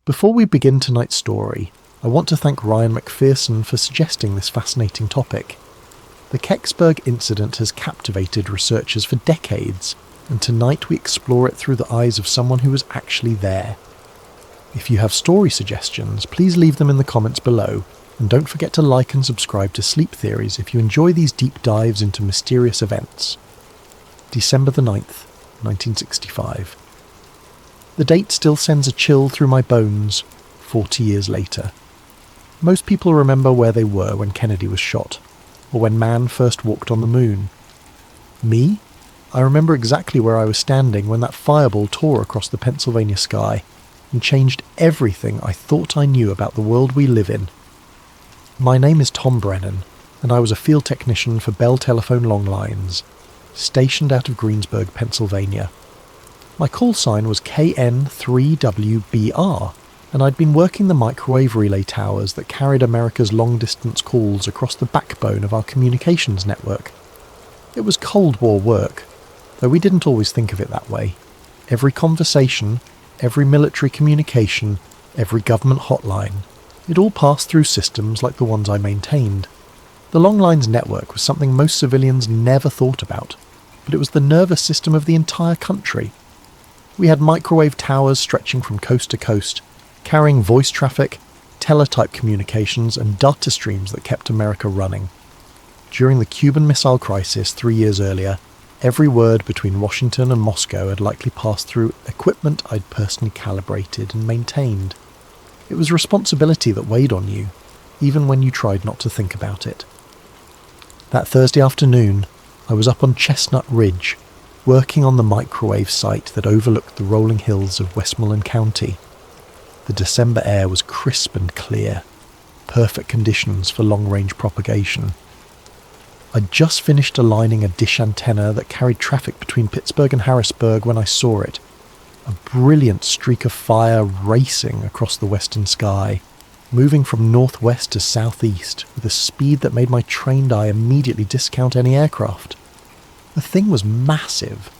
Before we begin tonight's story, I want to thank Ryan McPherson for suggesting this fascinating topic. The Kecksburg incident has captivated researchers for decades, and tonight we explore it through the eyes of someone who was actually there. If you have story suggestions, please leave them in the comments below, and don't forget to like and subscribe to Sleep Theories if you enjoy these deep dives into mysterious events. December the 9th, 1965. The date still sends a chill through my bones 40 years later. Most people remember where they were when Kennedy was shot, or when man first walked on the moon. Me? I remember exactly where I was standing when that fireball tore across the Pennsylvania sky and changed everything I thought I knew about the world we live in. My name is Tom Brennan, and I was a field technician for Bell Telephone Long Lines, stationed out of Greensburg, Pennsylvania. My call sign was KN3WBR, and I'd been working the microwave relay towers that carried America's long-distance calls across the backbone of our communications network. It was Cold War work, though we didn't always think of it that way. Every conversation, every military communication, every government hotline, it all passed through systems like the ones I maintained. The long lines network was something most civilians never thought about, but it was the nervous system of the entire country. We had microwave towers stretching from coast to coast, carrying voice traffic, teletype communications and data streams that kept America running. During the Cuban Missile Crisis 3 years earlier, every word between Washington and Moscow had likely passed through equipment I'd personally calibrated and maintained. It was responsibility that weighed on you, even when you tried not to think about it. That Thursday afternoon, I was up on Chestnut Ridge, working on the microwave site that overlooked the rolling hills of Westmoreland County. The December air was crisp and clear, perfect conditions for long-range propagation. I'd just finished aligning a dish antenna that carried traffic between Pittsburgh and Harrisburg when I saw it, a brilliant streak of fire racing across the western sky, moving from northwest to southeast with a speed that made my trained eye immediately discount any aircraft. The thing was massive,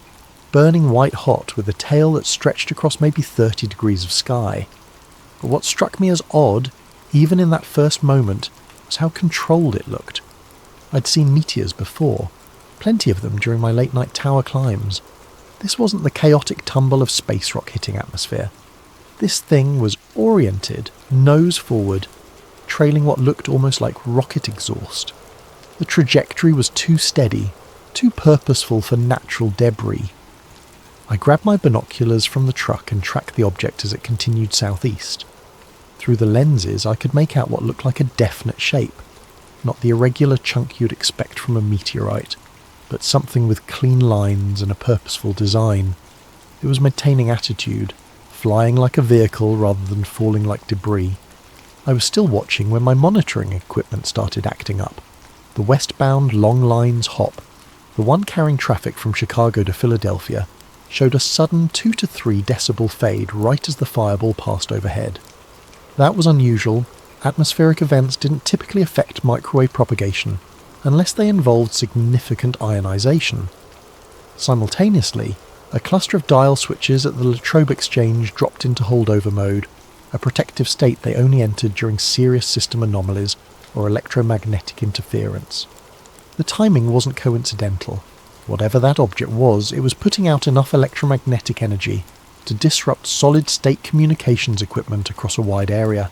burning white hot with a tail that stretched across maybe 30 degrees of sky. But what struck me as odd, even in that first moment, was how controlled it looked. I'd seen meteors before, plenty of them during my late-night tower climbs. This wasn't the chaotic tumble of space rock hitting atmosphere. This thing was oriented, nose forward, trailing what looked almost like rocket exhaust. The trajectory was too steady, too purposeful for natural debris. I grabbed my binoculars from the truck and tracked the object as it continued southeast. Through the lenses, I could make out what looked like a definite shape, not the irregular chunk you'd expect from a meteorite, but something with clean lines and a purposeful design. It was maintaining attitude, flying like a vehicle rather than falling like debris. I was still watching when my monitoring equipment started acting up. The westbound long lines hop, the one carrying traffic from Chicago to Philadelphia, showed a sudden 2 to 3 decibel fade right as the fireball passed overhead. That was unusual. Atmospheric events didn't typically affect microwave propagation unless they involved significant ionization. Simultaneously, a cluster of dial switches at the Latrobe Exchange dropped into holdover mode, a protective state they only entered during serious system anomalies or electromagnetic interference. The timing wasn't coincidental. Whatever that object was, it was putting out enough electromagnetic energy to disrupt solid-state communications equipment across a wide area.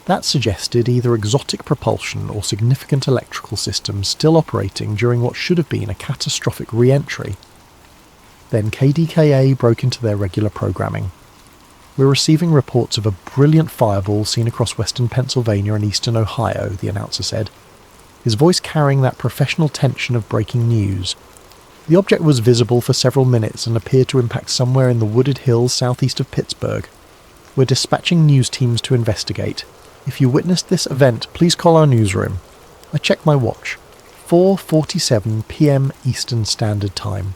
That suggested either exotic propulsion or significant electrical systems still operating during what should have been a catastrophic re-entry. Then KDKA broke into their regular programming. "We're receiving reports of a brilliant fireball seen across western Pennsylvania and eastern Ohio," the announcer said, his voice carrying that professional tension of breaking news. The object was visible for several minutes and appeared to impact somewhere in the wooded hills southeast of Pittsburgh. "We're dispatching news teams to investigate. If you witnessed this event, please call our newsroom." I checked my watch. 4:47 p.m. Eastern Standard Time.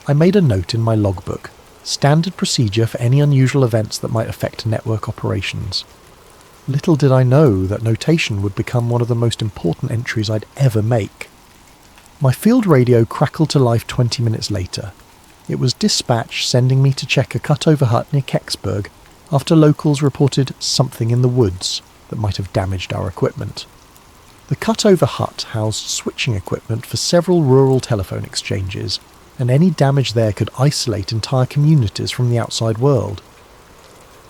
I made a note in my logbook. Standard procedure for any unusual events that might affect network operations. Little did I know that notation would become one of the most important entries I'd ever make. My field radio crackled to life 20 minutes later. It was dispatch sending me to check a cutover hut near Kecksburg after locals reported something in the woods that might have damaged our equipment. The cut-over hut housed switching equipment for several rural telephone exchanges, and any damage there could isolate entire communities from the outside world.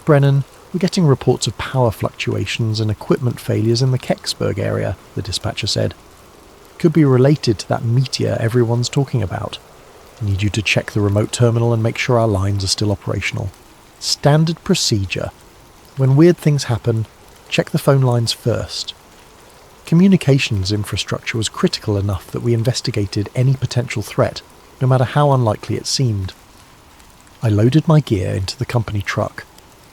"Brennan, we're getting reports of power fluctuations and equipment failures in the Kecksburg area," the dispatcher said. "Could be related to that meteor everyone's talking about. I need you to check the remote terminal and make sure our lines are still operational. Standard procedure. When weird things happen, check the phone lines first." Communications infrastructure was critical enough that we investigated any potential threat, no matter how unlikely it seemed. I loaded my gear into the company truck.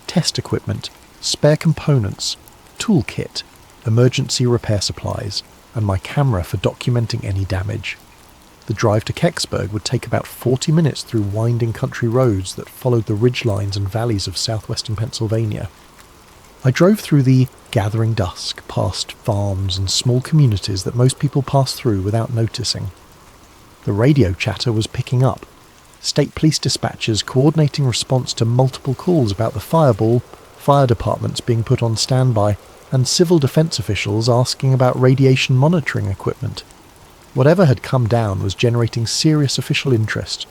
Test equipment, spare components, toolkit, emergency repair supplies, and my camera for documenting any damage. The drive to Kecksburg would take about 40 minutes through winding country roads that followed the ridgelines and valleys of southwestern Pennsylvania. I drove through the gathering dusk, past farms and small communities that most people pass through without noticing. The radio chatter was picking up. State police dispatchers coordinating response to multiple calls about the fireball, fire departments being put on standby, and civil defense officials asking about radiation monitoring equipment. Whatever had come down was generating serious official interest.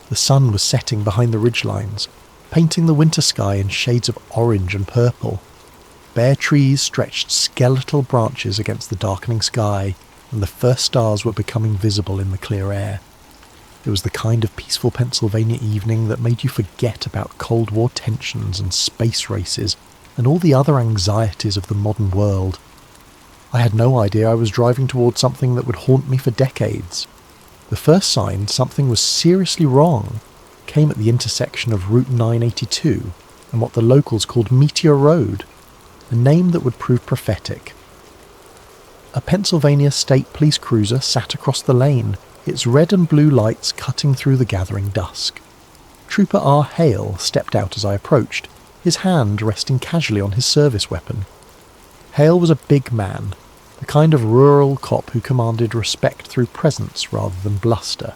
The sun was setting behind the ridgelines, painting the winter sky in shades of orange and purple. Bare trees stretched skeletal branches against the darkening sky, and the first stars were becoming visible in the clear air. It was the kind of peaceful Pennsylvania evening that made you forget about Cold War tensions and space races and all the other anxieties of the modern world. I had no idea I was driving towards something that would haunt me for decades. The first sign something was seriously wrong came at the intersection of Route 982 and what the locals called Meteor Road, a name that would prove prophetic. A Pennsylvania State Police cruiser sat across the lane, its red and blue lights cutting through the gathering dusk. Trooper R. Hale stepped out as I approached, his hand resting casually on his service weapon. Hale was a big man, the kind of rural cop who commanded respect through presence rather than bluster.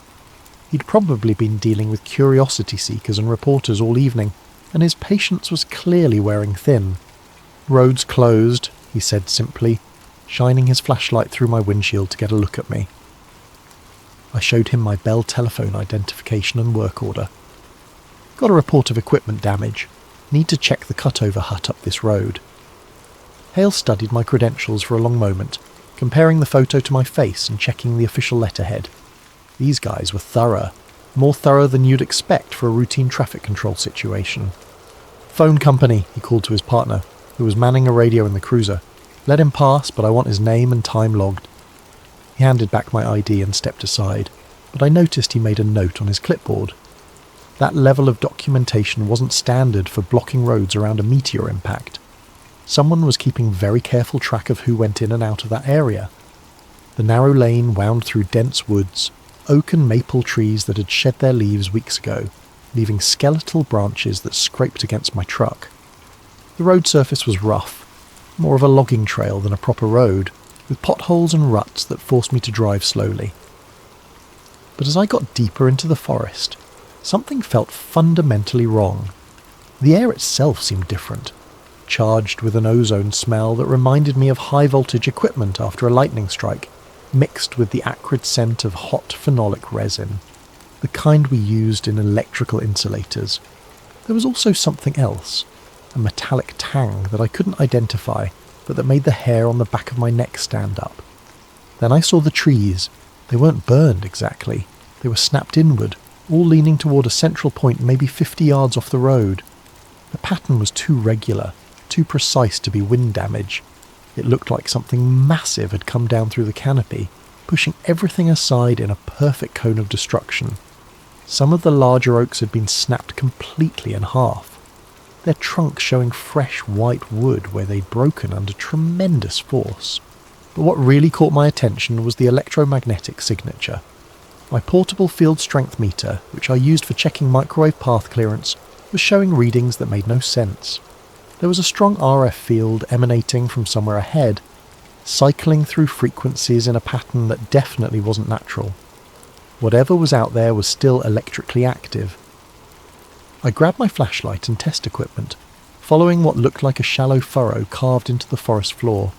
He'd probably been dealing with curiosity seekers and reporters all evening, and his patience was clearly wearing thin. "Roads closed," he said simply, shining his flashlight through my windshield to get a look at me. I showed him my Bell telephone identification and work order. "Got a report of equipment damage. Need to check the cutover hut up this road." Hale studied my credentials for a long moment, comparing the photo to my face and checking the official letterhead. These guys were thorough, more thorough than you'd expect for a routine traffic control situation. "Phone company," he called to his partner, who was manning a radio in the cruiser. "Let him pass, but I want his name and time logged." He handed back my ID and stepped aside, but I noticed he made a note on his clipboard. That level of documentation wasn't standard for blocking roads around a meteor impact. Someone was keeping very careful track of who went in and out of that area. The narrow lane wound through dense woods, oak and maple trees that had shed their leaves weeks ago, leaving skeletal branches that scraped against my truck. The road surface was rough, more of a logging trail than a proper road, with potholes and ruts that forced me to drive slowly. But as I got deeper into the forest, something felt fundamentally wrong. The air itself seemed different, charged with an ozone smell that reminded me of high-voltage equipment after a lightning strike, mixed with the acrid scent of hot phenolic resin, the kind we used in electrical insulators. There was also something else, a metallic tang that I couldn't identify, but that made the hair on the back of my neck stand up. Then I saw the trees. They weren't burned exactly. They were snapped inward, all leaning toward a central point maybe 50 yards off the road. The pattern was too regular, too precise to be wind damage. It looked like something massive had come down through the canopy, pushing everything aside in a perfect cone of destruction. Some of the larger oaks had been snapped completely in half, their trunks showing fresh white wood where they'd broken under tremendous force. But what really caught my attention was the electromagnetic signature. My portable field strength meter, which I used for checking microwave path clearance, was showing readings that made no sense. There was a strong RF field emanating from somewhere ahead, cycling through frequencies in a pattern that definitely wasn't natural. Whatever was out there was still electrically active. I grabbed my flashlight and test equipment, following what looked like a shallow furrow carved into the forest floor.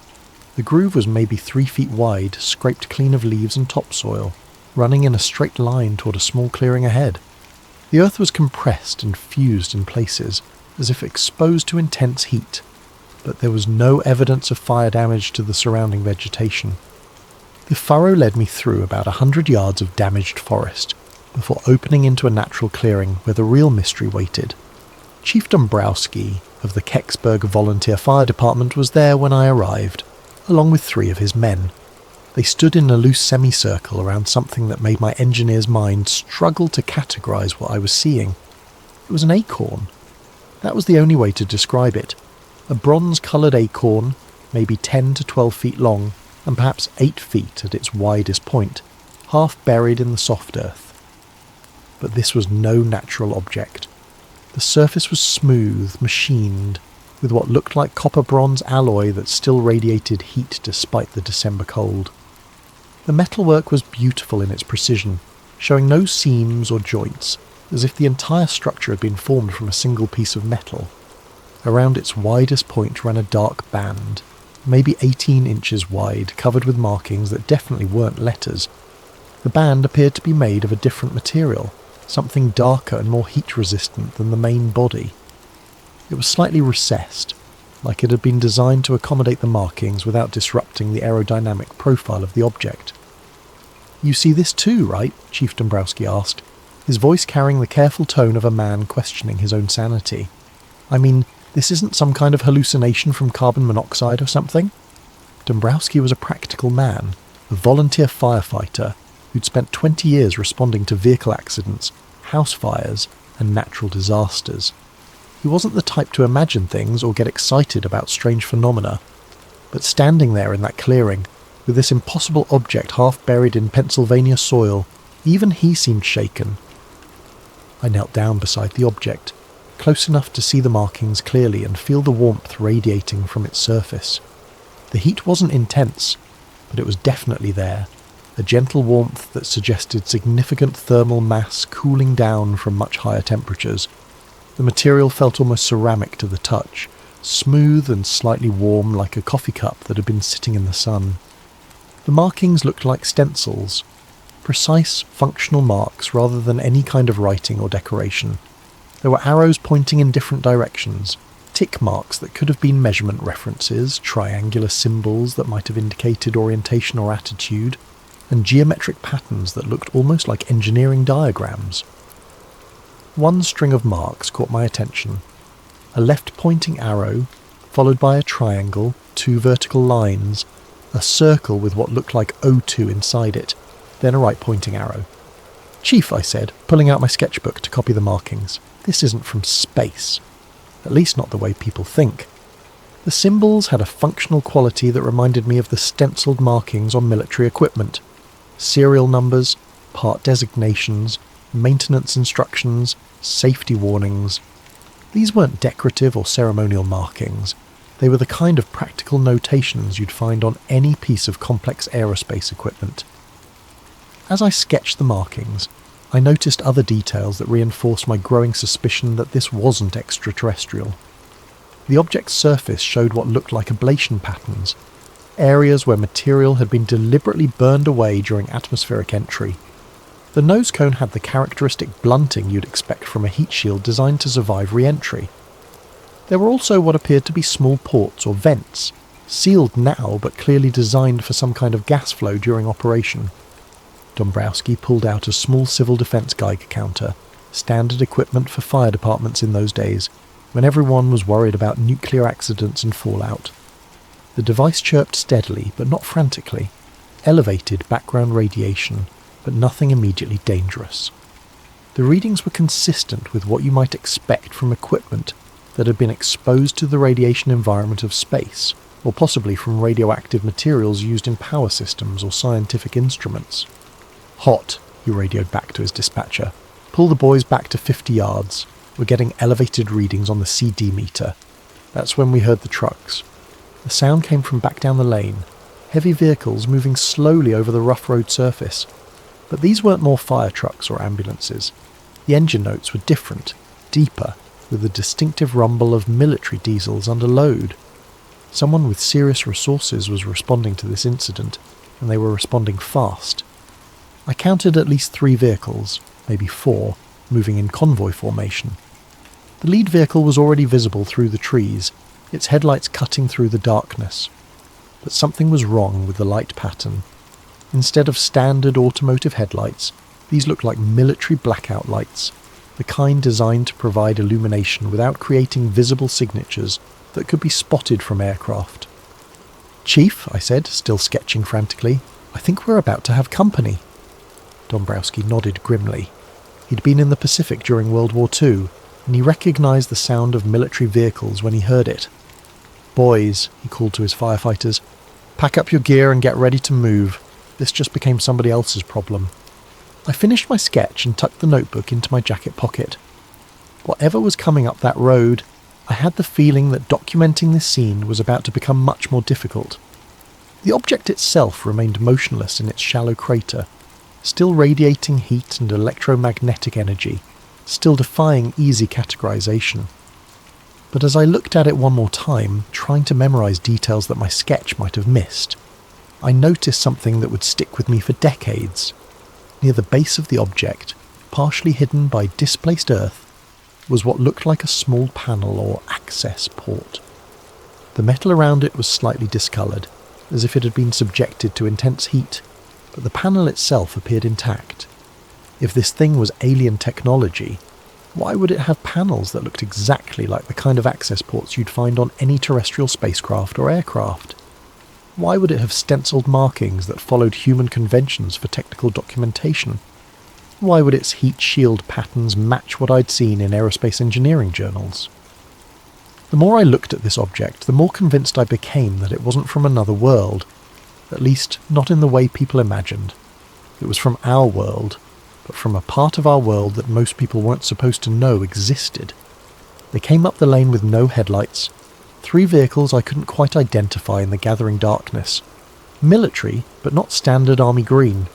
The groove was maybe 3 feet wide, scraped clean of leaves and topsoil, running in a straight line toward a small clearing ahead. The earth was compressed and fused in places, as if exposed to intense heat, but there was no evidence of fire damage to the surrounding vegetation. The furrow led me through about 100 yards of damaged forest, before opening into a natural clearing where the real mystery waited. Chief Dombrowski of the Kecksburg Volunteer Fire Department was there when I arrived, along with 3 of his men. They stood in a loose semicircle around something that made my engineer's mind struggle to categorize what I was seeing. It was an acorn. That was the only way to describe it. A bronze-coloured acorn, maybe 10 to 12 feet long, and perhaps 8 feet at its widest point, half buried in the soft earth. But this was no natural object. The surface was smooth, machined, with what looked like copper-bronze alloy that still radiated heat despite the December cold. The metalwork was beautiful in its precision, showing no seams or joints, as if the entire structure had been formed from a single piece of metal. Around its widest point ran a dark band, maybe 18 inches wide, covered with markings that definitely weren't letters. The band appeared to be made of a different material, something darker and more heat-resistant than the main body. It was slightly recessed, like it had been designed to accommodate the markings without disrupting the aerodynamic profile of the object. "You see this too, right?" Chief Dombrowski asked, his voice carrying the careful tone of a man questioning his own sanity. "I mean, this isn't some kind of hallucination from carbon monoxide or something?" Dombrowski was a practical man, a volunteer firefighter who'd spent 20 years responding to vehicle accidents, house fires, and natural disasters. He wasn't the type to imagine things or get excited about strange phenomena, but standing there in that clearing, with this impossible object half buried in Pennsylvania soil, even he seemed shaken. I knelt down beside the object, close enough to see the markings clearly and feel the warmth radiating from its surface. The heat wasn't intense, but it was definitely there, a gentle warmth that suggested significant thermal mass cooling down from much higher temperatures. The material felt almost ceramic to the touch, smooth and slightly warm like a coffee cup that had been sitting in the sun. The markings looked like stencils, precise, functional marks rather than any kind of writing or decoration. There were arrows pointing in different directions, tick marks that could have been measurement references, triangular symbols that might have indicated orientation or attitude, and geometric patterns that looked almost like engineering diagrams. One string of marks caught my attention. A left-pointing arrow, followed by a triangle, 2 vertical lines, a circle with what looked like O2 inside it, then a right-pointing arrow. "Chief," I said, pulling out my sketchbook to copy the markings, "this isn't from space. At least not the way people think." The symbols had a functional quality that reminded me of the stenciled markings on military equipment. Serial numbers, part designations, maintenance instructions, safety warnings. These weren't decorative or ceremonial markings. They were the kind of practical notations you'd find on any piece of complex aerospace equipment. As I sketched the markings, I noticed other details that reinforced my growing suspicion that this wasn't extraterrestrial. The object's surface showed what looked like ablation patterns, areas where material had been deliberately burned away during atmospheric entry. The nose cone had the characteristic blunting you'd expect from a heat shield designed to survive re-entry. There were also what appeared to be small ports or vents, sealed now but clearly designed for some kind of gas flow during operation. Dombrowski pulled out a small civil defence Geiger counter, standard equipment for fire departments in those days, when everyone was worried about nuclear accidents and fallout. The device chirped steadily, but not frantically, elevated background radiation, but nothing immediately dangerous. The readings were consistent with what you might expect from equipment that had been exposed to the radiation environment of space, or possibly from radioactive materials used in power systems or scientific instruments. "Hot," he radioed back to his dispatcher. "Pull the boys back to 50 yards. We're getting elevated readings on the CD meter." That's when we heard the trucks. The sound came from back down the lane, heavy vehicles moving slowly over the rough road surface. But these weren't more fire trucks or ambulances. The engine notes were different, deeper, with the distinctive rumble of military diesels under load. Someone with serious resources was responding to this incident, and they were responding fast. I counted at least 3 vehicles, maybe 4, moving in convoy formation. The lead vehicle was already visible through the trees, its headlights cutting through the darkness. But something was wrong with the light pattern. Instead of standard automotive headlights, these looked like military blackout lights, the kind designed to provide illumination without creating visible signatures that could be spotted from aircraft. "Chief," I said, still sketching frantically, "I think we're about to have company." Dombrowski nodded grimly. He'd been in the Pacific during World War II, and he recognised the sound of military vehicles when he heard it. "Boys," he called to his firefighters, "pack up your gear and get ready to move. This just became somebody else's problem." I finished my sketch and tucked the notebook into my jacket pocket. Whatever was coming up that road, I had the feeling that documenting this scene was about to become much more difficult. The object itself remained motionless in its shallow crater, still radiating heat and electromagnetic energy, still defying easy categorization. But as I looked at it one more time, trying to memorize details that my sketch might have missed, I noticed something that would stick with me for decades. Near the base of the object, partially hidden by displaced earth, was what looked like a small panel or access port. The metal around it was slightly discoloured, as if it had been subjected to intense heat, but the panel itself appeared intact. If this thing was alien technology, why would it have panels that looked exactly like the kind of access ports you'd find on any terrestrial spacecraft or aircraft? Why would it have stenciled markings that followed human conventions for technical documentation? Why would its heat shield patterns match what I'd seen in aerospace engineering journals? The more I looked at this object, the more convinced I became that it wasn't from another world, at least not in the way people imagined. It was from our world, but from a part of our world that most people weren't supposed to know existed. They came up the lane with no headlights, 3 vehicles I couldn't quite identify in the gathering darkness. Military, but not standard army green.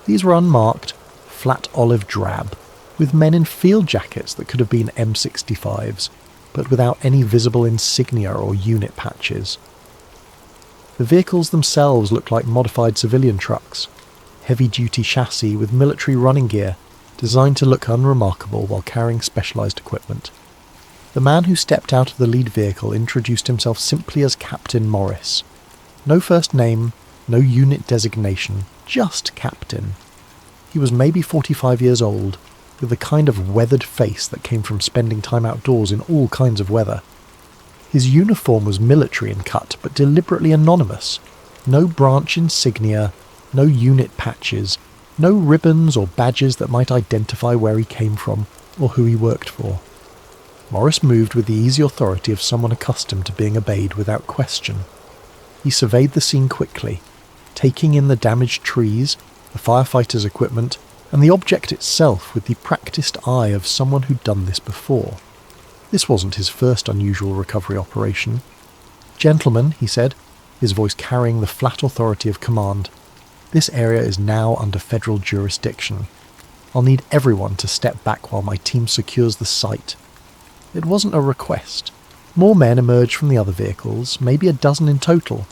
These were unmarked, flat olive drab, with men in field jackets that could have been M65s, but without any visible insignia or unit patches. The vehicles themselves looked like modified civilian trucks, heavy-duty chassis with military running gear, designed to look unremarkable while carrying specialised equipment. The man who stepped out of the lead vehicle introduced himself simply as Captain Morris. No first name, no unit designation, just Captain. He was maybe 45 years old, with the kind of weathered face that came from spending time outdoors in all kinds of weather. His uniform was military in cut, but deliberately anonymous. No branch insignia, no unit patches, no ribbons or badges that might identify where he came from or who he worked for. Morris moved with the easy authority of someone accustomed to being obeyed without question. He surveyed the scene quickly, taking in the damaged trees, the firefighters' equipment, and the object itself with the practiced eye of someone who'd done this before. This wasn't his first unusual recovery operation. "Gentlemen," he said, his voice carrying the flat authority of command, "this area is now under federal jurisdiction. I'll need everyone to step back while my team secures the site." It wasn't a request. More men emerged from the other vehicles, maybe a dozen in total.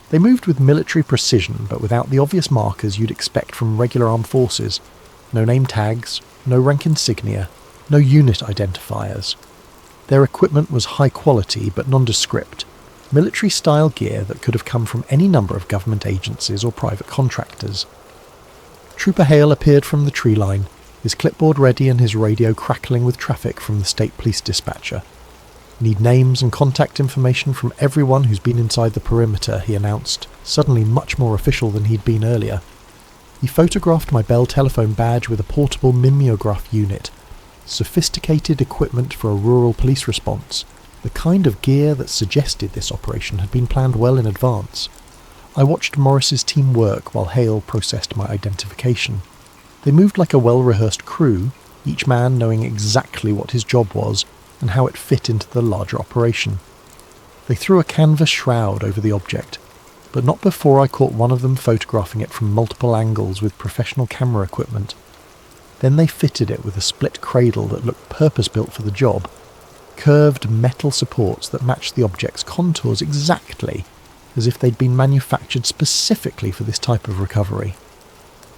They moved with military precision, but without the obvious markers you'd expect from regular armed forces. No name tags, no rank insignia, no unit identifiers. Their equipment was high quality but nondescript, military-style gear that could have come from any number of government agencies or private contractors. Trooper Hale appeared from the tree line, his clipboard ready and his radio crackling with traffic from the state police dispatcher. "Need names and contact information from everyone who's been inside the perimeter," he announced, suddenly much more official than he'd been earlier. He photographed my Bell telephone badge with a portable mimeograph unit, sophisticated equipment for a rural police response, the kind of gear that suggested this operation had been planned well in advance. I watched Morris's team work while Hale processed my identification. They moved like a well-rehearsed crew, each man knowing exactly what his job was and how it fit into the larger operation. They threw a canvas shroud over the object, but not before I caught one of them photographing it from multiple angles with professional camera equipment. Then they fitted it with a split cradle that looked purpose-built for the job. curved metal supports that matched the object's contours exactly, as if they'd been manufactured specifically for this type of recovery.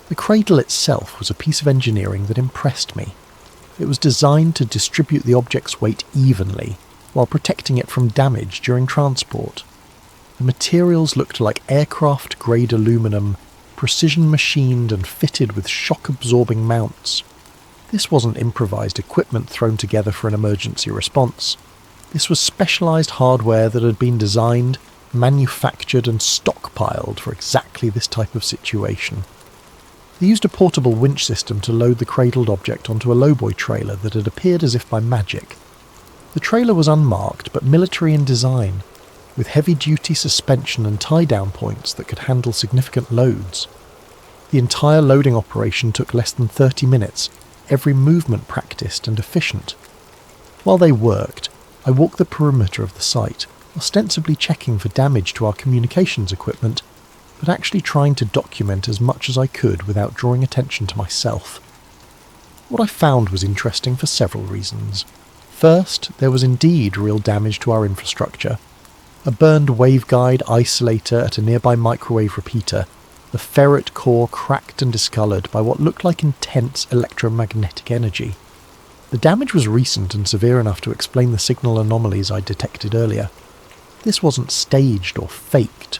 The cradle itself was a piece of engineering that impressed me. It was designed to distribute the object's weight evenly, while protecting it from damage during transport. The materials looked like aircraft-grade aluminum, precision machined and fitted with shock-absorbing mounts. This wasn't improvised equipment thrown together for an emergency response. This was specialised hardware that had been designed, manufactured and stockpiled for exactly this type of situation. They used a portable winch system to load the cradled object onto a lowboy trailer that had appeared as if by magic. The trailer was unmarked but military in design, with heavy-duty suspension and tie-down points that could handle significant loads. The entire loading operation took less than 30 minutes, every movement practiced and efficient. While they worked, I walked the perimeter of the site, ostensibly checking for damage to our communications equipment, but actually trying to document as much as I could without drawing attention to myself. What I found was interesting for several reasons. First, there was indeed real damage to our infrastructure. A burned waveguide isolator at a nearby microwave repeater, the ferret core cracked and discoloured by what looked like intense electromagnetic energy. The damage was recent and severe enough to explain the signal anomalies I detected earlier. This wasn't staged or faked.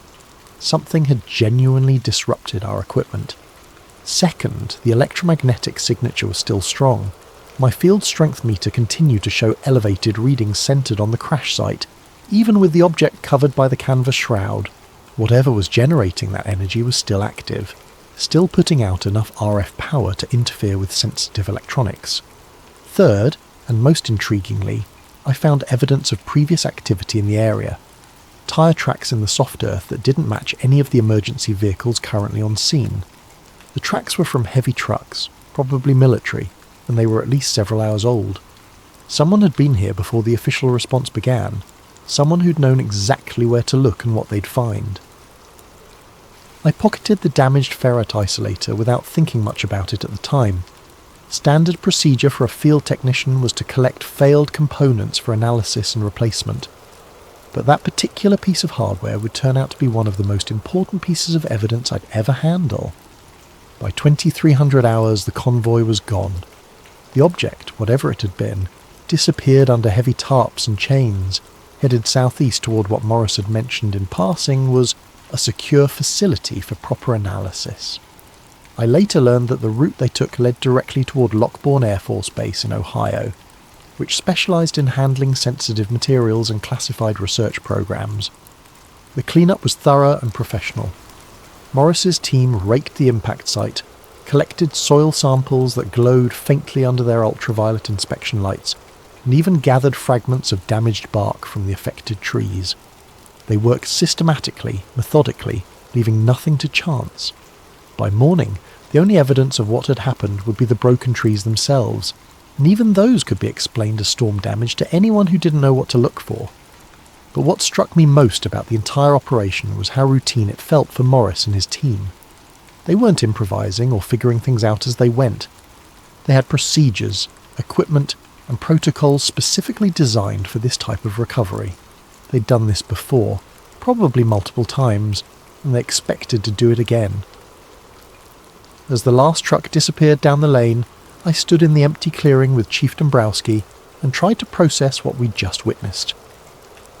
Something had genuinely disrupted our equipment. Second, the electromagnetic signature was still strong. My field strength meter continued to show elevated readings centred on the crash site, even with the object covered by the canvas shroud. Whatever was generating that energy was still active, still putting out enough RF power to interfere with sensitive electronics. Third, and most intriguingly, I found evidence of previous activity in the area. Tyre tracks in the soft earth that didn't match any of the emergency vehicles currently on scene. The tracks were from heavy trucks, probably military, and they were at least several hours old. Someone had been here before the official response began, someone who'd known exactly where to look and what they'd find. I pocketed the damaged ferret isolator without thinking much about it at the time. Standard procedure for a field technician was to collect failed components for analysis and replacement. But that particular piece of hardware would turn out to be one of the most important pieces of evidence I'd ever handle. By 2300 hours, the convoy was gone. The object, whatever it had been, disappeared under heavy tarps and chains, headed southeast toward what Morris had mentioned in passing was a secure facility for proper analysis. I later learned that the route they took led directly toward Lockbourne Air Force Base in Ohio, which specialised in handling sensitive materials and classified research programs. The cleanup was thorough and professional. Morris's team raked the impact site, collected soil samples that glowed faintly under their ultraviolet inspection lights, and even gathered fragments of damaged bark from the affected trees. They worked systematically, methodically, leaving nothing to chance. By morning, the only evidence of what had happened would be the broken trees themselves, and even those could be explained as storm damage to anyone who didn't know what to look for. But what struck me most about the entire operation was how routine it felt for Morris and his team. They weren't improvising or figuring things out as they went. They had procedures, equipment, and protocols specifically designed for this type of recovery. They'd done this before, probably multiple times, and they expected to do it again. As the last truck disappeared down the lane, I stood in the empty clearing with Chief Dombrowski and tried to process what we'd just witnessed.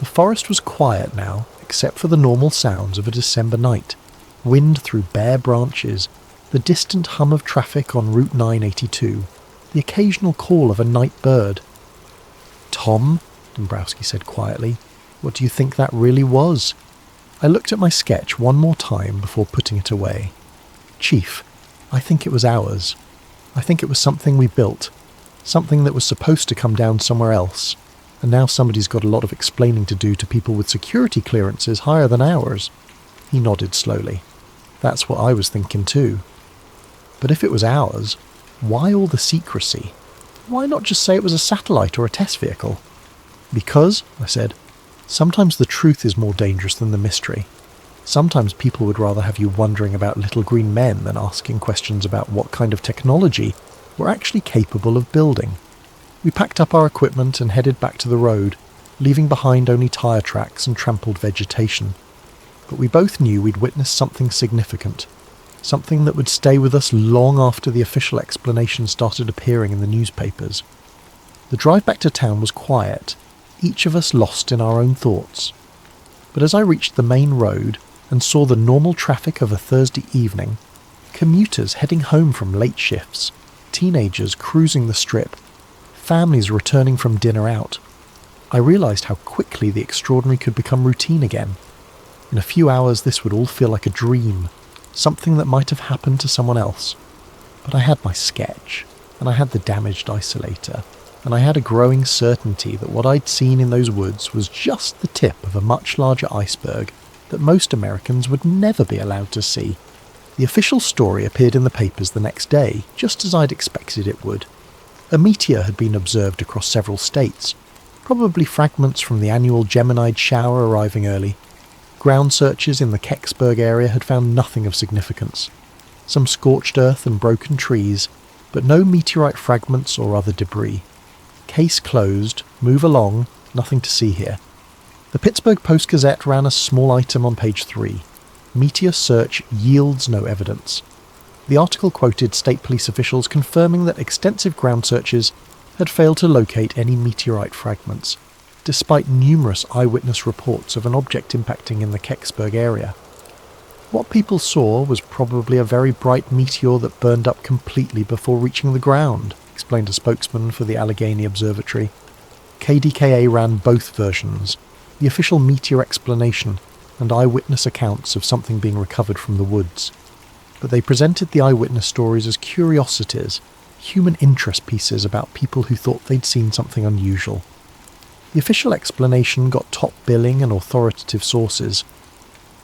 The forest was quiet now, except for the normal sounds of a December night. Wind through bare branches, the distant hum of traffic on Route 982, the occasional call of a night bird. "Tom," Dombrowski said quietly, "what do you think that really was?" I looked at my sketch one more time before putting it away. "Chief, I think it was ours. I think it was something we built, something that was supposed to come down somewhere else, and now somebody's got a lot of explaining to do to people with security clearances higher than ours." He nodded slowly. "That's what I was thinking too. But if it was ours, why all the secrecy? Why not just say it was a satellite or a test vehicle?" "Because," I said, "sometimes the truth is more dangerous than the mystery. Sometimes people would rather have you wondering about little green men than asking questions about what kind of technology we're actually capable of building. We packed up our equipment and headed back to the road, leaving behind only tyre tracks and trampled vegetation. But we both knew we'd witnessed something significant, something that would stay with us long after the official explanation started appearing in the newspapers. The drive back to town was quiet, each of us lost in our own thoughts. But as I reached the main road and saw the normal traffic of a Thursday evening, commuters heading home from late shifts, teenagers cruising the strip, families returning from dinner out, I realised how quickly the extraordinary could become routine again. In a few hours this would all feel like a dream, something that might have happened to someone else. But I had my sketch, and I had the damaged isolator, and I had a growing certainty that what I'd seen in those woods was just the tip of a much larger iceberg that most Americans would never be allowed to see. The official story appeared in the papers the next day, just as I'd expected it would. A meteor had been observed across several states, probably fragments from the annual Geminid shower arriving early. Ground searches in the Kecksburg area had found nothing of significance. Some scorched earth and broken trees, but no meteorite fragments or other debris. Case closed, move along, nothing to see here. The Pittsburgh Post-Gazette ran a small item on page 3. Meteor search yields no evidence. The article quoted state police officials confirming that extensive ground searches had failed to locate any meteorite fragments, despite numerous eyewitness reports of an object impacting in the Kecksburg area. What people saw was probably a very bright meteor that burned up completely before reaching the ground, explained a spokesman for the Allegheny Observatory. KDKA ran both versions, the official meteor explanation and eyewitness accounts of something being recovered from the woods. But they presented the eyewitness stories as curiosities, human interest pieces about people who thought they'd seen something unusual. The official explanation got top billing and authoritative sources.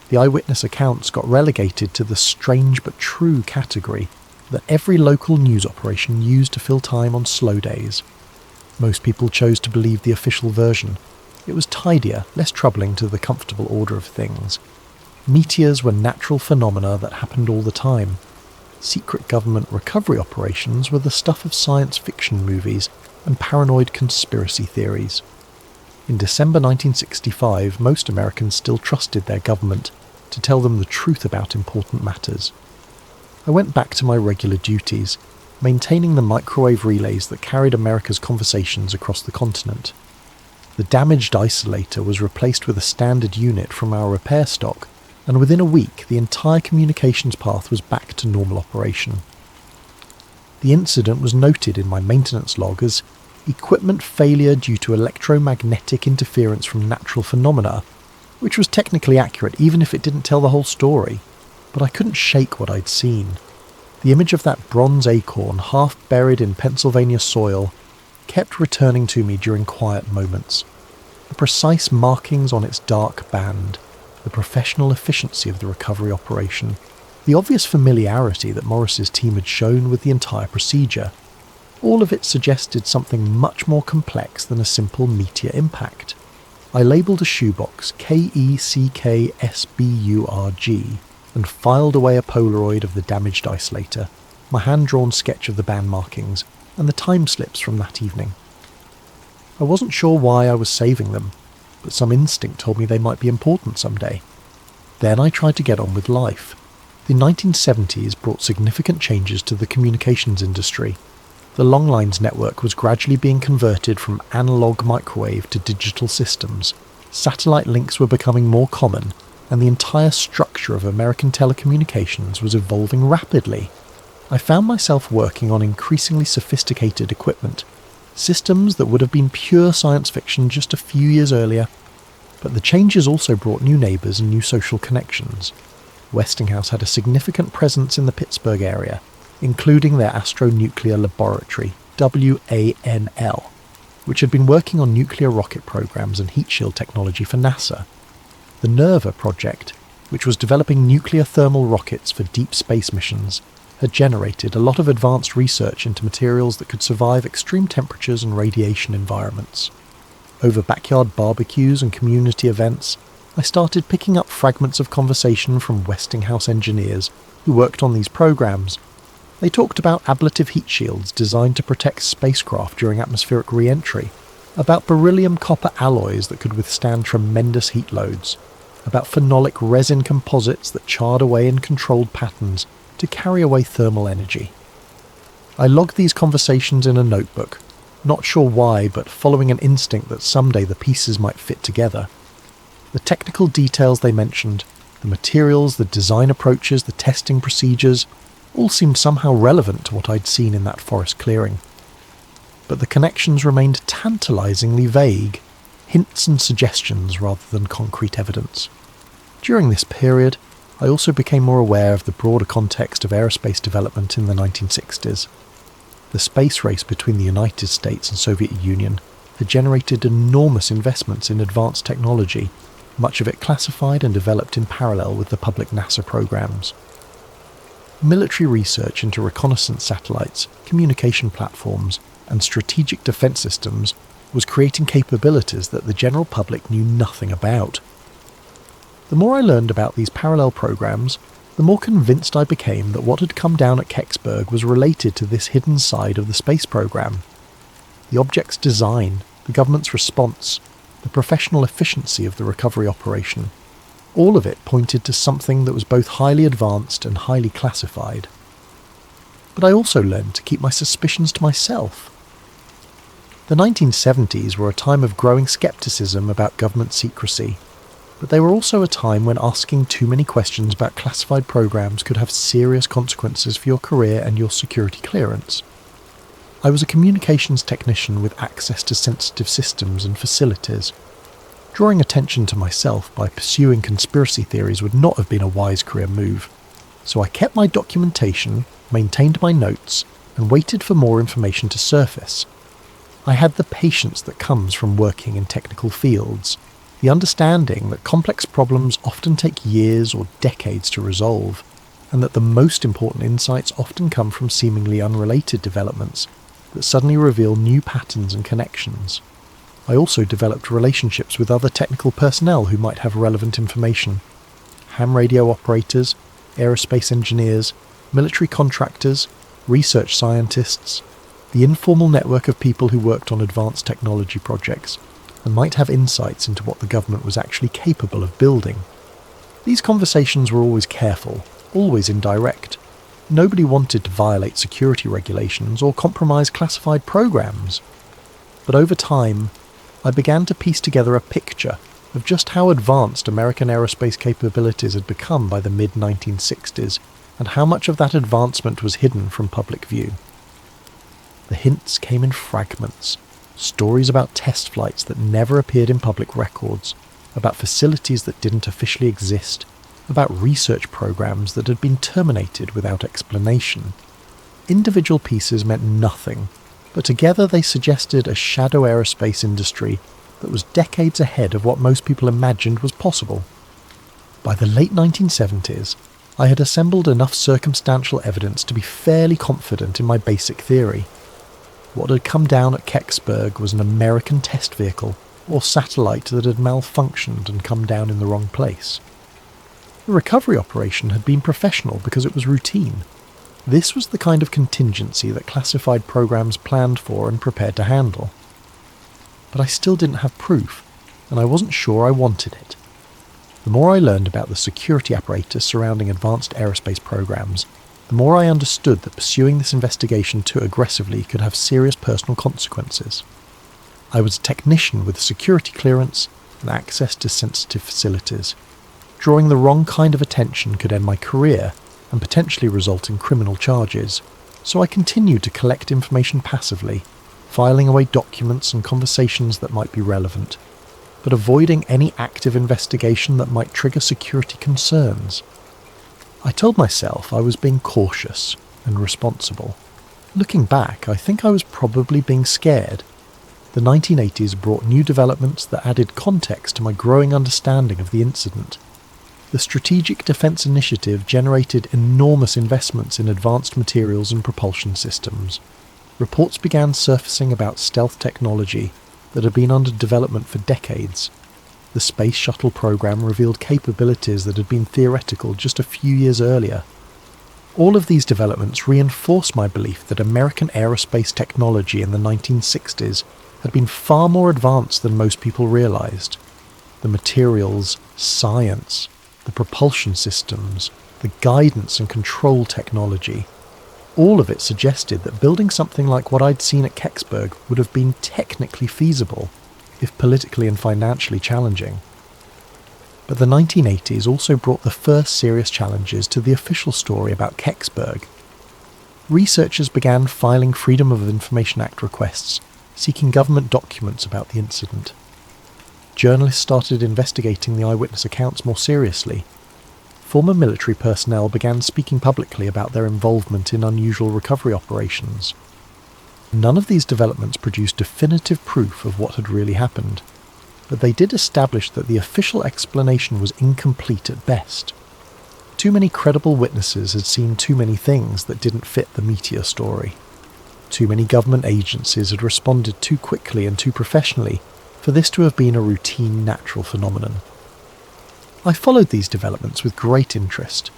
The eyewitness accounts got relegated to the strange but true category that every local news operation used to fill time on slow days. Most people chose to believe the official version. It was tidier, less troubling to the comfortable order of things. Meteors were natural phenomena that happened all the time. Secret government recovery operations were the stuff of science fiction movies and paranoid conspiracy theories. In December 1965, most Americans still trusted their government to tell them the truth about important matters. I went back to my regular duties, maintaining the microwave relays that carried America's conversations across the continent. The damaged isolator was replaced with a standard unit from our repair stock, and within a week the entire communications path was back to normal operation. The incident was noted in my maintenance log as equipment failure due to electromagnetic interference from natural phenomena, which was technically accurate even if it didn't tell the whole story. But I couldn't shake what I'd seen. The image of that bronze acorn half buried in Pennsylvania soil kept returning to me during quiet moments. The precise markings on its dark band, the professional efficiency of the recovery operation, the obvious familiarity that Morris's team had shown with the entire procedure. All of it suggested something much more complex than a simple meteor impact. I labelled a shoebox Kecksburg and filed away a Polaroid of the damaged isolator, my hand-drawn sketch of the band markings, and the time slips from that evening. I wasn't sure why I was saving them, but some instinct told me they might be important someday. Then I tried to get on with life. The 1970s brought significant changes to the communications industry. The longlines network was gradually being converted from analog microwave to digital systems. Satellite links were becoming more common, and the entire structure of American telecommunications was evolving rapidly. I found myself working on increasingly sophisticated equipment, systems that would have been pure science fiction just a few years earlier. But the changes also brought new neighbours and new social connections. Westinghouse had a significant presence in the Pittsburgh area, including their astronuclear laboratory, WANL, which had been working on nuclear rocket programs and heat shield technology for NASA. The NERVA project, which was developing nuclear thermal rockets for deep space missions, had generated a lot of advanced research into materials that could survive extreme temperatures and radiation environments. Over backyard barbecues and community events, I started picking up fragments of conversation from Westinghouse engineers who worked on these programs, They talked about ablative heat shields designed to protect spacecraft during atmospheric re-entry, about beryllium copper alloys that could withstand tremendous heat loads, about phenolic resin composites that charred away in controlled patterns to carry away thermal energy. I logged these conversations in a notebook, not sure why, but following an instinct that someday the pieces might fit together. The technical details they mentioned, the materials, the design approaches, the testing procedures, all seemed somehow relevant to what I'd seen in that forest clearing. But the connections remained tantalisingly vague, hints and suggestions rather than concrete evidence. During this period, I also became more aware of the broader context of aerospace development in the 1960s. The space race between the United States and Soviet Union had generated enormous investments in advanced technology, much of it classified and developed in parallel with the public NASA programs. Military research into reconnaissance satellites, communication platforms, and strategic defence systems was creating capabilities that the general public knew nothing about. The more I learned about these parallel programs, the more convinced I became that what had come down at Kecksburg was related to this hidden side of the space program. The object's design, the government's response, the professional efficiency of the recovery operation, all of it pointed to something that was both highly advanced and highly classified. But I also learned to keep my suspicions to myself. The 1970s were a time of growing scepticism about government secrecy, but they were also a time when asking too many questions about classified programs could have serious consequences for your career and your security clearance. I was a communications technician with access to sensitive systems and facilities. Drawing attention to myself by pursuing conspiracy theories would not have been a wise career move, so I kept my documentation, maintained my notes, and waited for more information to surface. I had the patience that comes from working in technical fields, the understanding that complex problems often take years or decades to resolve, and that the most important insights often come from seemingly unrelated developments that suddenly reveal new patterns and connections. I also developed relationships with other technical personnel who might have relevant information. Ham radio operators, aerospace engineers, military contractors, research scientists, the informal network of people who worked on advanced technology projects, and might have insights into what the government was actually capable of building. These conversations were always careful, always indirect. Nobody wanted to violate security regulations or compromise classified programs. But over time, I began to piece together a picture of just how advanced American aerospace capabilities had become by the mid-1960s, and how much of that advancement was hidden from public view. The hints came in fragments, stories about test flights that never appeared in public records, about facilities that didn't officially exist, about research programs that had been terminated without explanation. Individual pieces meant nothing, but together they suggested a shadow aerospace industry that was decades ahead of what most people imagined was possible. By the late 1970s, I had assembled enough circumstantial evidence to be fairly confident in my basic theory. What had come down at Kecksburg was an American test vehicle or satellite that had malfunctioned and come down in the wrong place. The recovery operation had been professional because it was routine. This was the kind of contingency that classified programs planned for and prepared to handle. But I still didn't have proof, and I wasn't sure I wanted it. The more I learned about the security apparatus surrounding advanced aerospace programs, the more I understood that pursuing this investigation too aggressively could have serious personal consequences. I was a technician with security clearance and access to sensitive facilities. Drawing the wrong kind of attention could end my career and potentially result in criminal charges, so I continued to collect information passively, filing away documents and conversations that might be relevant, but avoiding any active investigation that might trigger security concerns. I told myself I was being cautious and responsible. Looking back, I think I was probably being scared. The 1980s brought new developments that added context to my growing understanding of the incident. The Strategic Defence Initiative generated enormous investments in advanced materials and propulsion systems. Reports began surfacing about stealth technology that had been under development for decades. The Space Shuttle program revealed capabilities that had been theoretical just a few years earlier. All of these developments reinforce my belief that American aerospace technology in the 1960s had been far more advanced than most people realized. The materials, science, the propulsion systems, the guidance and control technology, all of it suggested that building something like what I'd seen at Kecksburg would have been technically feasible, if politically and financially challenging. But the 1980s also brought the first serious challenges to the official story about Kexsburg. Researchers began filing Freedom of Information Act requests, seeking government documents about the incident. Journalists started investigating the eyewitness accounts more seriously. Former military personnel began speaking publicly about their involvement in unusual recovery operations. None of these developments produced definitive proof of what had really happened, but they did establish that the official explanation was incomplete at best. Too many credible witnesses had seen too many things that didn't fit the meteor story. Too many government agencies had responded too quickly and too professionally for this to have been a routine natural phenomenon. I followed these developments with great interest,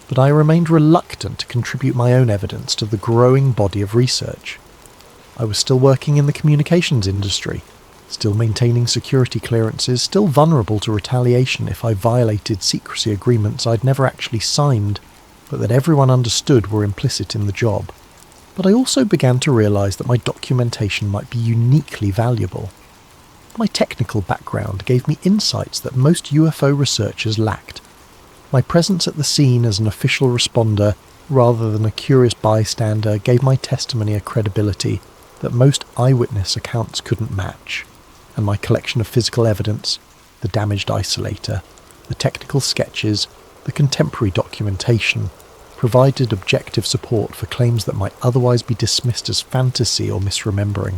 but I remained reluctant to contribute my own evidence to the growing body of research. I was still working in the communications industry, still maintaining security clearances, still vulnerable to retaliation if I violated secrecy agreements I'd never actually signed, but that everyone understood were implicit in the job. But I also began to realise that my documentation might be uniquely valuable. My technical background gave me insights that most UFO researchers lacked. My presence at the scene as an official responder, rather than a curious bystander, gave my testimony a credibility that most eyewitness accounts couldn't match. And my collection of physical evidence, the damaged isolator, the technical sketches, the contemporary documentation, provided objective support for claims that might otherwise be dismissed as fantasy or misremembering.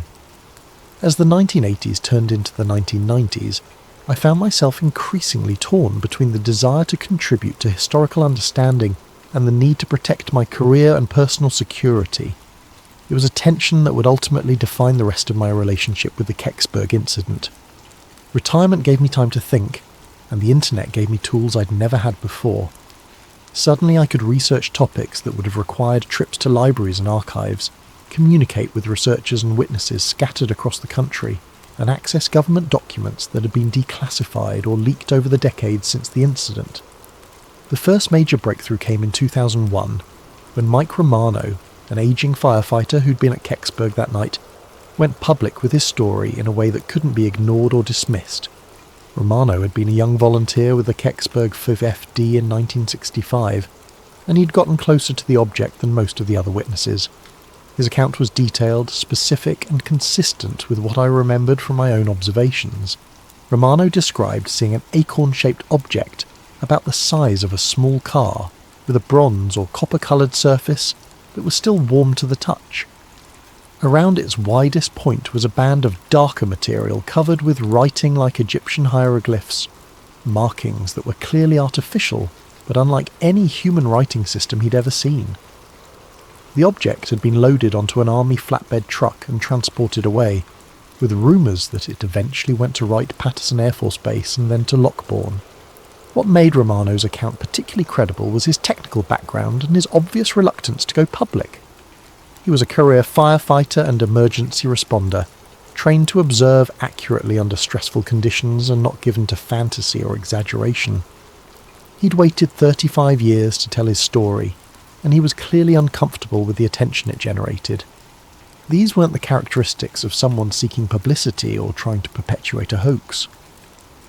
As the 1980s turned into the 1990s, I found myself increasingly torn between the desire to contribute to historical understanding and the need to protect my career and personal security. It was a tension that would ultimately define the rest of my relationship with the Kecksburg incident. Retirement gave me time to think, and the internet gave me tools I'd never had before. Suddenly I could research topics that would have required trips to libraries and archives, communicate with researchers and witnesses scattered across the country, and access government documents that had been declassified or leaked over the decades since the incident. The first major breakthrough came in 2001, when Mike Romano, an aging firefighter who'd been at Kecksburg that night, went public with his story in a way that couldn't be ignored or dismissed. Romano had been a young volunteer with the Kecksburg 5FD in 1965, and he'd gotten closer to the object than most of the other witnesses. His account was detailed, specific, and consistent with what I remembered from my own observations. Romano described seeing an acorn-shaped object about the size of a small car, with a bronze or copper-coloured surface that was still warm to the touch. Around its widest point was a band of darker material covered with writing like Egyptian hieroglyphs, markings that were clearly artificial, but unlike any human writing system he'd ever seen. The object had been loaded onto an army flatbed truck and transported away, with rumours that it eventually went to Wright-Patterson Air Force Base and then to Lockbourne. What made Romano's account particularly credible was his technical background and his obvious reluctance to go public. He was a career firefighter and emergency responder, trained to observe accurately under stressful conditions and not given to fantasy or exaggeration. He'd waited 35 years to tell his story, and he was clearly uncomfortable with the attention it generated. These weren't the characteristics of someone seeking publicity or trying to perpetuate a hoax.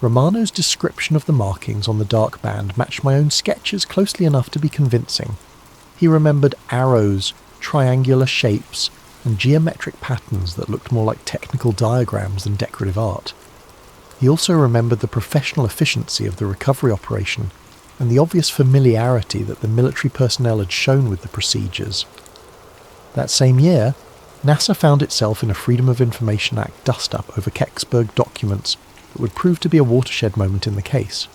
Romano's description of the markings on the dark band matched my own sketches closely enough to be convincing. He remembered arrows, triangular shapes, and geometric patterns that looked more like technical diagrams than decorative art. He also remembered the professional efficiency of the recovery operation and the obvious familiarity that the military personnel had shown with the procedures. That same year, NASA found itself in a Freedom of Information Act dust-up over Kecksburg documents that would prove to be a watershed moment in the case.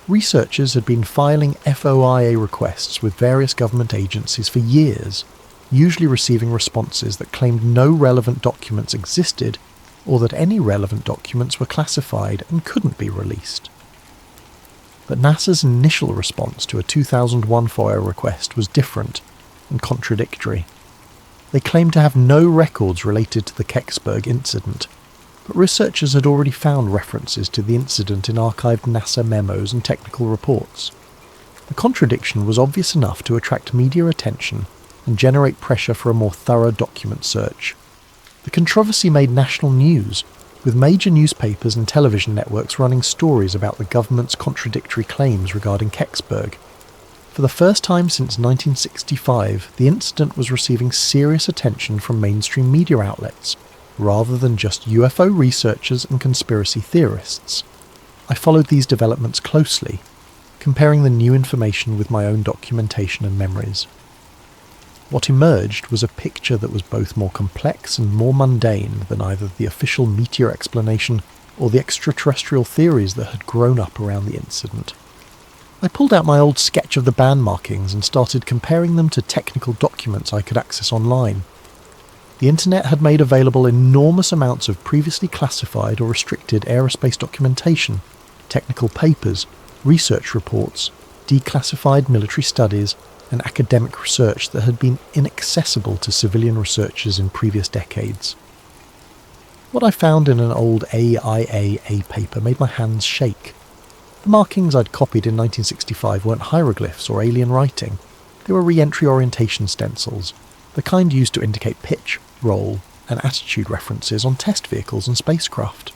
Researchers had been filing FOIA requests with various government agencies for years, usually receiving responses that claimed no relevant documents existed or that any relevant documents were classified and couldn't be released. But NASA's initial response to a 2001 FOIA request was different and contradictory. They claimed to have no records related to the Kecksburg incident, but researchers had already found references to the incident in archived NASA memos and technical reports. The contradiction was obvious enough to attract media attention and generate pressure for a more thorough document search. The controversy made national news, with major newspapers and television networks running stories about the government's contradictory claims regarding Kecksburg. For the first time since 1965, the incident was receiving serious attention from mainstream media outlets, rather than just UFO researchers and conspiracy theorists. I followed these developments closely, comparing the new information with my own documentation and memories. What emerged was a picture that was both more complex and more mundane than either the official meteor explanation or the extraterrestrial theories that had grown up around the incident. I pulled out my old sketch of the band markings and started comparing them to technical documents I could access online. The internet had made available enormous amounts of previously classified or restricted aerospace documentation, technical papers, research reports, declassified military studies, and academic research that had been inaccessible to civilian researchers in previous decades. What I found in an old AIAA paper made my hands shake. The markings I'd copied in 1965 weren't hieroglyphs or alien writing. They were re-entry orientation stencils, the kind used to indicate pitch, roll, and attitude references on test vehicles and spacecraft.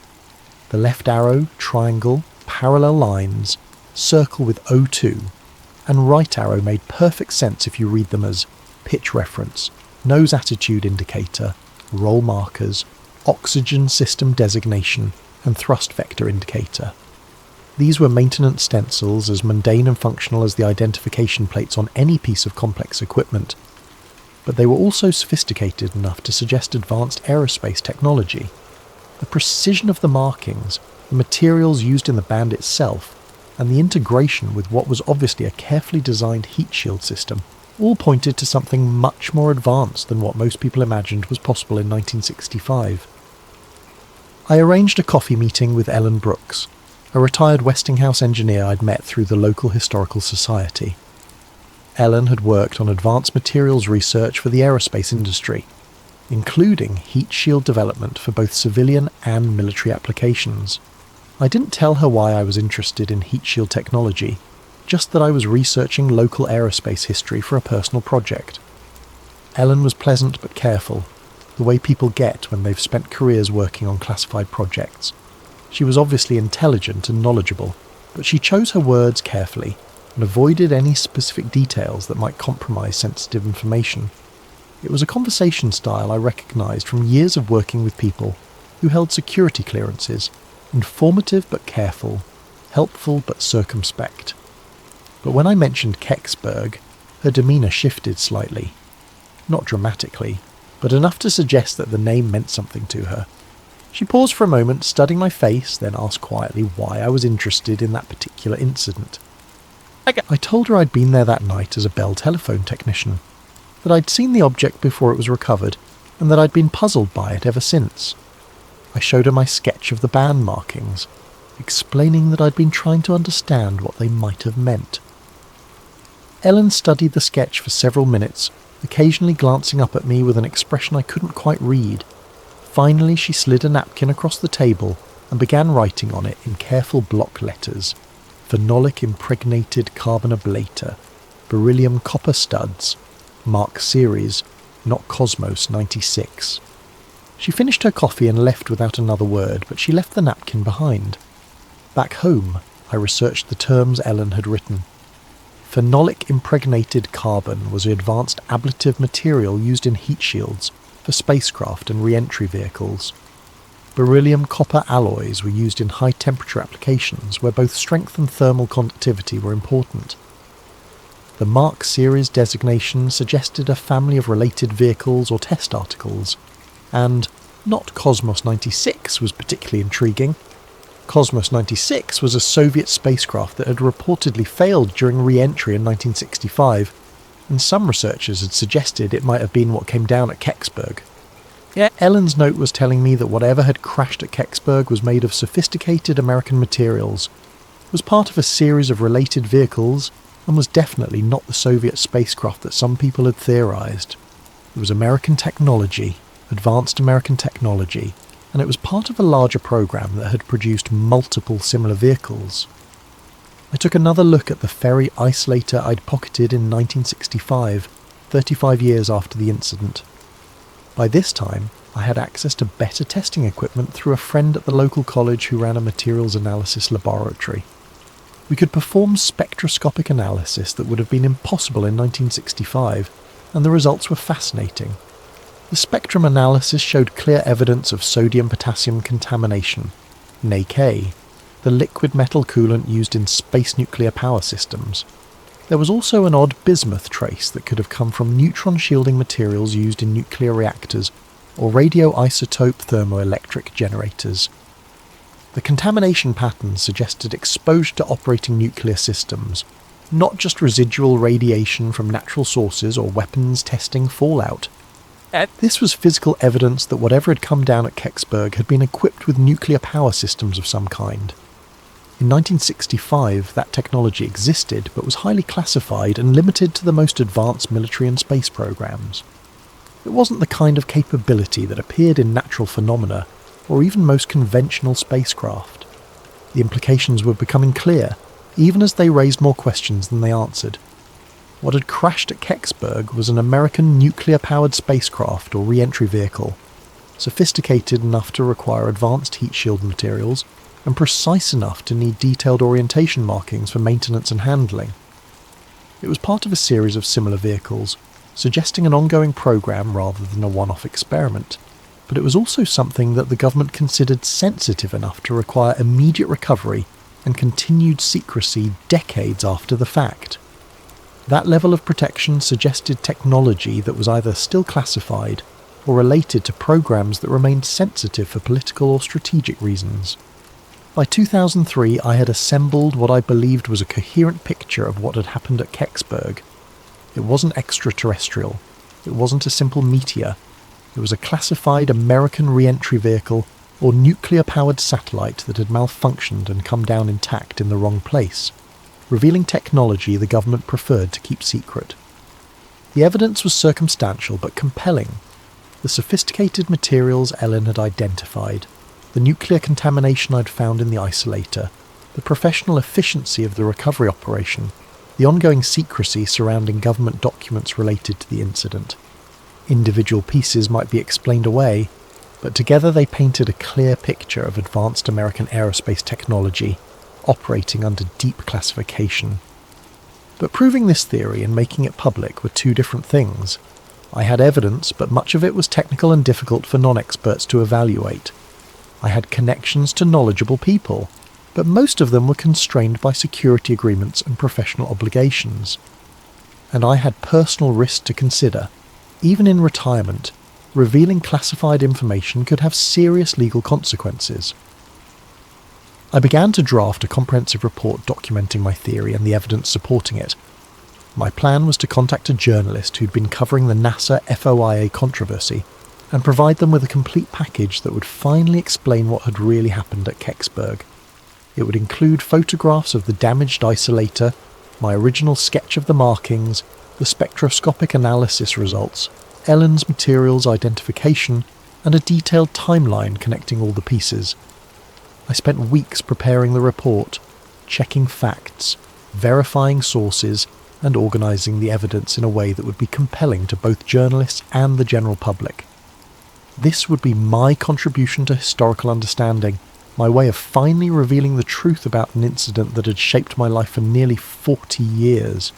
The left arrow, triangle, parallel lines, circle with O2, and right arrow made perfect sense if you read them as pitch reference, nose attitude indicator, roll markers, oxygen system designation, and thrust vector indicator. These were maintenance stencils as mundane and functional as the identification plates on any piece of complex equipment, but they were also sophisticated enough to suggest advanced aerospace technology. The precision of the markings, the materials used in the band itself, and the integration with what was obviously a carefully designed heat shield system all pointed to something much more advanced than what most people imagined was possible in 1965. I arranged a coffee meeting with Ellen Brooks, a retired Westinghouse engineer I'd met through the local historical society. Ellen had worked on advanced materials research for the aerospace industry, including heat shield development for both civilian and military applications. I didn't tell her why I was interested in heat shield technology, just that I was researching local aerospace history for a personal project. Ellen was pleasant but careful, the way people get when they've spent careers working on classified projects. She was obviously intelligent and knowledgeable, but she chose her words carefully and avoided any specific details that might compromise sensitive information. It was a conversation style I recognised from years of working with people who held security clearances, informative but careful, helpful but circumspect. But when I mentioned Kexsburg, her demeanour shifted slightly. Not dramatically, but enough to suggest that the name meant something to her. She paused for a moment, studying my face, then asked quietly why I was interested in that particular incident. I told her I'd been there that night as a Bell telephone technician, that I'd seen the object before it was recovered, and that I'd been puzzled by it ever since. I showed her my sketch of the band markings, explaining that I'd been trying to understand what they might have meant. Ellen studied the sketch for several minutes, occasionally glancing up at me with an expression I couldn't quite read. Finally, she slid a napkin across the table and began writing on it in careful block letters: phenolic impregnated carbon ablator, beryllium copper studs, Mark Series, not Cosmos 96. She finished her coffee and left without another word, but she left the napkin behind. Back home, I researched the terms Ellen had written. Phenolic impregnated carbon was an advanced ablative material used in heat shields for spacecraft and re-entry vehicles. Beryllium copper alloys were used in high-temperature applications where both strength and thermal conductivity were important. The Mark Series designation suggested a family of related vehicles or test articles, and not Cosmos 96 was particularly intriguing. Cosmos 96 was a Soviet spacecraft that had reportedly failed during re-entry in 1965, and some researchers had suggested it might have been what came down at Kecksburg. Yet Ellen's note was telling me that whatever had crashed at Kecksburg was made of sophisticated American materials, was part of a series of related vehicles and was definitely not the Soviet spacecraft that some people had theorized. It was American technology, advanced American technology, and it was part of a larger program that had produced multiple similar vehicles. I took another look at the ferry isolator I'd pocketed in 1965, 35 years after the incident. By this time, I had access to better testing equipment through a friend at the local college who ran a materials analysis laboratory. We could perform spectroscopic analysis that would have been impossible in 1965, and the results were fascinating. The spectrum analysis showed clear evidence of sodium-potassium contamination, NaK, the liquid metal coolant used in space nuclear power systems. There was also an odd bismuth trace that could have come from neutron-shielding materials used in nuclear reactors or radioisotope thermoelectric generators. The contamination pattern suggested exposure to operating nuclear systems, not just residual radiation from natural sources or weapons testing fallout. This was physical evidence that whatever had come down at Kexsburg had been equipped with nuclear power systems of some kind. In 1965, that technology existed but was highly classified and limited to the most advanced military and space programs. It wasn't the kind of capability that appeared in natural phenomena or even most conventional spacecraft. The implications were becoming clear, even as they raised more questions than they answered. What had crashed at Kecksburg was an American nuclear-powered spacecraft or re-entry vehicle, sophisticated enough to require advanced heat shield materials and precise enough to need detailed orientation markings for maintenance and handling. It was part of a series of similar vehicles, suggesting an ongoing program rather than a one-off experiment, but it was also something that the government considered sensitive enough to require immediate recovery and continued secrecy decades after the fact. That level of protection suggested technology that was either still classified or related to programs that remained sensitive for political or strategic reasons. By 2003, I had assembled what I believed was a coherent picture of what had happened at Kecksburg. It wasn't extraterrestrial. It wasn't a simple meteor. It was a classified American re-entry vehicle or nuclear-powered satellite that had malfunctioned and come down intact in the wrong place, revealing technology the government preferred to keep secret. The evidence was circumstantial but compelling. The sophisticated materials Ellen had identified, the nuclear contamination I'd found in the isolator, the professional efficiency of the recovery operation, the ongoing secrecy surrounding government documents related to the incident. Individual pieces might be explained away, but together they painted a clear picture of advanced American aerospace technology operating under deep classification. But proving this theory and making it public were two different things. I had evidence, but much of it was technical and difficult for non-experts to evaluate. I had connections to knowledgeable people, but most of them were constrained by security agreements and professional obligations. And I had personal risks to consider. Even in retirement, revealing classified information could have serious legal consequences. I began to draft a comprehensive report documenting my theory and the evidence supporting it. My plan was to contact a journalist who'd been covering the NASA FOIA controversy and provide them with a complete package that would finally explain what had really happened at Kecksburg. It would include photographs of the damaged isolator, my original sketch of the markings, the spectroscopic analysis results, Ellen's materials identification, and a detailed timeline connecting all the pieces. I spent weeks preparing the report, checking facts, verifying sources, and organising the evidence in a way that would be compelling to both journalists and the general public. This would be my contribution to historical understanding, my way of finally revealing the truth about an incident that had shaped my life for nearly 40 years.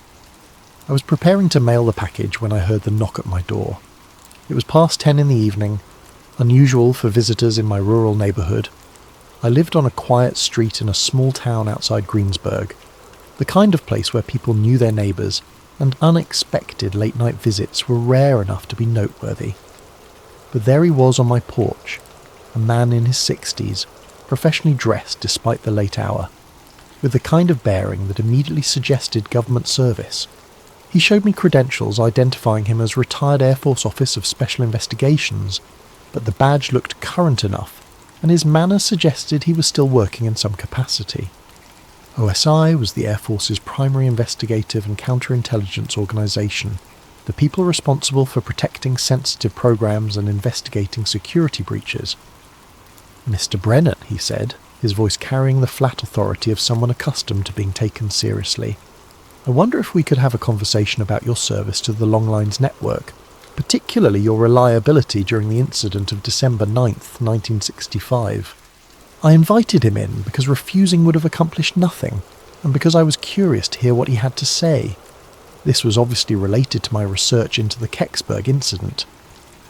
I was preparing to mail the package when I heard the knock at my door. It was past 10 in the evening, unusual for visitors in my rural neighbourhood. I lived on a quiet street in a small town outside Greensburg, the kind of place where people knew their neighbours, and unexpected late-night visits were rare enough to be noteworthy. But there he was on my porch, a man in his 60s, professionally dressed despite the late hour, with the kind of bearing that immediately suggested government service. He showed me credentials identifying him as retired Air Force Office of Special Investigations, but the badge looked current enough, and his manner suggested he was still working in some capacity. OSI was the Air Force's primary investigative and counterintelligence organisation, the people responsible for protecting sensitive programs and investigating security breaches. "Mr. Brennan," he said, his voice carrying the flat authority of someone accustomed to being taken seriously, "I wonder if we could have a conversation about your service to the Longlines network, particularly your reliability during the incident of December 9th, 1965. I invited him in because refusing would have accomplished nothing, and because I was curious to hear what he had to say. This was obviously related to my research into the Kecksburg incident,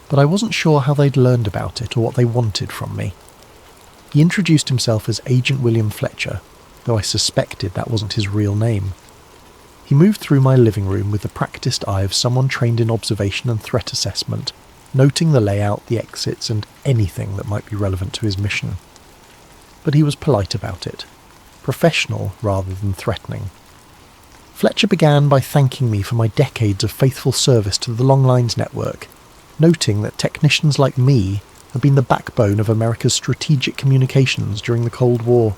but I wasn't sure how they'd learned about it or what they wanted from me." He introduced himself as Agent William Fletcher, though I suspected that wasn't his real name. He moved through my living room with the practiced eye of someone trained in observation and threat assessment, noting the layout, the exits, and anything that might be relevant to his mission. But he was polite about it, professional rather than threatening. Fletcher began by thanking me for my decades of faithful service to the Longlines network, noting that technicians like me had been the backbone of America's strategic communications during the Cold War.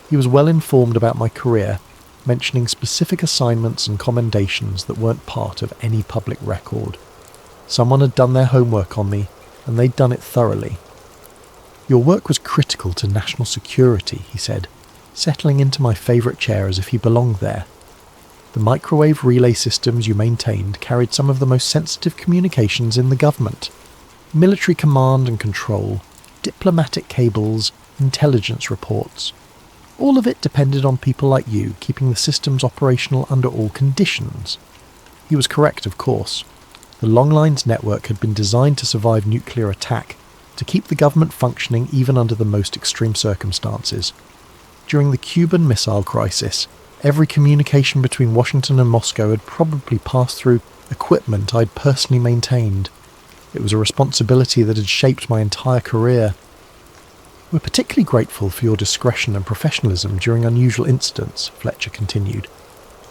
He was well informed about my career, mentioning specific assignments and commendations that weren't part of any public record. Someone had done their homework on me, and they'd done it thoroughly. "Your work was critical to national security," he said, settling into my favourite chair as if he belonged there. "The microwave relay systems you maintained carried some of the most sensitive communications in the government. Military command and control, diplomatic cables, intelligence reports. All of it depended on people like you keeping the systems operational under all conditions." He was correct, of course. The Longlines network had been designed to survive nuclear attack, to keep the government functioning even under the most extreme circumstances. During the Cuban Missile Crisis, every communication between Washington and Moscow had probably passed through equipment I'd personally maintained. It was a responsibility that had shaped my entire career. "We're particularly grateful for your discretion and professionalism during unusual incidents," Fletcher continued.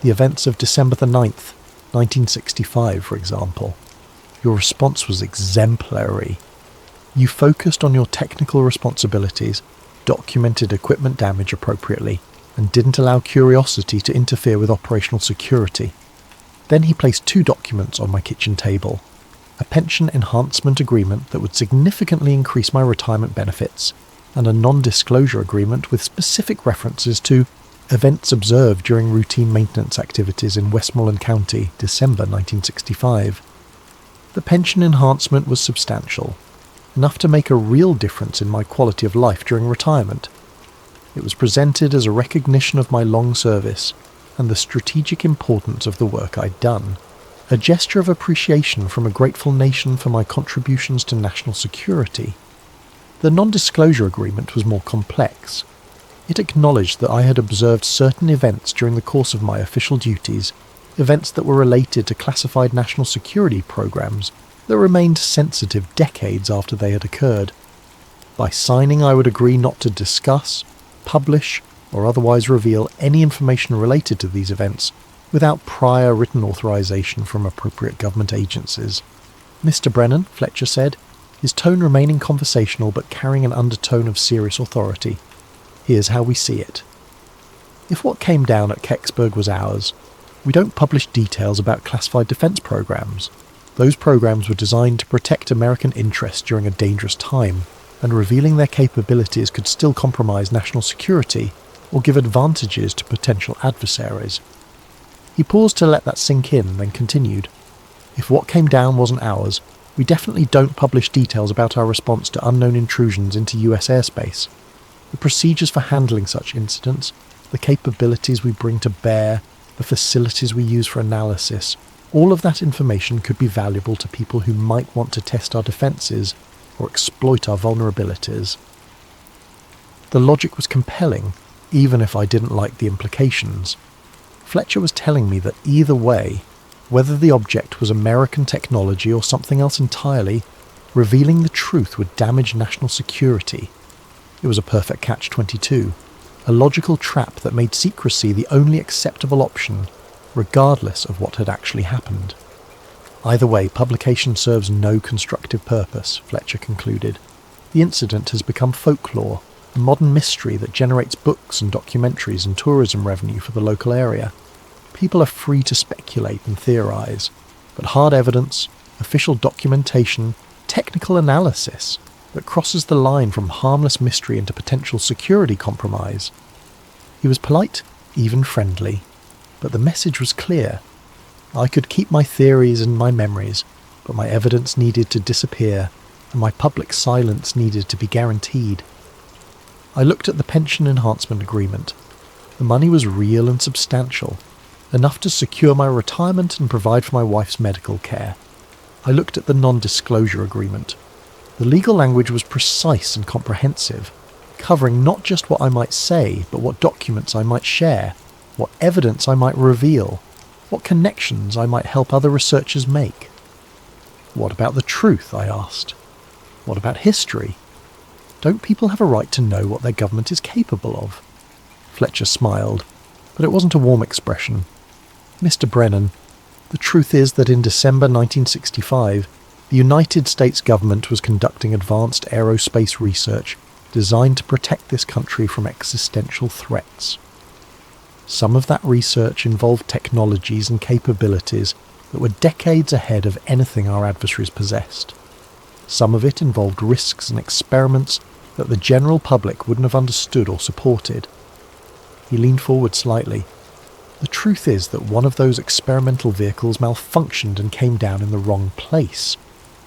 "The events of December the 9th, 1965, for example. Your response was exemplary. You focused on your technical responsibilities, documented equipment damage appropriately, and didn't allow curiosity to interfere with operational security." Then he placed 2 documents on my kitchen table: a pension enhancement agreement that would significantly increase my retirement benefits, and a non-disclosure agreement with specific references to events observed during routine maintenance activities in Westmoreland County, December 1965. The pension enhancement was substantial, enough to make a real difference in my quality of life during retirement. It was presented as a recognition of my long service and the strategic importance of the work I'd done, a gesture of appreciation from a grateful nation for my contributions to national security. The non-disclosure agreement was more complex. It acknowledged that I had observed certain events during the course of my official duties, events that were related to classified national security programs that remained sensitive decades after they had occurred. By signing, I would agree not to discuss, publish, or otherwise reveal any information related to these events without prior written authorization from appropriate government agencies. "Mr. Brennan," Fletcher said, his tone remaining conversational but carrying an undertone of serious authority, "here's how we see it. If what came down at Kecksburg was ours, we don't publish details about classified defense programs. Those programs were designed to protect American interests during a dangerous time, and revealing their capabilities could still compromise national security or give advantages to potential adversaries." He paused to let that sink in, then continued. "If what came down wasn't ours, we definitely don't publish details about our response to unknown intrusions into US airspace. The procedures for handling such incidents, the capabilities we bring to bear, the facilities we use for analysis, all of that information could be valuable to people who might want to test our defences or exploit our vulnerabilities." The logic was compelling, even if I didn't like the implications. Fletcher was telling me that either way, whether the object was American technology or something else entirely, revealing the truth would damage national security. It was a perfect catch-22, a logical trap that made secrecy the only acceptable option, regardless of what had actually happened. "Either way, publication serves no constructive purpose," Fletcher concluded. "The incident has become folklore, a modern mystery that generates books and documentaries and tourism revenue for the local area. People are free to speculate and theorise, but hard evidence, official documentation, technical analysis that crosses the line from harmless mystery into potential security compromise. He was polite, even friendly, but the message was clear. I could keep my theories and my memories, but my evidence needed to disappear, and my public silence needed to be guaranteed. I looked at the pension enhancement agreement. The money was real and substantial, enough to secure my retirement and provide for my wife's medical care. I looked at the non-disclosure agreement. The legal language was precise and comprehensive, covering not just what I might say, but what documents I might share, what evidence I might reveal, what connections I might help other researchers make. What about the truth, I asked. What about history? Don't people have a right to know what their government is capable of? Fletcher smiled, but it wasn't a warm expression. Mr. Brennan, the truth is that in December 1965, the United States government was conducting advanced aerospace research designed to protect this country from existential threats. Some of that research involved technologies and capabilities that were decades ahead of anything our adversaries possessed. Some of it involved risks and experiments that the general public wouldn't have understood or supported. He leaned forward slightly. The truth is that one of those experimental vehicles malfunctioned and came down in the wrong place.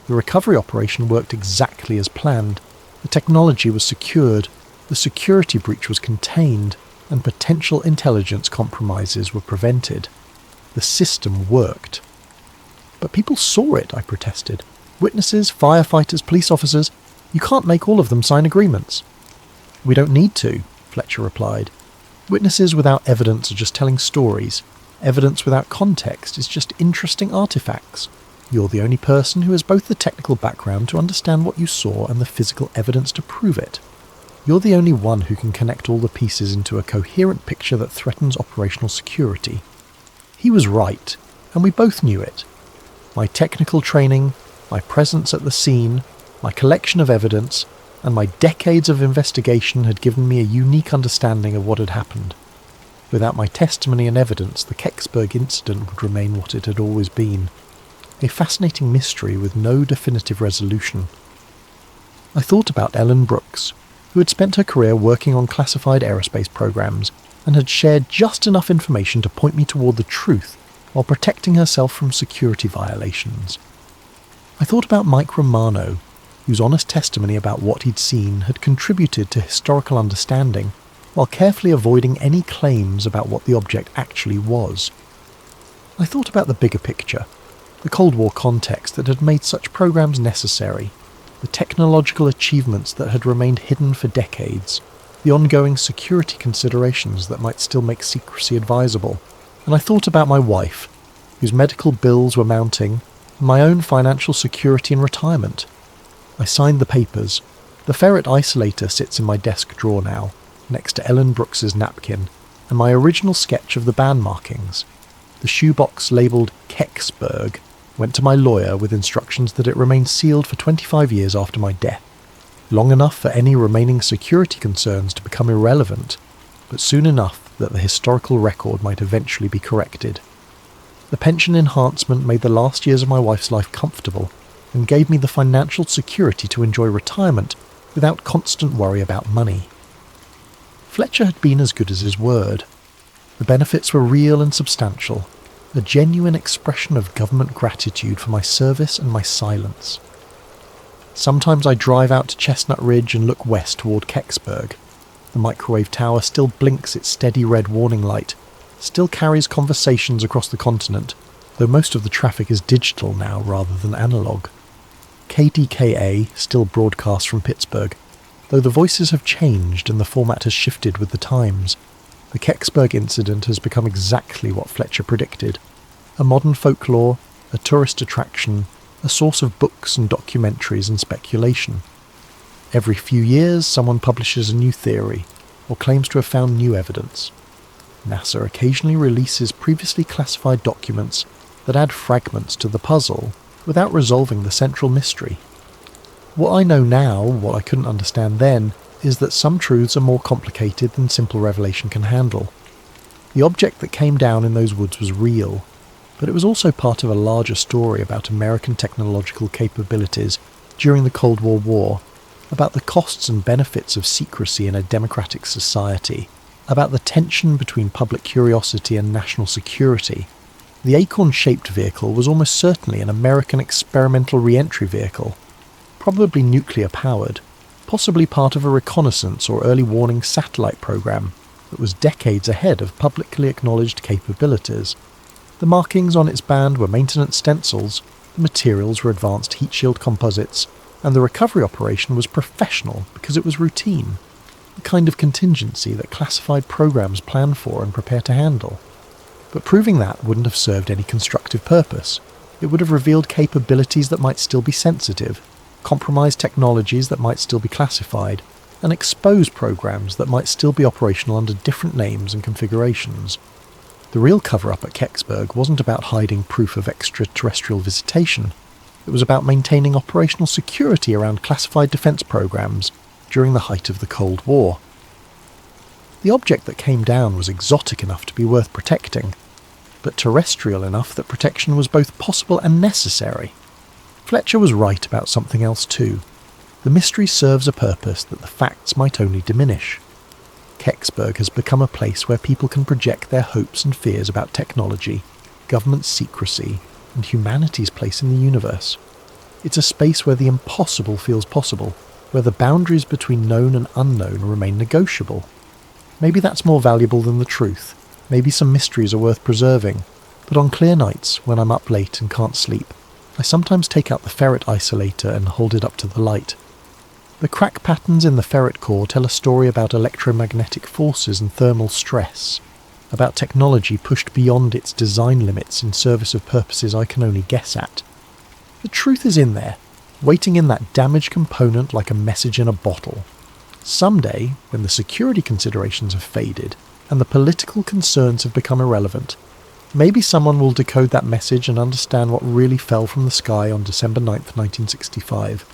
The recovery operation worked exactly as planned. The technology was secured, the security breach was contained, and potential intelligence compromises were prevented. The system worked. But people saw it, I protested. Witnesses, firefighters, police officers, you can't make all of them sign agreements. We don't need to, Fletcher replied. Witnesses without evidence are just telling stories. Evidence without context is just interesting artifacts. You're the only person who has both the technical background to understand what you saw and the physical evidence to prove it. You're the only one who can connect all the pieces into a coherent picture that threatens operational security. He was right, and we both knew it. My technical training, my presence at the scene, my collection of evidence, and my decades of investigation had given me a unique understanding of what had happened. Without my testimony and evidence, the Kecksburg incident would remain what it had always been. A fascinating mystery with no definitive resolution. I thought about Ellen Brooks, who had spent her career working on classified aerospace programs and had shared just enough information to point me toward the truth while protecting herself from security violations. I thought about Mike Romano, whose honest testimony about what he'd seen had contributed to historical understanding while carefully avoiding any claims about what the object actually was. I thought about the bigger picture, the Cold War context that had made such programs necessary, the technological achievements that had remained hidden for decades, the ongoing security considerations that might still make secrecy advisable, and I thought about my wife, whose medical bills were mounting, and my own financial security and retirement. I signed the papers. The ferret isolator sits in my desk drawer now, next to Ellen Brooks's napkin, and my original sketch of the band markings. The shoebox labelled Kexsburg went to my lawyer with instructions that it remain sealed for 25 years after my death, long enough for any remaining security concerns to become irrelevant, but soon enough that the historical record might eventually be corrected. The pension enhancement made the last years of my wife's life comfortable and gave me the financial security to enjoy retirement without constant worry about money. Fletcher had been as good as his word. The benefits were real and substantial, a genuine expression of government gratitude for my service and my silence. Sometimes I drive out to Chestnut Ridge and look west toward Kecksburg. The microwave tower still blinks its steady red warning light, still carries conversations across the continent, though most of the traffic is digital now rather than analogue. KDKA still broadcasts from Pittsburgh, though the voices have changed and the format has shifted with the times. The Kecksburg incident has become exactly what Fletcher predicted. A modern folklore, a tourist attraction, a source of books and documentaries and speculation. Every few years someone publishes a new theory, or claims to have found new evidence. NASA occasionally releases previously classified documents that add fragments to the puzzle without resolving the central mystery. What I know now, what I couldn't understand then, is that some truths are more complicated than simple revelation can handle. The object that came down in those woods was real, but it was also part of a larger story about American technological capabilities during the Cold War, about the costs and benefits of secrecy in a democratic society, about the tension between public curiosity and national security. The acorn-shaped vehicle was almost certainly an American experimental re-entry vehicle, probably nuclear-powered, possibly part of a reconnaissance or early warning satellite program that was decades ahead of publicly acknowledged capabilities. The markings on its band were maintenance stencils, the materials were advanced heat shield composites, and the recovery operation was professional because it was routine, the kind of contingency that classified programs plan for and prepare to handle. But proving that wouldn't have served any constructive purpose. It would have revealed capabilities that might still be sensitive, compromised technologies that might still be classified, and exposed programs that might still be operational under different names and configurations. The real cover-up at Kecksburg wasn't about hiding proof of extraterrestrial visitation. It was about maintaining operational security around classified defense programs during the height of the Cold War. The object that came down was exotic enough to be worth protecting, but terrestrial enough that protection was both possible and necessary. Fletcher was right about something else too. The mystery serves a purpose that the facts might only diminish. Kecksburg has become a place where people can project their hopes and fears about technology, government secrecy, and humanity's place in the universe. It's a space where the impossible feels possible, where the boundaries between known and unknown remain negotiable. Maybe that's more valuable than the truth. Maybe some mysteries are worth preserving. But on clear nights, when I'm up late and can't sleep, I sometimes take out the ferret isolator and hold it up to the light. The crack patterns in the ferret core tell a story about electromagnetic forces and thermal stress, about technology pushed beyond its design limits in service of purposes I can only guess at. The truth is in there, waiting in that damaged component like a message in a bottle. Someday, when the security considerations have faded and the political concerns have become irrelevant, maybe someone will decode that message and understand what really fell from the sky on December 9th, 1965.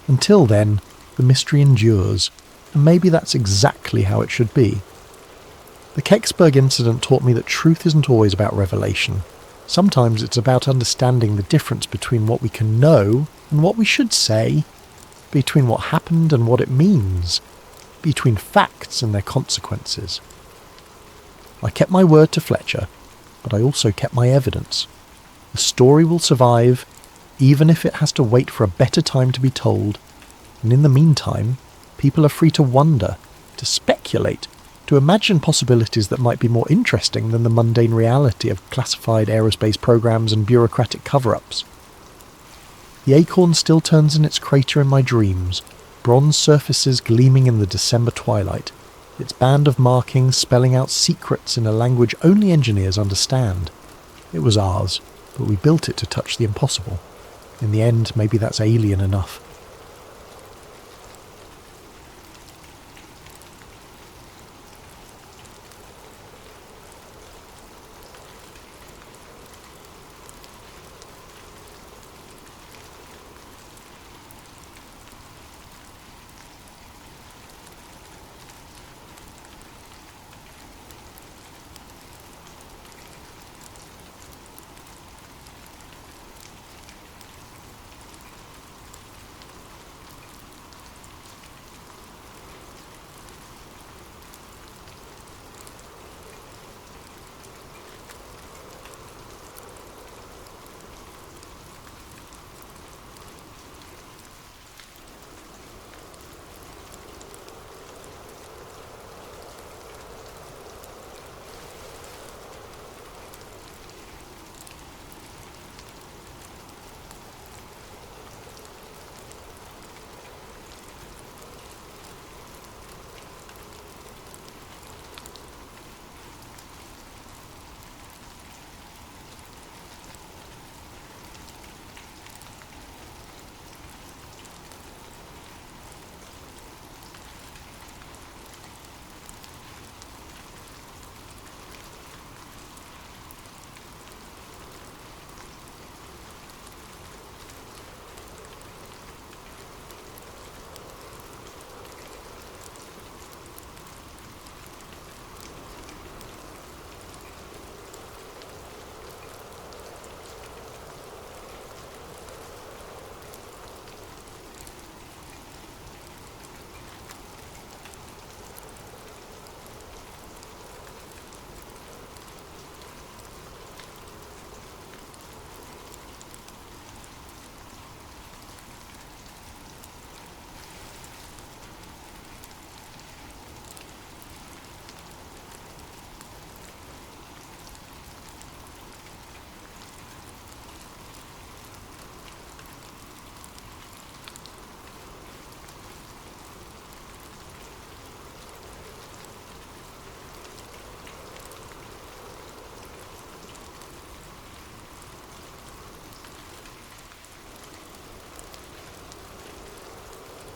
Until then, the mystery endures, and maybe that's exactly how it should be. The Kexsburg incident taught me that truth isn't always about revelation. Sometimes it's about understanding the difference between what we can know and what we should say, between what happened and what it means, between facts and their consequences. I kept my word to Fletcher, but I also kept my evidence. The story will survive, even if it has to wait for a better time to be told, and in the meantime, people are free to wonder, to speculate, to imagine possibilities that might be more interesting than the mundane reality of classified aerospace programs and bureaucratic cover-ups. The acorn still turns in its crater in my dreams, bronze surfaces gleaming in the December twilight, its band of markings spelling out secrets in a language only engineers understand. It was ours, but we built it to touch the impossible. In the end, maybe that's alien enough.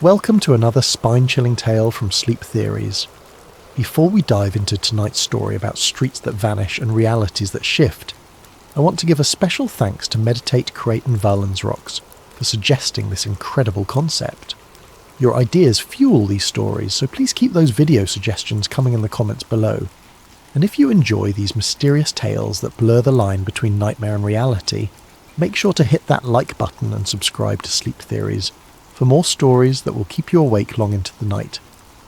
Welcome to another spine-chilling tale from Sleep Theories. Before we dive into tonight's story about streets that vanish and realities that shift, I want to give a special thanks to Meditate, Create and Valensrocks for suggesting this incredible concept. Your ideas fuel these stories, so please keep those video suggestions coming in the comments below. And if you enjoy these mysterious tales that blur the line between nightmare and reality, make sure to hit that like button and subscribe to Sleep Theories for more stories that will keep you awake long into the night.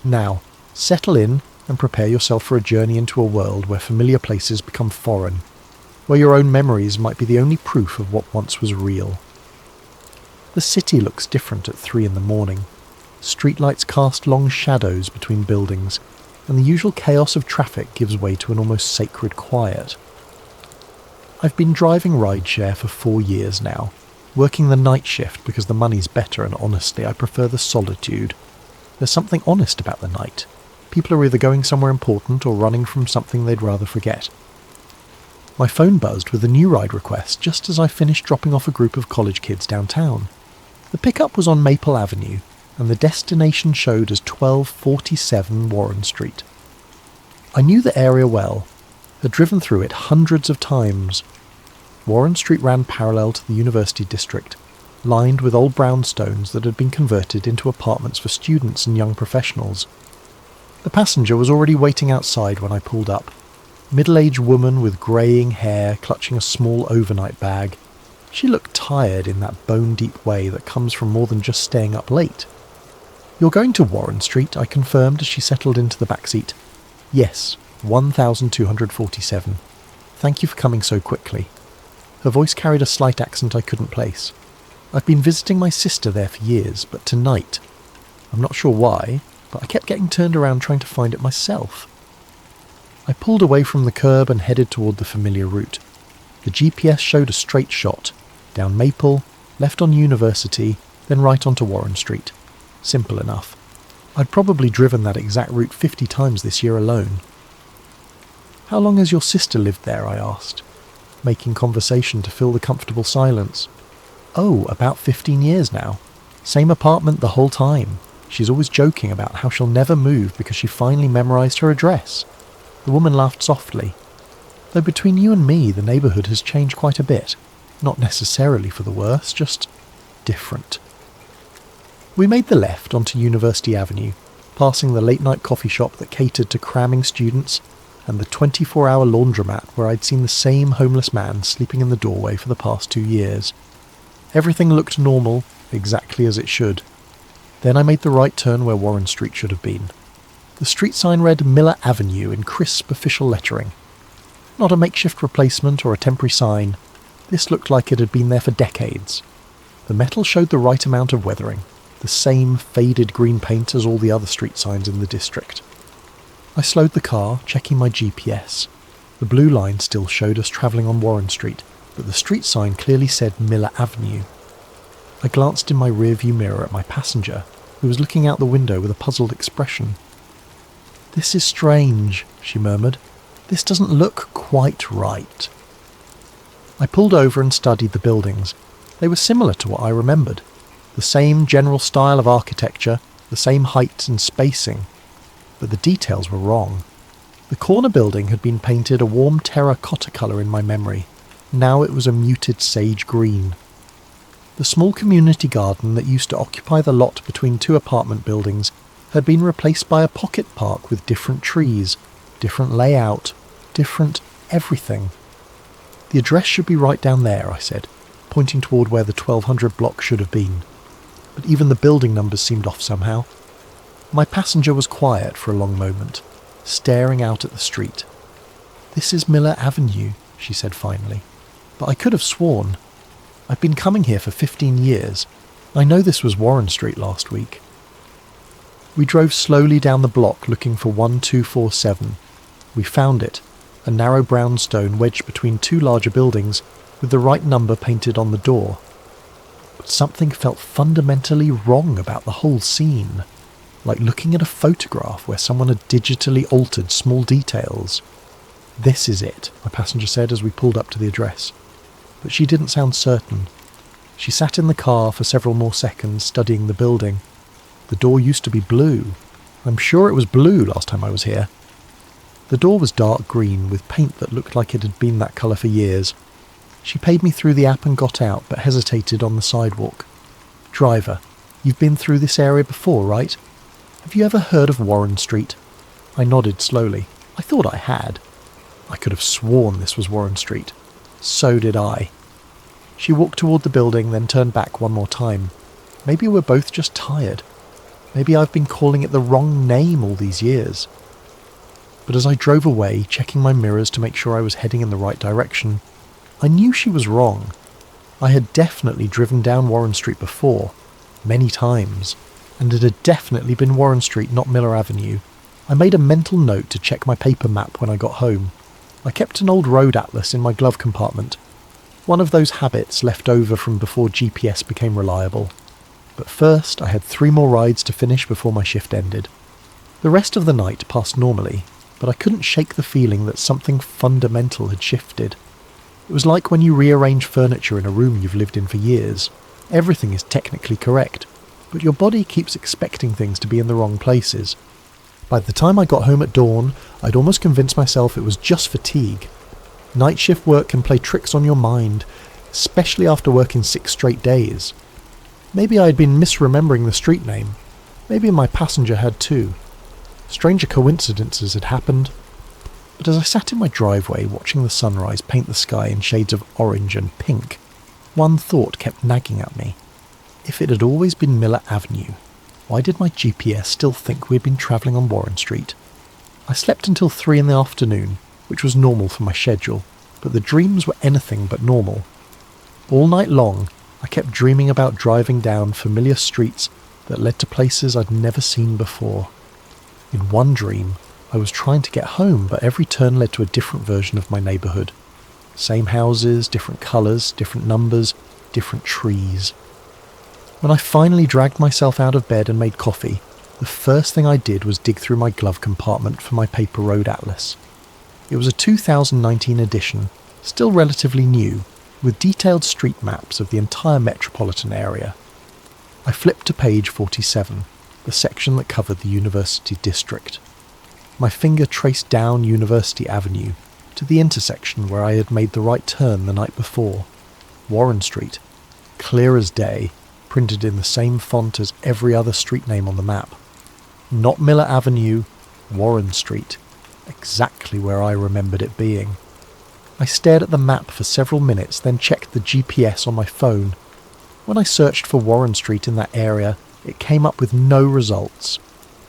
Now, settle in and prepare yourself for a journey into a world where familiar places become foreign, where your own memories might be the only proof of what once was real. The city looks different at 3 in the morning. Streetlights cast long shadows between buildings, and the usual chaos of traffic gives way to an almost sacred quiet. I've been driving rideshare for 4 years now, working the night shift because the money's better and honestly I prefer the solitude. There's something honest about the night. People are either going somewhere important or running from something they'd rather forget. My phone buzzed with a new ride request just as I finished dropping off a group of college kids downtown. The pickup was on Maple Avenue, and the destination showed as 1247 Warren Street. I knew the area well, had driven through it hundreds of times. Warren Street ran parallel to the University District, lined with old brownstones that had been converted into apartments for students and young professionals. The passenger was already waiting outside when I pulled up. Middle-aged woman with greying hair clutching a small overnight bag. She looked tired in that bone-deep way that comes from more than just staying up late. "You're going to Warren Street," I confirmed as she settled into the back seat. "Yes, 1247. Thank you for coming so quickly." Her voice carried a slight accent I couldn't place. I've been visiting my sister there for years, but tonight, I'm not sure why, but I kept getting turned around trying to find it myself. I pulled away from the curb and headed toward the familiar route. The GPS showed a straight shot, down Maple, left on University, then right onto Warren Street. Simple enough. I'd probably driven that exact route 50 times this year alone. "How long has your sister lived there?" I asked, making conversation to fill the comfortable silence. "Oh, about 15 years now. Same apartment the whole time. She's always joking about how she'll never move because she finally memorized her address." The woman laughed softly. "Though between you and me, the neighbourhood has changed quite a bit. Not necessarily for the worse, just different." We made the left onto University Avenue, passing the late-night coffee shop that catered to cramming students and the 24-hour laundromat where I'd seen the same homeless man sleeping in the doorway for the past 2 years. Everything looked normal, exactly as it should. Then I made the right turn where Warren Street should have been. The street sign read Miller Avenue in crisp official lettering. Not a makeshift replacement or a temporary sign. This looked like it had been there for decades. The metal showed the right amount of weathering, the same faded green paint as all the other street signs in the district. I slowed the car, checking my GPS. The blue line still showed us travelling on Warren Street, but the street sign clearly said Miller Avenue. I glanced in my rearview mirror at my passenger, who was looking out the window with a puzzled expression. "This is strange," she murmured. "This doesn't look quite right." I pulled over and studied the buildings. They were similar to what I remembered. The same general style of architecture, the same height and spacing. But the details were wrong. The corner building had been painted a warm terracotta colour in my memory. Now it was a muted sage green. The small community garden that used to occupy the lot between 2 apartment buildings had been replaced by a pocket park with different trees, different layout, different everything. "The address should be right down there," I said, pointing toward where the 1200 block should have been. But even the building numbers seemed off somehow. My passenger was quiet for a long moment, staring out at the street. "This is Miller Avenue," she said finally. "But I could have sworn. I've been coming here for 15 years. I know this was Warren Street last week." We drove slowly down the block looking for 1247. We found it, a narrow brownstone wedged between 2 larger buildings with the right number painted on the door. But something felt fundamentally wrong about the whole scene. Like looking at a photograph where someone had digitally altered small details. "This is it," my passenger said as we pulled up to the address. But she didn't sound certain. She sat in the car for several more seconds studying the building. The door used to be blue. I'm sure it was blue last time I was here. The door was dark green with paint that looked like it had been that colour for years. She paid me through the app and got out, but hesitated on the sidewalk. "Driver, you've been through this area before, right? Have you ever heard of Warren Street?" I nodded slowly. I thought I had. I could have sworn this was Warren Street. So did I. She walked toward the building, then turned back one more time. Maybe we're both just tired. Maybe I've been calling it the wrong name all these years. But as I drove away, checking my mirrors to make sure I was heading in the right direction, I knew she was wrong. I had definitely driven down Warren Street before, many times, and it had definitely been Warren Street, not Miller Avenue. I made a mental note to check my paper map when I got home. I kept an old road atlas in my glove compartment, one of those habits left over from before GPS became reliable. But first, I had 3 more rides to finish before my shift ended. The rest of the night passed normally, but I couldn't shake the feeling that something fundamental had shifted. It was like when you rearrange furniture in a room you've lived in for years. Everything is technically correct, but your body keeps expecting things to be in the wrong places. By the time I got home at dawn, I'd almost convinced myself it was just fatigue. Night shift work can play tricks on your mind, especially after working 6 straight days. Maybe I had been misremembering the street name. Maybe my passenger had too. Stranger coincidences had happened. But as I sat in my driveway watching the sunrise paint the sky in shades of orange and pink, one thought kept nagging at me. If it had always been Miller Avenue, why did my GPS still think we had been travelling on Warren Street? I slept until 3 in the afternoon, which was normal for my schedule, but the dreams were anything but normal. All night long, I kept dreaming about driving down familiar streets that led to places I'd never seen before. In one dream, I was trying to get home, but every turn led to a different version of my neighbourhood. Same houses, different colours, different numbers, different trees. When I finally dragged myself out of bed and made coffee, the first thing I did was dig through my glove compartment for my paper road atlas. It was a 2019 edition, still relatively new, with detailed street maps of the entire metropolitan area. I flipped to page 47, the section that covered the University District. My finger traced down University Avenue to the intersection where I had made the right turn the night before. Warren Street, clear as day, printed in the same font as every other street name on the map. Not Miller Avenue, Warren Street, exactly where I remembered it being. I stared at the map for several minutes, then checked the GPS on my phone. When I searched for Warren Street in that area, it came up with no results.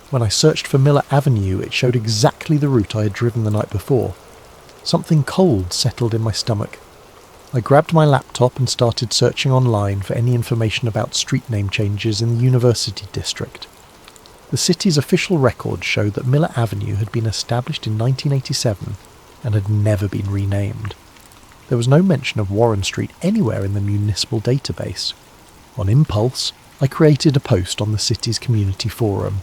When I searched for Miller Avenue, it showed exactly the route I had driven the night before. Something cold settled in my stomach. I grabbed my laptop and started searching online for any information about street name changes in the University District. The city's official records showed that Miller Avenue had been established in 1987 and had never been renamed. There was no mention of Warren Street anywhere in the municipal database. On impulse, I created a post on the city's community forum.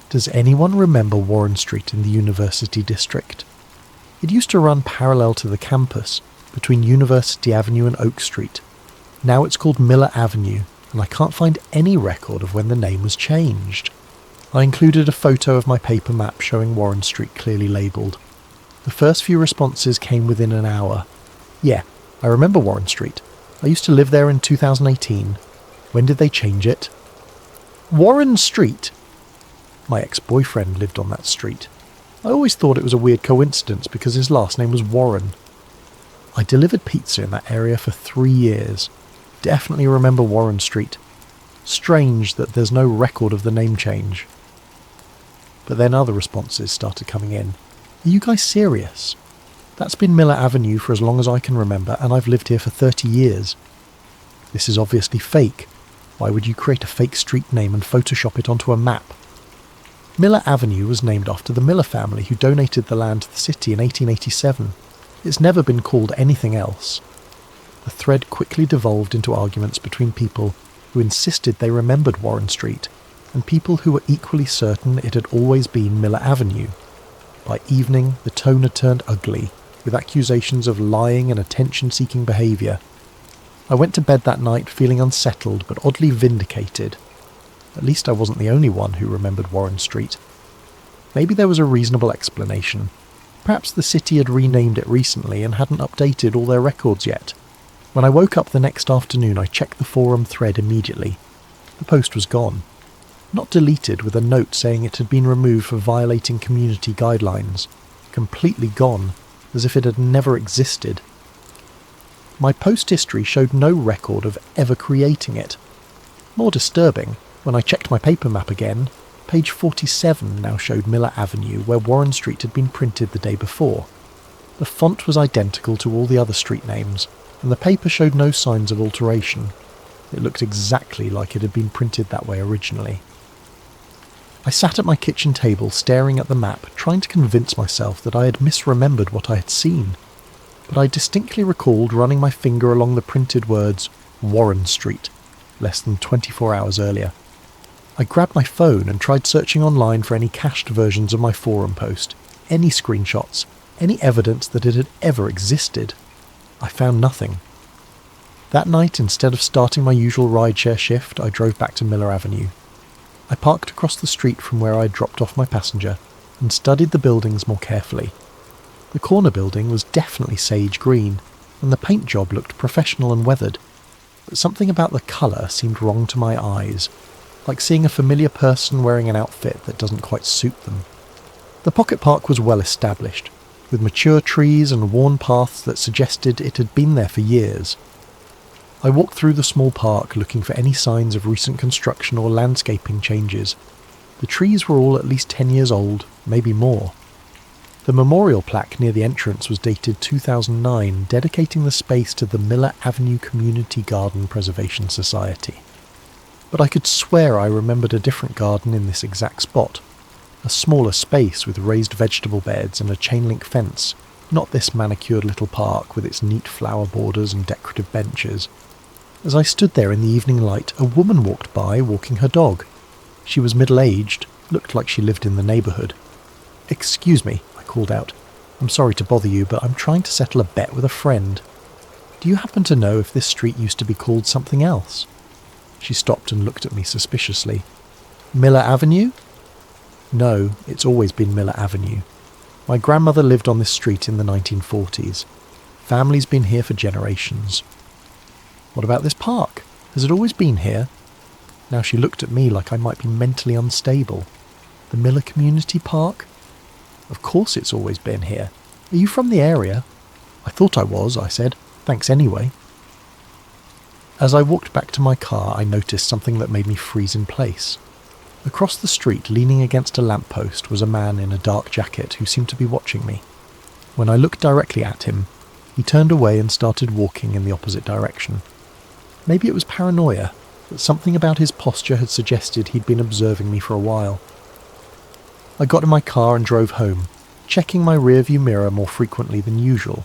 Does anyone remember Warren Street in the University District? It used to run parallel to the campus, between University Avenue and Oak Street. Now it's called Miller Avenue, and I can't find any record of when the name was changed. I included a photo of my paper map showing Warren Street clearly labelled. The first few responses came within an hour. Yeah, I remember Warren Street. I used to live there in 2018. When did they change it? Warren Street? My ex-boyfriend lived on that street. I always thought it was a weird coincidence because his last name was Warren. I delivered pizza in that area for 3 years. Definitely remember Warren Street. Strange that there's no record of the name change. But then other responses started coming in. Are you guys serious? That's been Miller Avenue for as long as I can remember, and I've lived here for 30 years. This is obviously fake. Why would you create a fake street name and Photoshop it onto a map? Miller Avenue was named after the Miller family who donated the land to the city in 1887. It's never been called anything else. The thread quickly devolved into arguments between people who insisted they remembered Warren Street and people who were equally certain it had always been Miller Avenue. By evening, the tone had turned ugly, with accusations of lying and attention-seeking behaviour. I went to bed that night feeling unsettled but oddly vindicated. At least I wasn't the only one who remembered Warren Street. Maybe there was a reasonable explanation. Perhaps the city had renamed it recently and hadn't updated all their records yet. When I woke up the next afternoon, I checked the forum thread immediately. The post was gone. Not deleted, with a note saying it had been removed for violating community guidelines. Completely gone, as if it had never existed. My post history showed no record of ever creating it. More disturbing, when I checked my paper map again, page 47 now showed Miller Avenue, where Warren Street had been printed the day before. The font was identical to all the other street names, and the paper showed no signs of alteration. It looked exactly like it had been printed that way originally. I sat at my kitchen table staring at the map, trying to convince myself that I had misremembered what I had seen. But I distinctly recalled running my finger along the printed words Warren Street, less than 24 hours earlier. I grabbed my phone and tried searching online for any cached versions of my forum post, any screenshots, any evidence that it had ever existed. I found nothing. That night, instead of starting my usual rideshare shift, I drove back to Miller Avenue. I parked across the street from where I had dropped off my passenger and studied the buildings more carefully. The corner building was definitely sage green, and the paint job looked professional and weathered, but something about the colour seemed wrong to my eyes, like seeing a familiar person wearing an outfit that doesn't quite suit them. The pocket park was well established, with mature trees and worn paths that suggested it had been there for years. I walked through the small park looking for any signs of recent construction or landscaping changes. The trees were all at least 10 years old, maybe more. The memorial plaque near the entrance was dated 2009, dedicating the space to the Miller Avenue Community Garden Preservation Society. But I could swear I remembered a different garden in this exact spot. A smaller space with raised vegetable beds and a chain-link fence, not this manicured little park with its neat flower borders and decorative benches. As I stood there in the evening light, a woman walked by walking her dog. She was middle-aged, looked like she lived in the neighbourhood. "Excuse me," I called out. "I'm sorry to bother you, but I'm trying to settle a bet with a friend. Do you happen to know if this street used to be called something else?" She stopped and looked at me suspiciously. "Miller Avenue?" "No, it's always been Miller Avenue. My grandmother lived on this street in the 1940s. Family's been here for generations." "What about this park? Has it always been here?" Now she looked at me like I might be mentally unstable. "The Miller Community Park?" "Of course it's always been here. Are you from the area?" "I thought I was," I said. "Thanks anyway." As I walked back to my car, I noticed something that made me freeze in place. Across the street, leaning against a lamppost, was a man in a dark jacket who seemed to be watching me. When I looked directly at him, he turned away and started walking in the opposite direction. Maybe it was paranoia, but something about his posture had suggested he'd been observing me for a while. I got in my car and drove home, checking my rearview mirror more frequently than usual.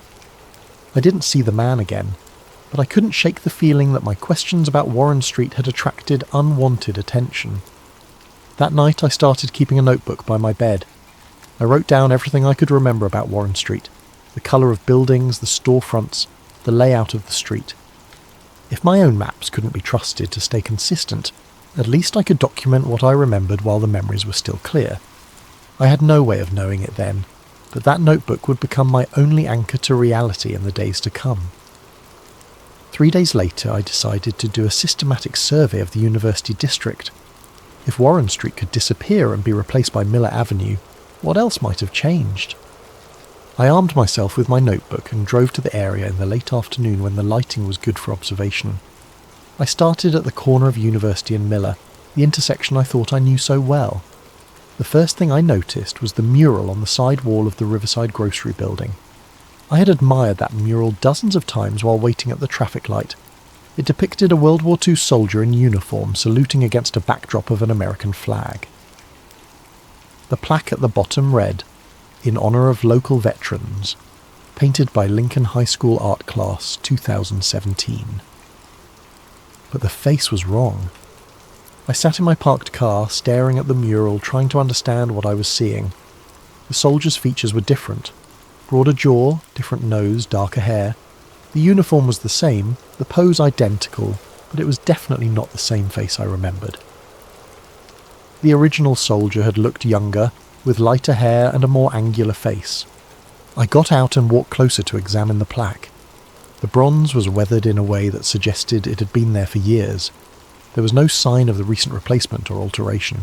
I didn't see the man again, but I couldn't shake the feeling that my questions about Warren Street had attracted unwanted attention. That night I started keeping a notebook by my bed. I wrote down everything I could remember about Warren Street, the colour of buildings, the storefronts, the layout of the street. If my own maps couldn't be trusted to stay consistent, at least I could document what I remembered while the memories were still clear. I had no way of knowing it then, but that notebook would become my only anchor to reality in the days to come. 3 days later, I decided to do a systematic survey of the university district. If Warren Street could disappear and be replaced by Miller Avenue, what else might have changed? I armed myself with my notebook and drove to the area in the late afternoon when the lighting was good for observation. I started at the corner of University and Miller, the intersection I thought I knew so well. The first thing I noticed was the mural on the side wall of the Riverside Grocery Building. I had admired that mural dozens of times while waiting at the traffic light. It depicted a World War II soldier in uniform saluting against a backdrop of an American flag. The plaque at the bottom read, "In honour of local veterans, painted by Lincoln High School Art Class 2017. But the face was wrong. I sat in my parked car, staring at the mural, trying to understand what I was seeing. The soldier's features were different. Broader jaw, different nose, darker hair. The uniform was the same, the pose identical, but it was definitely not the same face I remembered. The original soldier had looked younger, with lighter hair and a more angular face. I got out and walked closer to examine the plaque. The bronze was weathered in a way that suggested it had been there for years. There was no sign of the recent replacement or alteration.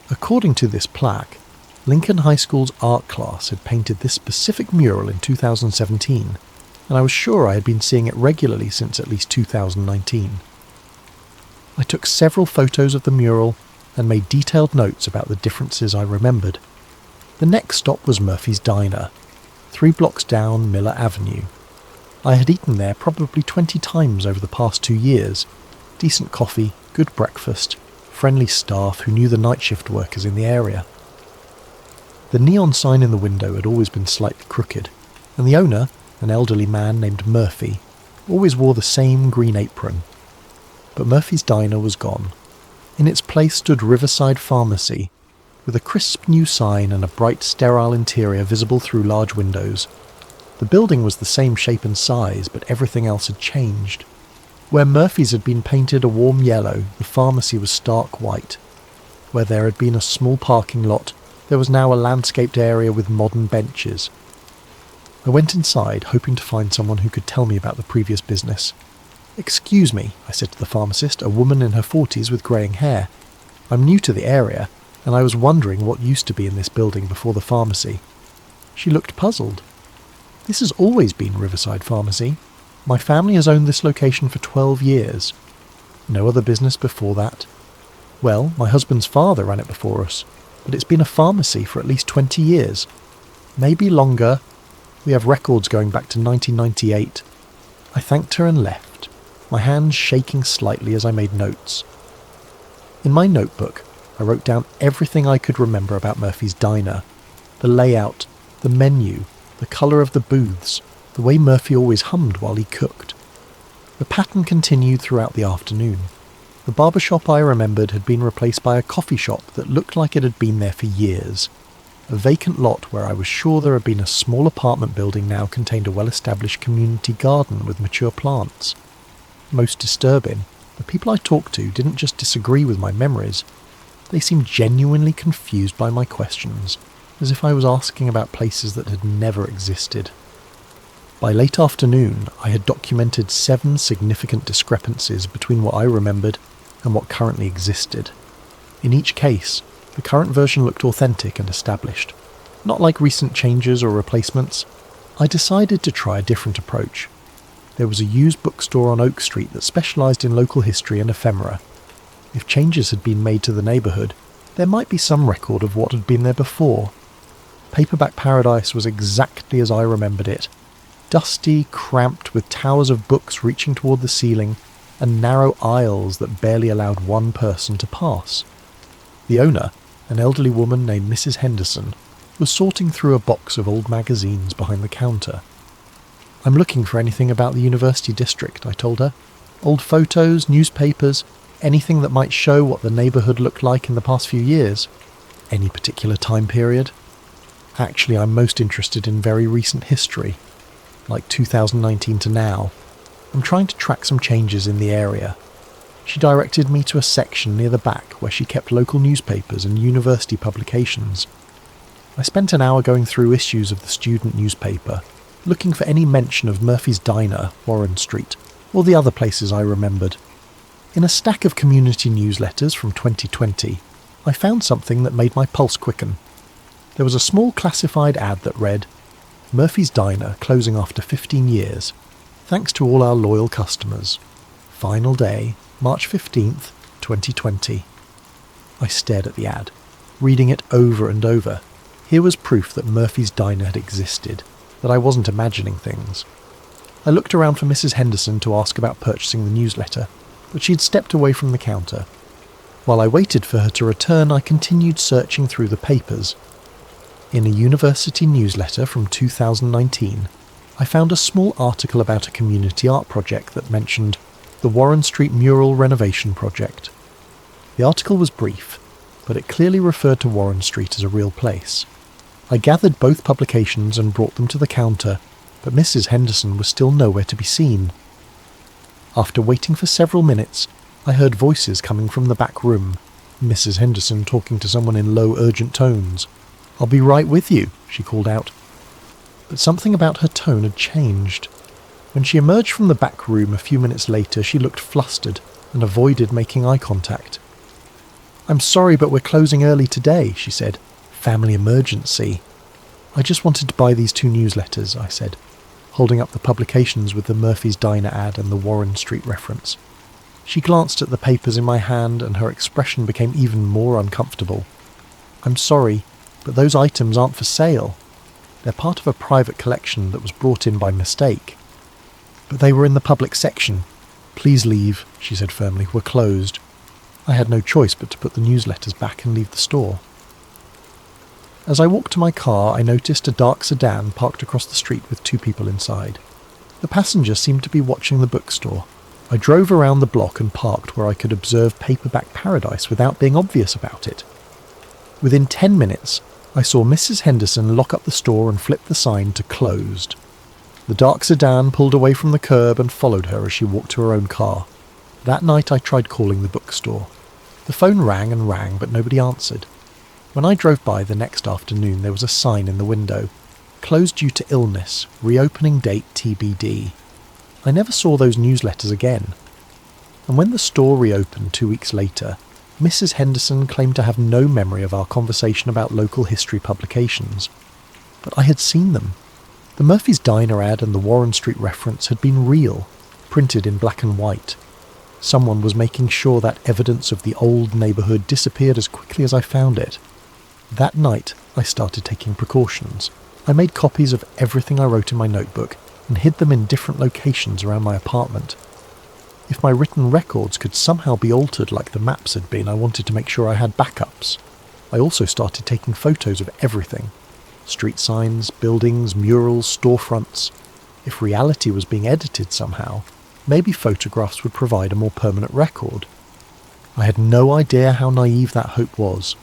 According to this plaque, Lincoln High School's art class had painted this specific mural in 2017, and I was sure I had been seeing it regularly since at least 2019. I took several photos of the mural and made detailed notes about the differences I remembered. The next stop was Murphy's Diner, 3 blocks down Miller Avenue. I had eaten there probably 20 times over the past 2 years. Decent coffee, good breakfast, friendly staff who knew the night shift workers in the area. The neon sign in the window had always been slightly crooked, and the owner, an elderly man named Murphy, always wore the same green apron. But Murphy's Diner was gone. In its place stood Riverside Pharmacy, with a crisp new sign and a bright, sterile interior visible through large windows. The building was the same shape and size, but everything else had changed. Where Murphy's had been painted a warm yellow, the pharmacy was stark white. Where there had been a small parking lot, there was now a landscaped area with modern benches. I went inside, hoping to find someone who could tell me about the previous business. "Excuse me," I said to the pharmacist, a woman in her 40s with greying hair. "I'm new to the area, and I was wondering what used to be in this building before the pharmacy." She looked puzzled. "This has always been Riverside Pharmacy. My family has owned this location for 12 years. No other business before that. Well, my husband's father ran it before us, but it's been a pharmacy for at least 20 years. Maybe longer. We have records going back to 1998. I thanked her and left, my hands shaking slightly as I made notes. In my notebook, I wrote down everything I could remember about Murphy's Diner. The layout, the menu, the colour of the booths, the way Murphy always hummed while he cooked. The pattern continued throughout the afternoon. The barbershop I remembered had been replaced by a coffee shop that looked like it had been there for years. A vacant lot where I was sure there had been a small apartment building now contained a well-established community garden with mature plants. Most disturbing, the people I talked to didn't just disagree with my memories. They seemed genuinely confused by my questions, as if I was asking about places that had never existed. By late afternoon, I had documented 7 significant discrepancies between what I remembered and what currently existed. In each case, the current version looked authentic and established, not like recent changes or replacements. I decided to try a different approach. There was a used bookstore on Oak Street that specialised in local history and ephemera. If changes had been made to the neighbourhood, there might be some record of what had been there before. Paperback Paradise was exactly as I remembered it. Dusty, cramped, with towers of books reaching toward the ceiling, and narrow aisles that barely allowed one person to pass. The owner, an elderly woman named Mrs. Henderson, was sorting through a box of old magazines behind the counter. "I'm looking for anything about the University District," I told her. "Old photos, newspapers, anything that might show what the neighbourhood looked like in the past few years. Any particular time period? Actually, I'm most interested in very recent history, like 2019 to now. I'm trying to track some changes in the area." She directed me to a section near the back where she kept local newspapers and university publications. I spent an hour going through issues of the student newspaper, looking for any mention of Murphy's Diner, Warren Street, or the other places I remembered. In a stack of community newsletters from 2020, I found something that made my pulse quicken. There was a small classified ad that read, "Murphy's Diner closing after 15 years. Thanks to all our loyal customers. Final day, March 15th, 2020. I stared at the ad, reading it over and over. Here was proof that Murphy's Diner had existed, that I wasn't imagining things. I looked around for Mrs. Henderson to ask about purchasing the newsletter, but she had stepped away from the counter. While I waited for her to return, I continued searching through the papers. In a university newsletter from 2019, I found a small article about a community art project that mentioned the Warren Street Mural Renovation Project. The article was brief, but it clearly referred to Warren Street as a real place. I gathered both publications and brought them to the counter, but Mrs. Henderson was still nowhere to be seen. After waiting for several minutes, I heard voices coming from the back room. Mrs. Henderson talking to someone in low, urgent tones. "I'll be right with you," she called out. But something about her tone had changed. When she emerged from the back room a few minutes later, she looked flustered and avoided making eye contact. "I'm sorry, but we're closing early today," she said. "Family emergency." "I just wanted to buy these 2 newsletters," I said, holding up the publications with the Murphy's Diner ad and the Warren Street reference. She glanced at the papers in my hand and her expression became even more uncomfortable. "I'm sorry, but those items aren't for sale. They're part of a private collection that was brought in by mistake." "But they were in the public section." "Please leave," she said firmly. "We're closed." I had no choice but to put the newsletters back and leave the store. As I walked to my car, I noticed a dark sedan parked across the street with 2 people inside. The passenger seemed to be watching the bookstore. I drove around the block and parked where I could observe paperback paradise without being obvious about it. Within 10 minutes, I saw Mrs. Henderson lock up the store and flip the sign to closed. The dark sedan pulled away from the curb and followed her as she walked to her own car. That night I tried calling the bookstore. The phone rang and rang, but nobody answered. When I drove by the next afternoon, there was a sign in the window. "Closed due to illness. Reopening date TBD." I never saw those newsletters again. And when the store reopened 2 weeks later, Mrs. Henderson claimed to have no memory of our conversation about local history publications. But I had seen them. The Murphy's Diner ad and the Warren Street reference had been real, printed in black and white. Someone was making sure that evidence of the old neighbourhood disappeared as quickly as I found it. That night, I started taking precautions. I made copies of everything I wrote in my notebook and hid them in different locations around my apartment. If my written records could somehow be altered like the maps had been, I wanted to make sure I had backups. I also started taking photos of everything. Street signs, buildings, murals, storefronts. If reality was being edited somehow, maybe photographs would provide a more permanent record. I had no idea how naive that hope was.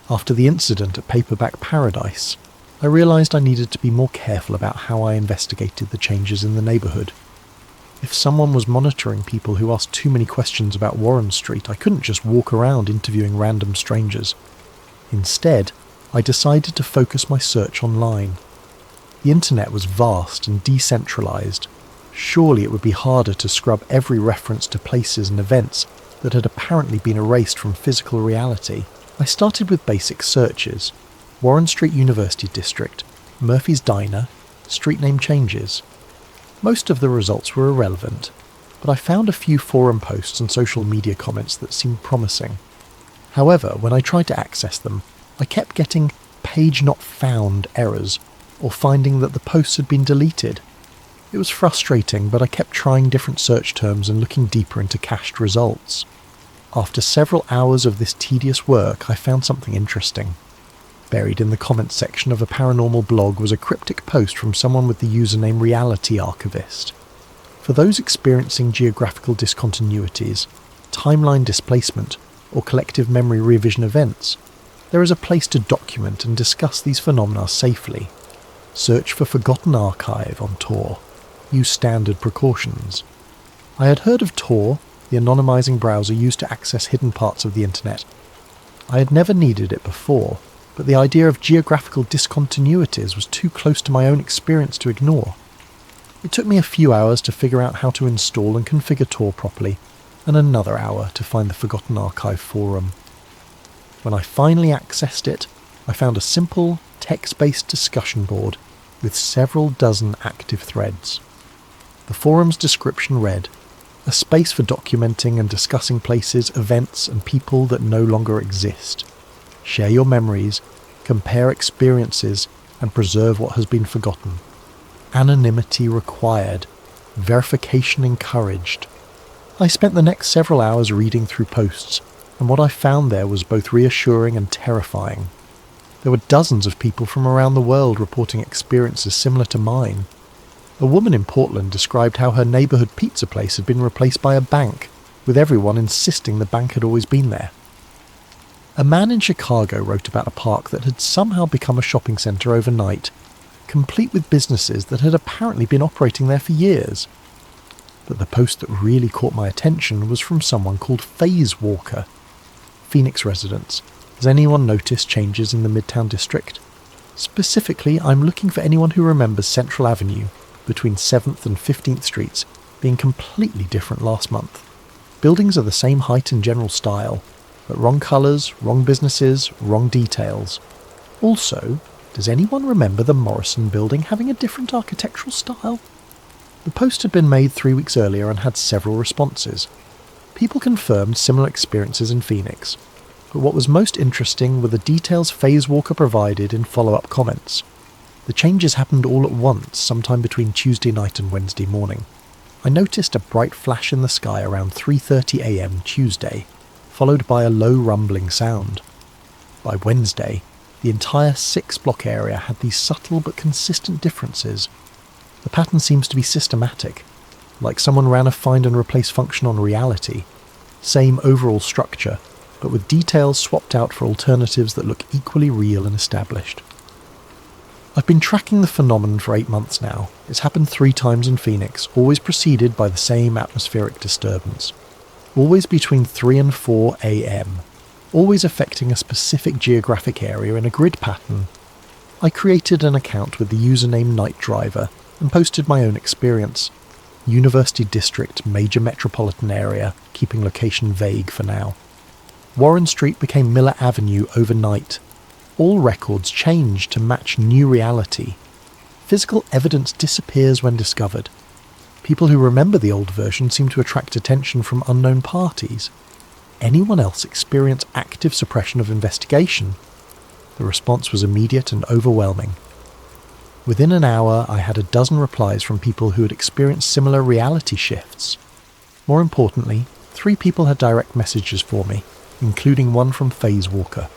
After the incident at Paperback Paradise, I realised I needed to be more careful about how I investigated the changes in the neighbourhood. If someone was monitoring people who asked too many questions about Warren Street, I couldn't just walk around interviewing random strangers. Instead, I decided to focus my search online. The internet was vast and decentralised. Surely it would be harder to scrub every reference to places and events that had apparently been erased from physical reality. I started with basic searches: Warren Street University District, Murphy's Diner, street name changes. Most of the results were irrelevant, but I found a few forum posts and social media comments that seemed promising. However, when I tried to access them, I kept getting "page not found" errors, or finding that the posts had been deleted. It was frustrating, but I kept trying different search terms and looking deeper into cached results. After several hours of this tedious work, I found something interesting. Buried in the comments section of a paranormal blog was a cryptic post from someone with the username Reality Archivist. For those experiencing geographical discontinuities, timeline displacement, or collective memory revision events, there is a place to document and discuss these phenomena safely. Search for Forgotten Archive on Tor. Use standard precautions. I had heard of Tor, the anonymizing browser used to access hidden parts of the internet. I had never needed it before, but the idea of geographical discontinuities was too close to my own experience to ignore. It took me a few hours to figure out how to install and configure Tor properly, and another hour to find the Forgotten Archive forum. When I finally accessed it, I found a simple, text-based discussion board with several dozen active threads. The forum's description read, "A space for documenting and discussing places, events, and people that no longer exist. Share your memories, compare experiences, and preserve what has been forgotten. Anonymity required. Verification encouraged." I spent the next several hours reading through posts, and what I found there was both reassuring and terrifying. There were dozens of people from around the world reporting experiences similar to mine. A woman in Portland described how her neighbourhood pizza place had been replaced by a bank, with everyone insisting the bank had always been there. A man in Chicago wrote about a park that had somehow become a shopping centre overnight, complete with businesses that had apparently been operating there for years. But the post that really caught my attention was from someone called Phase Walker. Phoenix residents. Has anyone noticed changes in the Midtown district? Specifically, I'm looking for anyone who remembers Central Avenue between 7th and 15th Streets being completely different last month. Buildings are the same height and general style, but wrong colours, wrong businesses, wrong details. Also, does anyone remember the Morrison building having a different architectural style? The post had been made 3 weeks earlier and had several responses. People confirmed similar experiences in Phoenix, but what was most interesting were the details Phase Walker provided in follow-up comments. The changes happened all at once, sometime between Tuesday night and Wednesday morning. I noticed a bright flash in the sky around 3:30 a.m. Tuesday, followed by a low rumbling sound. By Wednesday, the entire 6-block area had these subtle but consistent differences. The pattern seems to be systematic, like someone ran a find and replace function on reality. Same overall structure, but with details swapped out for alternatives that look equally real and established. I've been tracking the phenomenon for 8 months now. It's happened 3 times in Phoenix, always preceded by the same atmospheric disturbance. Always between 3 and 4 a.m. Always affecting a specific geographic area in a grid pattern. I created an account with the username Night Driver and posted my own experience. University District, major metropolitan area, keeping location vague for now. Warren Street became Miller Avenue overnight. All records changed to match new reality. Physical evidence disappears when discovered. People who remember the old version seem to attract attention from unknown parties. Anyone else experience active suppression of investigation? The response was immediate and overwhelming. Within an hour, I had a dozen replies from people who had experienced similar reality shifts. More importantly, 3 people had direct messages for me, including one from Phase Walker.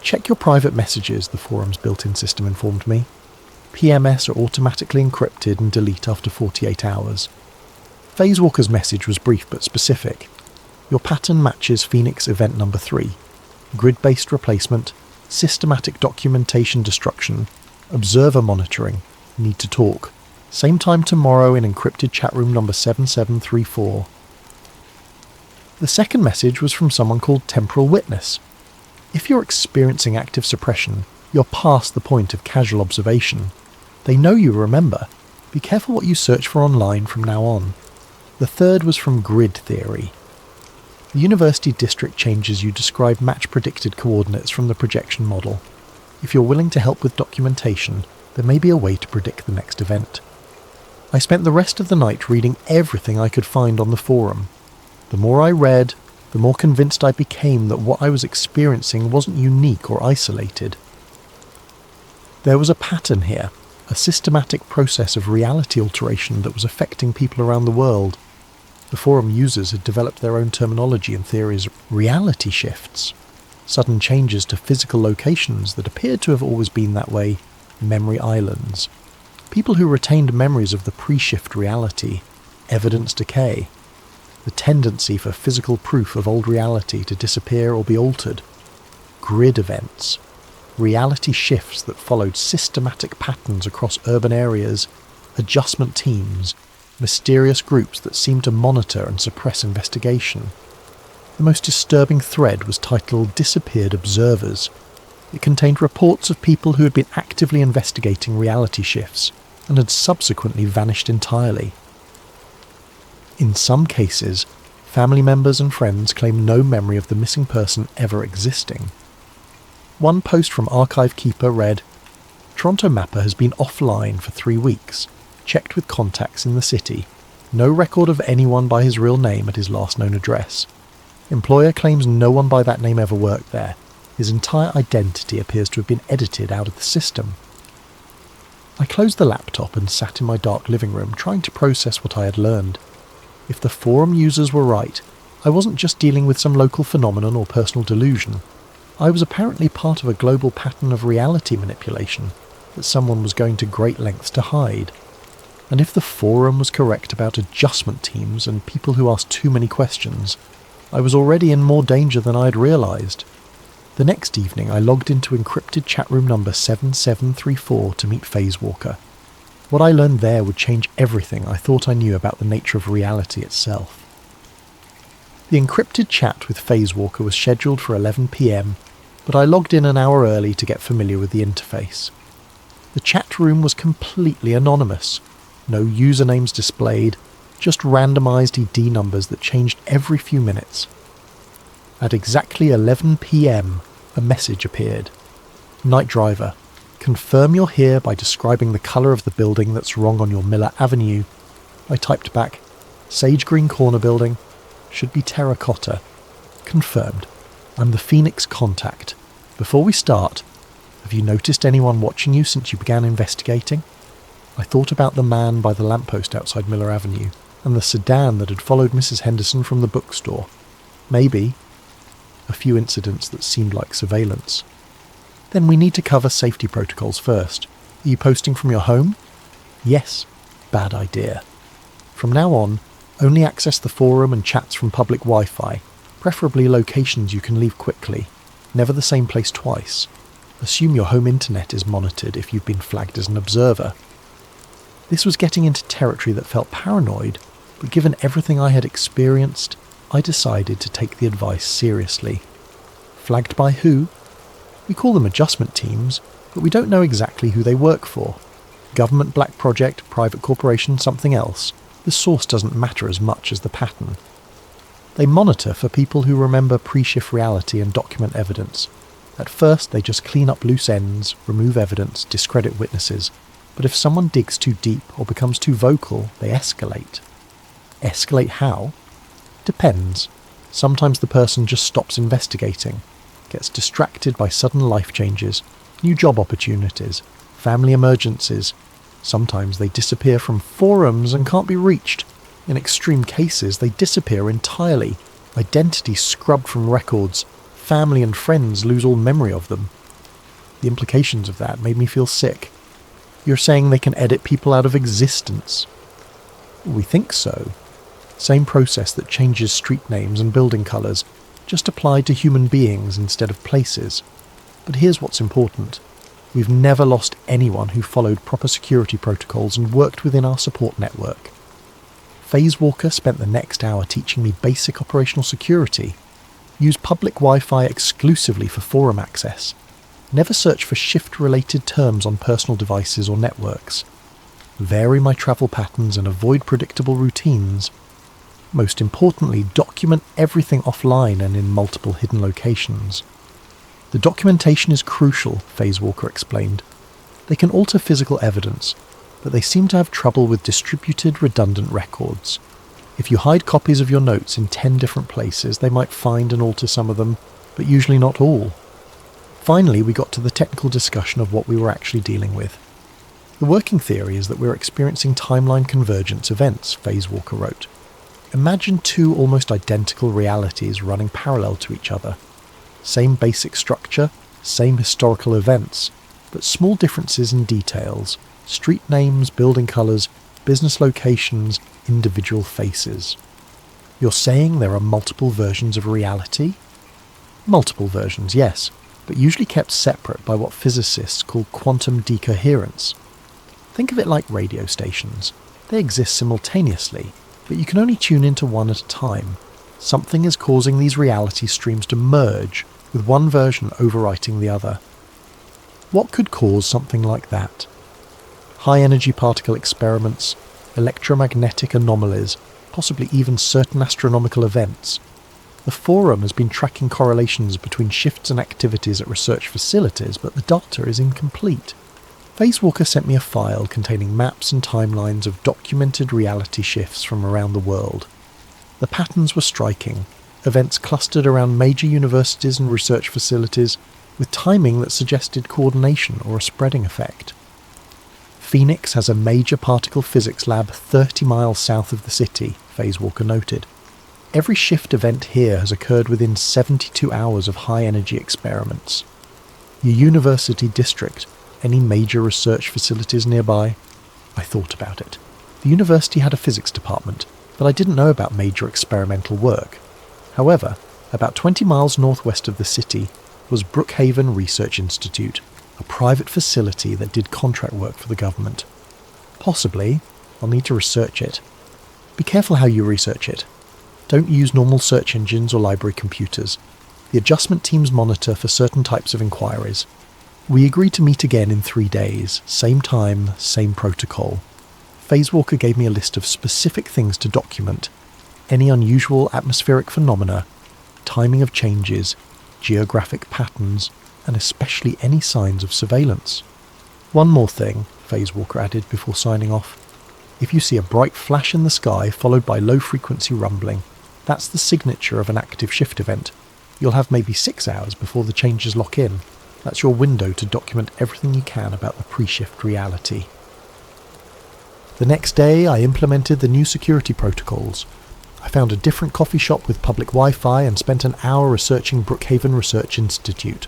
Check your private messages, the forum's built-in system informed me. PMS are automatically encrypted and delete after 48 hours. Phase Walker's message was brief but specific. Your pattern matches Phoenix event number 3. Grid-based replacement, systematic documentation destruction, observer monitoring, need to talk. Same time tomorrow in encrypted chat room number 7734. The second message was from someone called Temporal Witness. If you're experiencing active suppression, you're past the point of casual observation. They know you remember. Be careful what you search for online from now on. The third was from Grid Theory. The university district changes you describe match predicted coordinates from the projection model. If you're willing to help with documentation, there may be a way to predict the next event. I spent the rest of the night reading everything I could find on the forum. The more I read, the more convinced I became that what I was experiencing wasn't unique or isolated. There was a pattern here, a systematic process of reality alteration that was affecting people around the world. The forum users had developed their own terminology and theories of reality shifts, sudden changes to physical locations that appeared to have always been that way, memory islands. People who retained memories of the pre-shift reality, evidence decay, the tendency for physical proof of old reality to disappear or be altered, grid events, reality shifts that followed systematic patterns across urban areas, adjustment teams, mysterious groups that seemed to monitor and suppress investigation. The most disturbing thread was titled Disappeared Observers. It contained reports of people who had been actively investigating reality shifts and had subsequently vanished entirely. In some cases, family members and friends claim no memory of the missing person ever existing. One post from Archive Keeper read, Toronto Mapper has been offline for 3 weeks, checked with contacts in the city. No record of anyone by his real name at his last known address. Employer claims no one by that name ever worked there. His entire identity appears to have been edited out of the system. I closed the laptop and sat in my dark living room trying to process what I had learned. If the forum users were right, I wasn't just dealing with some local phenomenon or personal delusion. I was apparently part of a global pattern of reality manipulation that someone was going to great lengths to hide. And if the forum was correct about adjustment teams and people who asked too many questions, I was already in more danger than I had realised. The next evening I logged into encrypted chat room number 7734 to meet Phase Walker. What I learned there would change everything I thought I knew about the nature of reality itself. The encrypted chat with Phase Walker was scheduled for 11 p.m, but I logged in an hour early to get familiar with the interface. The chat room was completely anonymous. No usernames displayed, just randomised ED numbers that changed every few minutes. At exactly 11 p.m, a message appeared. Night driver, confirm you're here by describing the colour of the building that's wrong on your Miller Avenue. I typed back, sage green corner building, should be terracotta. Confirmed. I'm the Phoenix contact. Before we start, have you noticed anyone watching you since you began investigating? I thought about the man by the lamppost outside Miller Avenue, and the sedan that had followed Mrs. Henderson from the bookstore. Maybe a few incidents that seemed like surveillance. Then we need to cover safety protocols first. Are you posting from your home? Yes. Bad idea. From now on, only access the forum and chats from public Wi-Fi, preferably locations you can leave quickly. Never the same place twice. Assume your home internet is monitored if you've been flagged as an observer. This was getting into territory that felt paranoid, but given everything I had experienced, I decided to take the advice seriously. Flagged by who? We call them adjustment teams, but we don't know exactly who they work for. Government black project, private corporation, something else. The source doesn't matter as much as the pattern. They monitor for people who remember pre-shift reality and document evidence. At first they just clean up loose ends, remove evidence, discredit witnesses. But if someone digs too deep or becomes too vocal, they escalate. Escalate how? Depends. Sometimes the person just stops investigating, gets distracted by sudden life changes, new job opportunities, family emergencies. Sometimes they disappear from forums and can't be reached. In extreme cases, they disappear entirely. Identity scrubbed from records. Family and friends lose all memory of them. The implications of that made me feel sick. You're saying they can edit people out of existence? We think so. Same process that changes street names and building colours, just applied to human beings instead of places. But here's what's important. We've never lost anyone who followed proper security protocols and worked within our support network. Phase Walker spent the next hour teaching me basic operational security. Use public Wi-Fi exclusively for forum access. Never search for shift-related terms on personal devices or networks. Vary my travel patterns and avoid predictable routines. Most importantly, document everything offline and in multiple hidden locations. The documentation is crucial, Phase Walker explained. They can alter physical evidence, but they seem to have trouble with distributed, redundant records. If you hide copies of your notes in 10 different places, they might find and alter some of them, but usually not all. Finally, we got to the technical discussion of what we were actually dealing with. The working theory is that we're experiencing timeline convergence events, Phase Walker wrote. Imagine two almost identical realities running parallel to each other. Same basic structure, same historical events, but small differences in details, street names, building colours, business locations, individual faces. You're saying there are multiple versions of reality? Multiple versions, yes, but usually kept separate by what physicists call quantum decoherence. Think of it like radio stations. They exist simultaneously, but you can only tune into one at a time. Something is causing these reality streams to merge, with one version overwriting the other. What could cause something like that? High-energy particle experiments, electromagnetic anomalies, possibly even certain astronomical events. The forum has been tracking correlations between shifts and activities at research facilities, but the data is incomplete. Phase Walker sent me a file containing maps and timelines of documented reality shifts from around the world. The patterns were striking. Events clustered around major universities and research facilities, with timing that suggested coordination or a spreading effect. Phoenix has a major particle physics lab 30 miles south of the city, Phase Walker noted. Every shift event here has occurred within 72 hours of high-energy experiments. Your university district, any major research facilities nearby? I thought about it. The university had a physics department, but I didn't know about major experimental work. However, about 20 miles northwest of the city was Brookhaven Research Institute, a private facility that did contract work for the government. Possibly, I'll need to research it. Be careful how you research it. Don't use normal search engines or library computers. The adjustment teams monitor for certain types of inquiries. We agreed to meet again in 3 days, same time, same protocol. Phasewalker gave me a list of specific things to document: any unusual atmospheric phenomena, timing of changes, geographic patterns, and especially any signs of surveillance. One more thing, Phasewalker added before signing off. If you see a bright flash in the sky followed by low-frequency rumbling, that's the signature of an active shift event. You'll have maybe 6 hours before the changes lock in. That's your window to document everything you can about the pre-shift reality. The next day, I implemented the new security protocols. I found a different coffee shop with public Wi-Fi and spent an hour researching Brookhaven Research Institute.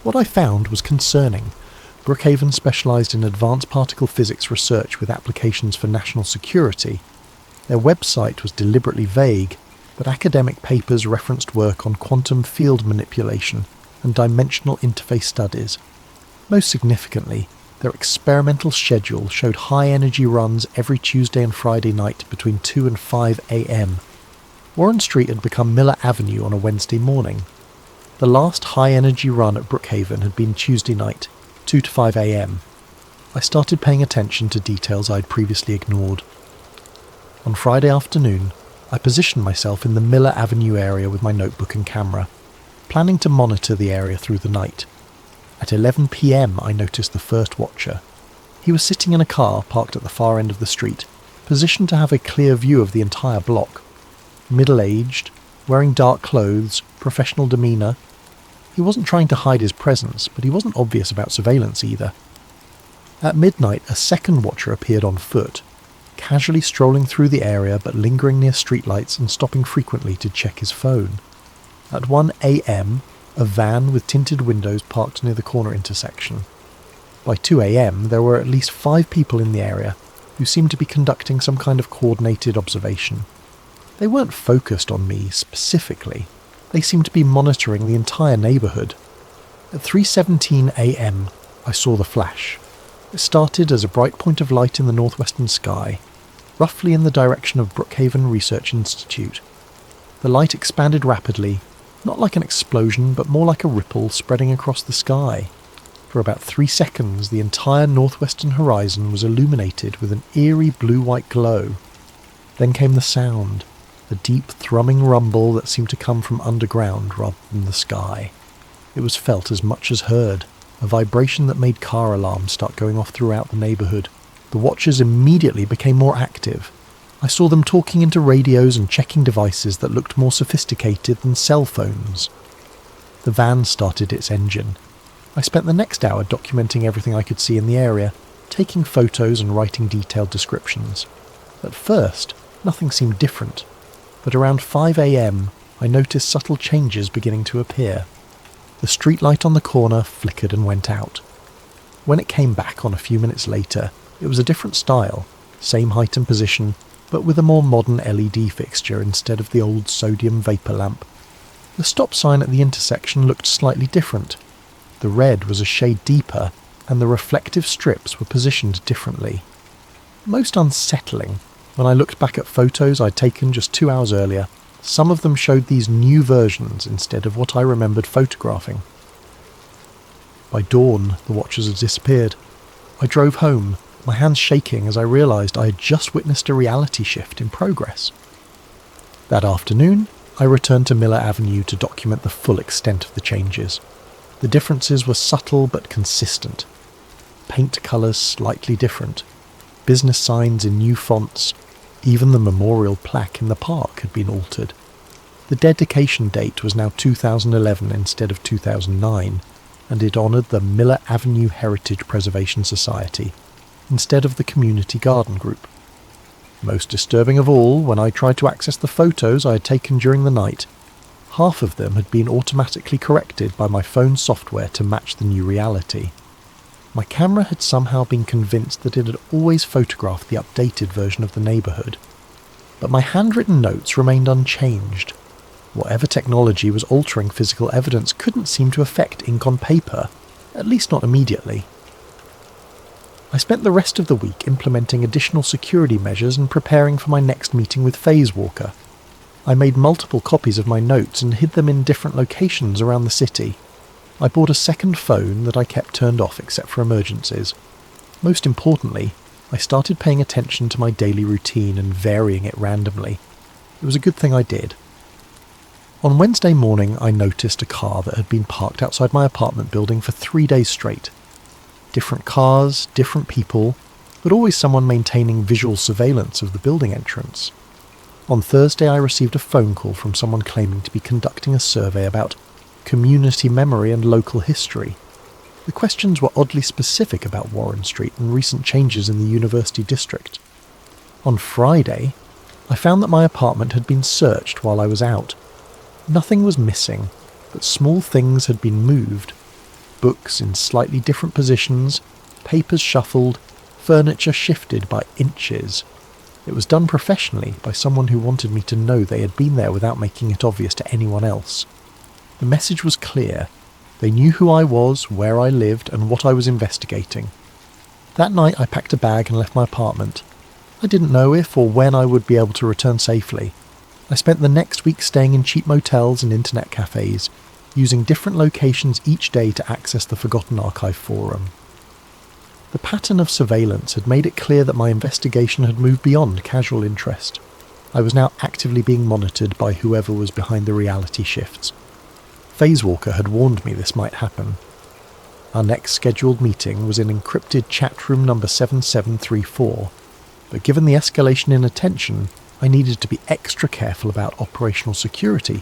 What I found was concerning. Brookhaven specialised in advanced particle physics research with applications for national security. Their website was deliberately vague, but academic papers referenced work on quantum field manipulation and dimensional interface studies. Most significantly, their experimental schedule showed high-energy runs every Tuesday and Friday night between 2 and 5 a.m. Warren Street had become Miller Avenue on a Wednesday morning. The last high-energy run at Brookhaven had been Tuesday night, 2 to 5 a.m. I started paying attention to details I'd previously ignored. On Friday afternoon, I positioned myself in the Miller Avenue area with my notebook and camera, planning to monitor the area through the night. At 11 p.m. I noticed the first watcher. He was sitting in a car parked at the far end of the street, positioned to have a clear view of the entire block. Middle-aged, wearing dark clothes, professional demeanour. He wasn't trying to hide his presence, but he wasn't obvious about surveillance either. At midnight, a second watcher appeared on foot, casually strolling through the area but lingering near streetlights and stopping frequently to check his phone. At 1 a.m, a van with tinted windows parked near the corner intersection. By 2 a.m, there were at least 5 people in the area who seemed to be conducting some kind of coordinated observation. They weren't focused on me specifically. They seemed to be monitoring the entire neighbourhood. At 3:17 a.m, I saw the flash. It started as a bright point of light in the northwestern sky, roughly in the direction of Brookhaven Research Institute. The light expanded rapidly, not like an explosion, but more like a ripple spreading across the sky. For about 3 seconds, the entire northwestern horizon was illuminated with an eerie blue-white glow. Then came the sound, a deep thrumming rumble that seemed to come from underground rather than the sky. It was felt as much as heard, a vibration that made car alarms start going off throughout the neighbourhood. The watchers immediately became more active. I saw them talking into radios and checking devices that looked more sophisticated than cell phones. The van started its engine. I spent the next hour documenting everything I could see in the area, taking photos and writing detailed descriptions. At first, nothing seemed different, but around 5 a.m, I noticed subtle changes beginning to appear. The streetlight on the corner flickered and went out. When it came back on a few minutes later, it was a different style, same height and position, but with a more modern LED fixture instead of the old sodium vapour lamp. The stop sign at the intersection looked slightly different. The red was a shade deeper, and the reflective strips were positioned differently. Most unsettling, when I looked back at photos I'd taken just 2 hours earlier, some of them showed these new versions instead of what I remembered photographing. By dawn, the watchers had disappeared. I drove home, my hands shaking as I realised I had just witnessed a reality shift in progress. That afternoon, I returned to Miller Avenue to document the full extent of the changes. The differences were subtle but consistent. Paint colours slightly different, business signs in new fonts, even the memorial plaque in the park had been altered. The dedication date was now 2011 instead of 2009, and it honoured the Miller Avenue Heritage Preservation Society instead of the Community Garden Group. Most disturbing of all, when I tried to access the photos I had taken during the night, half of them had been automatically corrected by my phone software to match the new reality. My camera had somehow been convinced that it had always photographed the updated version of the neighbourhood, but my handwritten notes remained unchanged. Whatever technology was altering physical evidence couldn't seem to affect ink on paper, at least not immediately. I spent the rest of the week implementing additional security measures and preparing for my next meeting with Phasewalker. I made multiple copies of my notes and hid them in different locations around the city. I bought a second phone that I kept turned off except for emergencies. Most importantly, I started paying attention to my daily routine and varying it randomly. It was a good thing I did. On Wednesday morning, I noticed a car that had been parked outside my apartment building for 3 days straight. Different cars, different people, but always someone maintaining visual surveillance of the building entrance. On Thursday, I received a phone call from someone claiming to be conducting a survey about community memory and local history. The questions were oddly specific about Warren Street and recent changes in the university district. On Friday, I found that my apartment had been searched while I was out. Nothing was missing, but small things had been moved. Books in slightly different positions, papers shuffled, furniture shifted by inches. It was done professionally by someone who wanted me to know they had been there without making it obvious to anyone else. The message was clear. They knew who I was, where I lived, and what I was investigating. That night I packed a bag and left my apartment. I didn't know if or when I would be able to return safely. I spent the next week staying in cheap motels and internet cafes, using different locations each day to access the Forgotten Archive forum. The pattern of surveillance had made it clear that my investigation had moved beyond casual interest. I was now actively being monitored by whoever was behind the reality shifts. Phasewalker had warned me this might happen. Our next scheduled meeting was in encrypted chat room number 7734, but given the escalation in attention, I needed to be extra careful about operational security.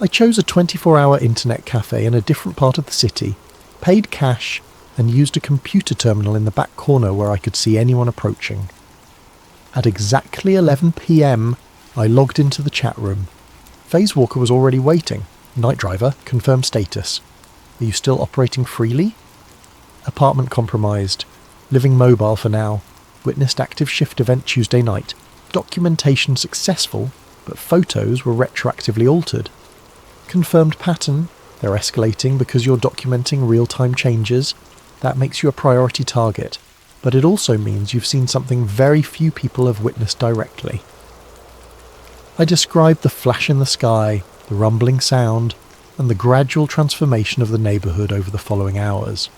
I chose a 24-hour internet cafe in a different part of the city, paid cash, and used a computer terminal in the back corner where I could see anyone approaching. At exactly 11 p.m, I logged into the chat room. Phasewalker was already waiting. Night driver, confirm status. Are you still operating freely? Apartment compromised. Living mobile for now. Witnessed active shift event Tuesday night. Documentation successful, but photos were retroactively altered. Confirmed pattern. They're escalating because you're documenting real-time changes. That makes you a priority target, but it also means you've seen something very few people have witnessed directly. I described the flash in the sky, the rumbling sound, and the gradual transformation of the neighbourhood over the following hours.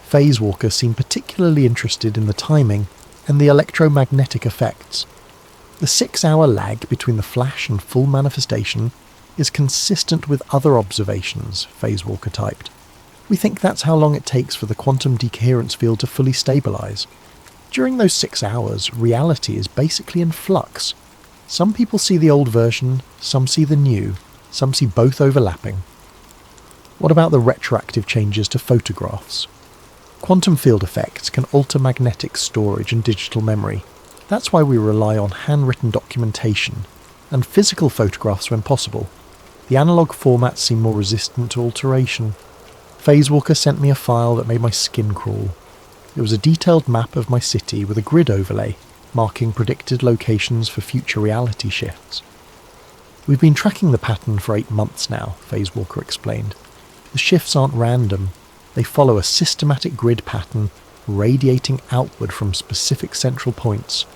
Phasewalker seemed particularly interested in the timing and the electromagnetic effects. The 6-hour lag between the flash and full manifestation is consistent with other observations, Phasewalker typed. We think that's how long it takes for the quantum decoherence field to fully stabilise. During those 6 hours, reality is basically in flux. Some people see the old version, some see the new, some see both overlapping. What about the retroactive changes to photographs? Quantum field effects can alter magnetic storage and digital memory. That's why we rely on handwritten documentation, and physical photographs when possible. The analogue formats seem more resistant to alteration. Phasewalker sent me a file that made my skin crawl. It was a detailed map of my city with a grid overlay, marking predicted locations for future reality shifts. We've been tracking the pattern for 8 months now, Phasewalker explained. The shifts aren't random. They follow a systematic grid pattern radiating outward from specific central points,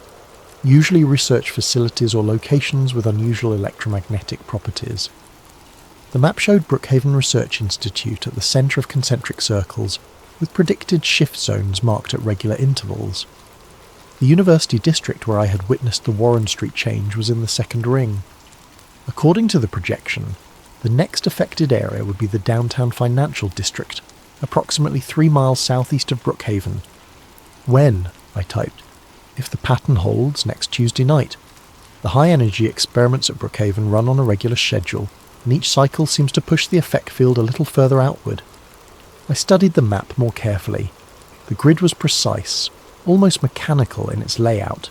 usually research facilities or locations with unusual electromagnetic properties. The map showed Brookhaven Research Institute at the centre of concentric circles, with predicted shift zones marked at regular intervals. The university district where I had witnessed the Warren Street change was in the second ring. According to the projection, the next affected area would be the downtown financial district, approximately 3 miles southeast of Brookhaven. When? I typed. If the pattern holds, next Tuesday night. The high-energy experiments at Brookhaven run on a regular schedule, and each cycle seems to push the effect field a little further outward. I studied the map more carefully. The grid was precise, almost mechanical in its layout.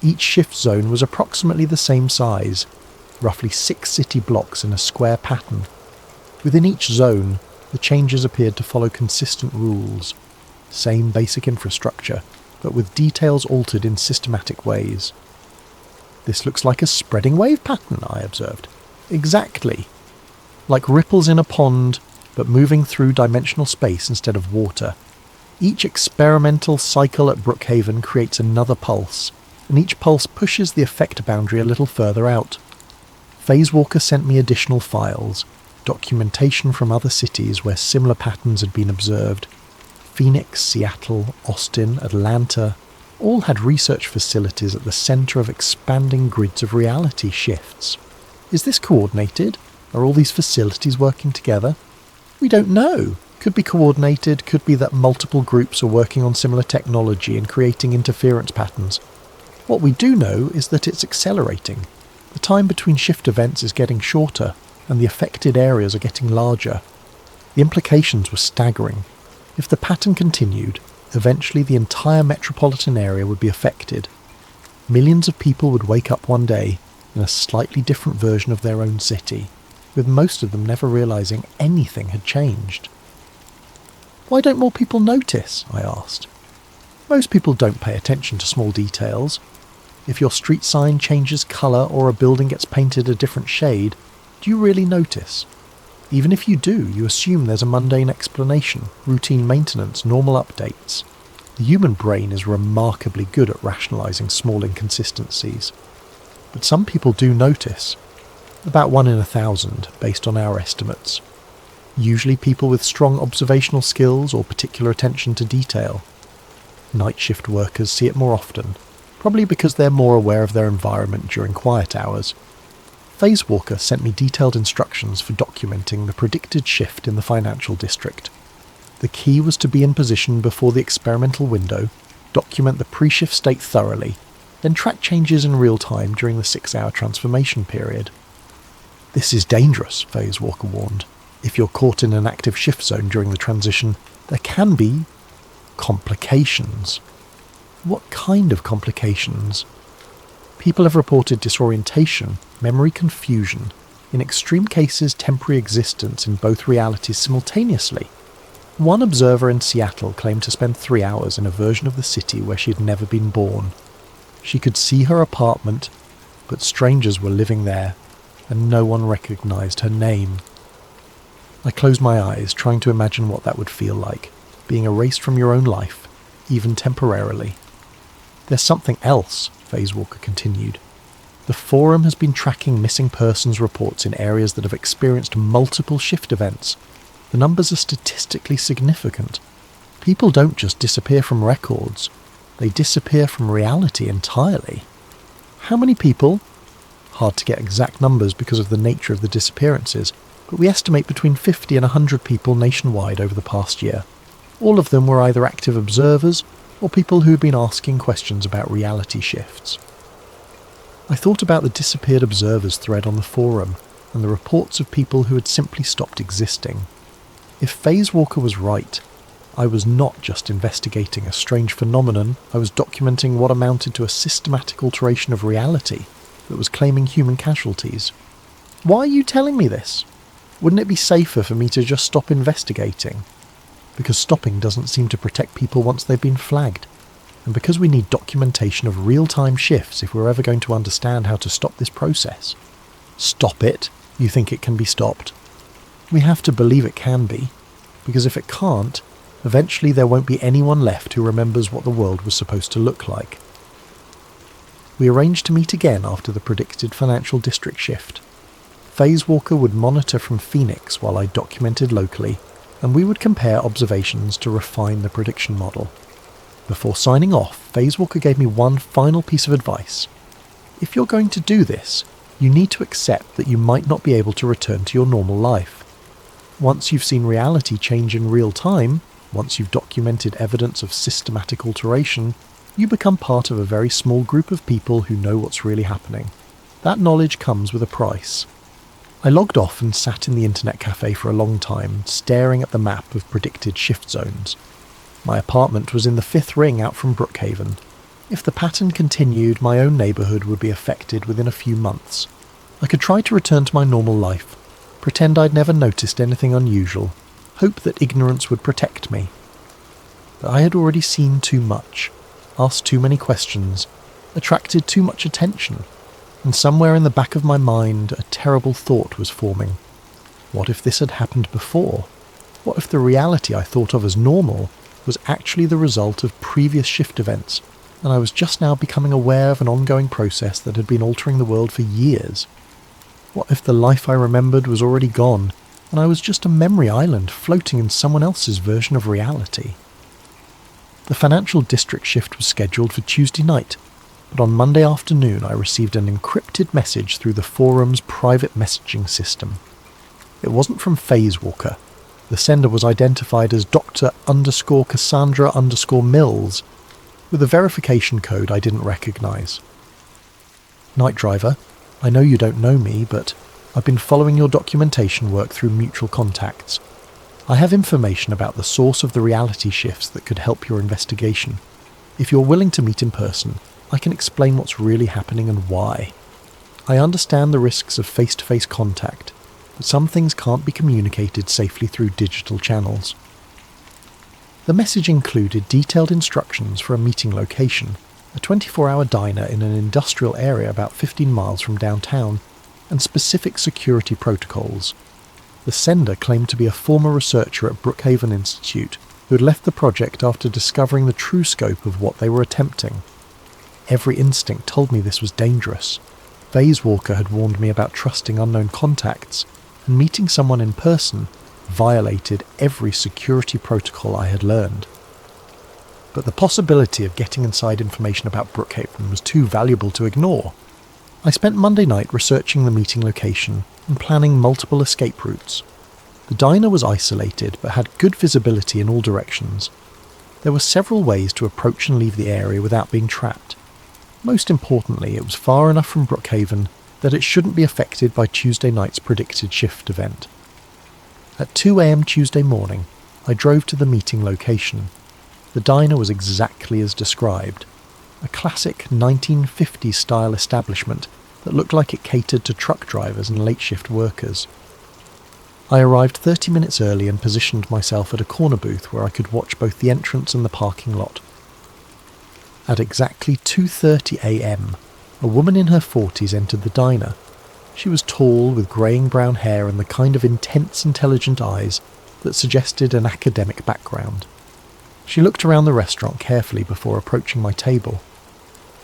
Each shift zone was approximately the same size, roughly 6 city blocks in a square pattern. Within each zone, the changes appeared to follow consistent rules. Same basic infrastructure, but with details altered in systematic ways. This looks like a spreading wave pattern, I observed. Exactly. Like ripples in a pond, but moving through dimensional space instead of water. Each experimental cycle at Brookhaven creates another pulse, and each pulse pushes the effect boundary a little further out. Phasewalker sent me additional files, documentation from other cities where similar patterns had been observed. Phoenix, Seattle, Austin, Atlanta, all had research facilities at the centre of expanding grids of reality shifts. Is this coordinated? Are all these facilities working together? We don't know. Could be coordinated, could be that multiple groups are working on similar technology and creating interference patterns. What we do know is that it's accelerating. The time between shift events is getting shorter, and the affected areas are getting larger. The implications were staggering. If the pattern continued, eventually the entire metropolitan area would be affected. Millions of people would wake up one day in a slightly different version of their own city, with most of them never realising anything had changed. Why don't more people notice? I asked. Most people don't pay attention to small details. If your street sign changes colour or a building gets painted a different shade, do you really notice? Even if you do, you assume there's a mundane explanation, routine maintenance, normal updates. The human brain is remarkably good at rationalising small inconsistencies. But some people do notice. About 1 in 1,000, based on our estimates. Usually people with strong observational skills or particular attention to detail. Night shift workers see it more often, probably because they're more aware of their environment during quiet hours. Phasewalker sent me detailed instructions for documenting the predicted shift in the financial district. The key was to be in position before the experimental window, document the pre-shift state thoroughly, then track changes in real time during the 6-hour transformation period. This is dangerous, Phasewalker warned. If you're caught in an active shift zone during the transition, there can be complications. What kind of complications? People have reported disorientation, memory confusion, in extreme cases temporary existence in both realities simultaneously. One observer in Seattle claimed to spend 3 hours in a version of the city where she had never been born. She could see her apartment, but strangers were living there, and no one recognised her name. I closed my eyes, trying to imagine what that would feel like, being erased from your own life, even temporarily. There's something else, Phasewalker continued. The forum has been tracking missing persons reports in areas that have experienced multiple shift events. The numbers are statistically significant. People don't just disappear from records, they disappear from reality entirely. How many people? Hard to get exact numbers because of the nature of the disappearances, but we estimate between 50 and 100 people nationwide over the past year. All of them were either active observers or people who had been asking questions about reality shifts. I thought about the disappeared observers thread on the forum and the reports of people who had simply stopped existing. If Phasewalker was right, I was not just investigating a strange phenomenon, I was documenting what amounted to a systematic alteration of reality that was claiming human casualties. Why are you telling me this? Wouldn't it be safer for me to just stop investigating? Because stopping doesn't seem to protect people once they've been flagged, and because we need documentation of real-time shifts if we're ever going to understand how to stop this process. Stop it? You think it can be stopped? We have to believe it can be, because if it can't, eventually there won't be anyone left who remembers what the world was supposed to look like. We arranged to meet again after the predicted financial district shift. Phasewalker would monitor from Phoenix while I documented locally, and we would compare observations to refine the prediction model. Before signing off, Phasewalker gave me one final piece of advice. If you're going to do this, you need to accept that you might not be able to return to your normal life. Once you've seen reality change in real time, once you've documented evidence of systematic alteration, you become part of a very small group of people who know what's really happening. That knowledge comes with a price. I logged off and sat in the internet cafe for a long time, staring at the map of predicted shift zones. My apartment was in the 5th ring out from Brookhaven. If the pattern continued, my own neighbourhood would be affected within a few months. I could try to return to my normal life, pretend I'd never noticed anything unusual, hope that ignorance would protect me. But I had already seen too much, asked too many questions, attracted too much attention, and somewhere in the back of my mind a terrible thought was forming. What if this had happened before? What if the reality I thought of as normal was actually the result of previous shift events, and I was just now becoming aware of an ongoing process that had been altering the world for years? What if the life I remembered was already gone, and I was just a memory island floating in someone else's version of reality? The financial district shift was scheduled for Tuesday night, but on Monday afternoon I received an encrypted message through the forum's private messaging system. It wasn't from Phase Walker. The sender was identified as Dr_Cassandra_Mills, with a verification code I didn't recognise. Night Driver, I know you don't know me, but I've been following your documentation work through mutual contacts. I have information about the source of the reality shifts that could help your investigation. If you're willing to meet in person, I can explain what's really happening and why. I understand the risks of face-to-face contact, but some things can't be communicated safely through digital channels. The message included detailed instructions for a meeting location, a 24-hour diner in an industrial area about 15 miles from downtown, and specific security protocols. The sender claimed to be a former researcher at Brookhaven Institute who had left the project after discovering the true scope of what they were attempting. Every instinct told me this was dangerous. Phase Walker had warned me about trusting unknown contacts, and meeting someone in person violated every security protocol I had learned. But the possibility of getting inside information about Brookhaven was too valuable to ignore. I spent Monday night researching the meeting location and planning multiple escape routes. The diner was isolated but had good visibility in all directions. There were several ways to approach and leave the area without being trapped. Most importantly, it was far enough from Brookhaven that it shouldn't be affected by Tuesday night's predicted shift event. At 2 a.m. Tuesday morning, I drove to the meeting location. The diner was exactly as described. A classic 1950s-style establishment that looked like it catered to truck drivers and late-shift workers. I arrived 30 minutes early and positioned myself at a corner booth where I could watch both the entrance and the parking lot. At exactly 2:30 a.m, a woman in her 40s entered the diner. She was tall, with greying brown hair and the kind of intense, intelligent eyes that suggested an academic background. She looked around the restaurant carefully before approaching my table.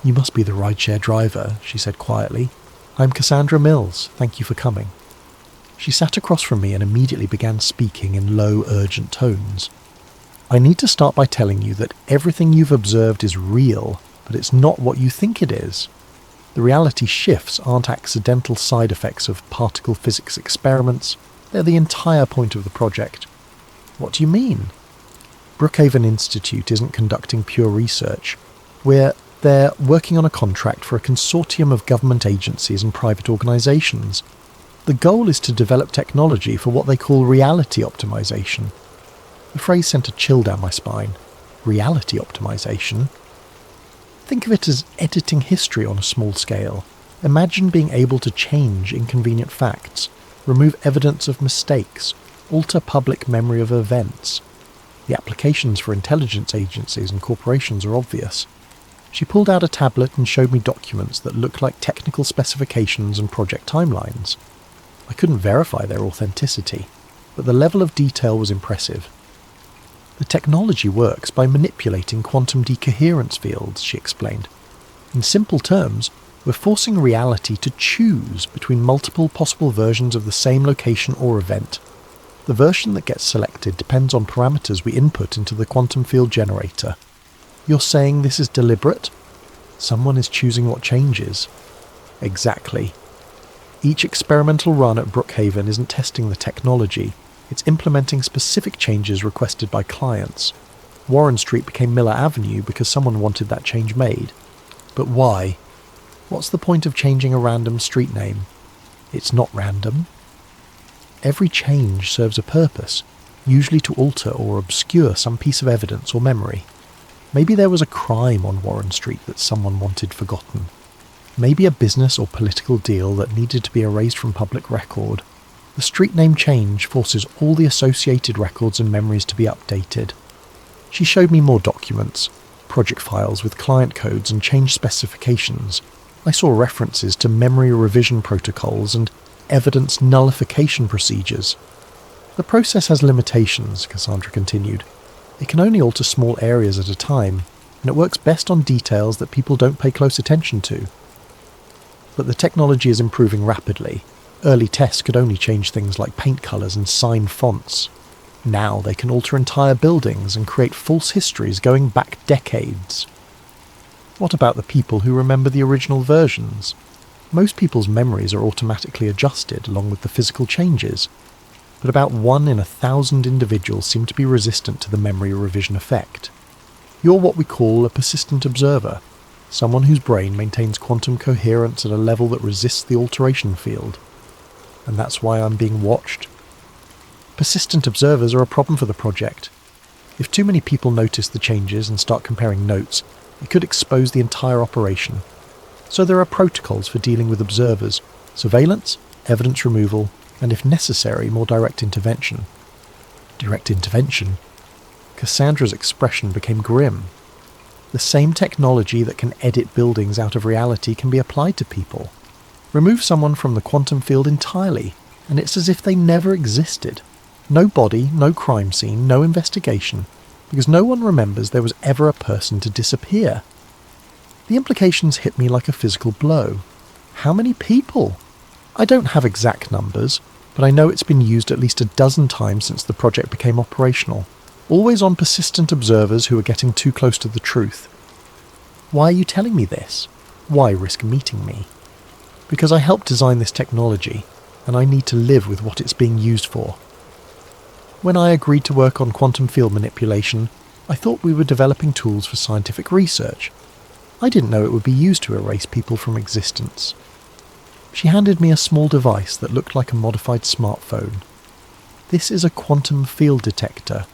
"You must be the rideshare driver," she said quietly. "I'm Cassandra Mills. Thank you for coming." She sat across from me and immediately began speaking in low, urgent tones. "I need to start by telling you that everything you've observed is real, but it's not what you think it is. The reality shifts aren't accidental side effects of particle physics experiments. They're the entire point of the project." "What do you mean?" "Brookhaven Institute isn't conducting pure research. They're working on a contract for a consortium of government agencies and private organisations. The goal is to develop technology for what they call reality optimization." The phrase sent a chill down my spine. Reality optimization? Think of it as editing history on a small scale. Imagine being able to change inconvenient facts, remove evidence of mistakes, alter public memory of events. The applications for intelligence agencies and corporations are obvious. She pulled out a tablet and showed me documents that looked like technical specifications and project timelines. I couldn't verify their authenticity, but the level of detail was impressive. "The technology works by manipulating quantum decoherence fields," she explained. "In simple terms, we're forcing reality to choose between multiple possible versions of the same location or event. The version that gets selected depends on parameters we input into the quantum field generator." "You're saying this is deliberate?" "Someone is choosing what changes." "Exactly. Each experimental run at Brookhaven isn't testing the technology, it's implementing specific changes requested by clients. Warren Street became Miller Avenue because someone wanted that change made. But why? What's the point of changing a random street name? It's not random. Every change serves a purpose, usually to alter or obscure some piece of evidence or memory. Maybe there was a crime on Warren Street that someone wanted forgotten. Maybe a business or political deal that needed to be erased from public record. The street name change forces all the associated records and memories to be updated." She showed me more documents, project files with client codes and change specifications. I saw references to memory revision protocols and evidence nullification procedures. "The process has limitations," Cassandra continued. "It can only alter small areas at a time, and it works best on details that people don't pay close attention to. But the technology is improving rapidly. Early tests could only change things like paint colours and sign fonts. Now they can alter entire buildings and create false histories going back decades. What about the people who remember the original versions? Most people's memories are automatically adjusted along with the physical changes, but about 1 in 1,000 individuals seem to be resistant to the memory revision effect. You're what we call a persistent observer, someone whose brain maintains quantum coherence at a level that resists the alteration field. And that's why I'm being watched. Persistent observers are a problem for the project. If too many people notice the changes and start comparing notes, it could expose the entire operation. So there are protocols for dealing with observers: surveillance, evidence removal, and if necessary, more direct intervention. Direct intervention? Cassandra's expression became grim. The same technology that can edit buildings out of reality can be applied to people. Remove someone from the quantum field entirely, and it's as if they never existed. No body, no crime scene, no investigation, because no one remembers there was ever a person to disappear. The implications hit me like a physical blow. How many people? I don't have exact numbers, but I know it's been used at least a dozen times since the project became operational, always on persistent observers who are getting too close to the truth. Why are you telling me this? Why risk meeting me? Because I helped design this technology, and I need to live with what it's being used for. When I agreed to work on quantum field manipulation, I thought we were developing tools for scientific research. I didn't know it would be used to erase people from existence. She handed me a small device that looked like a modified smartphone. This is a quantum field detector.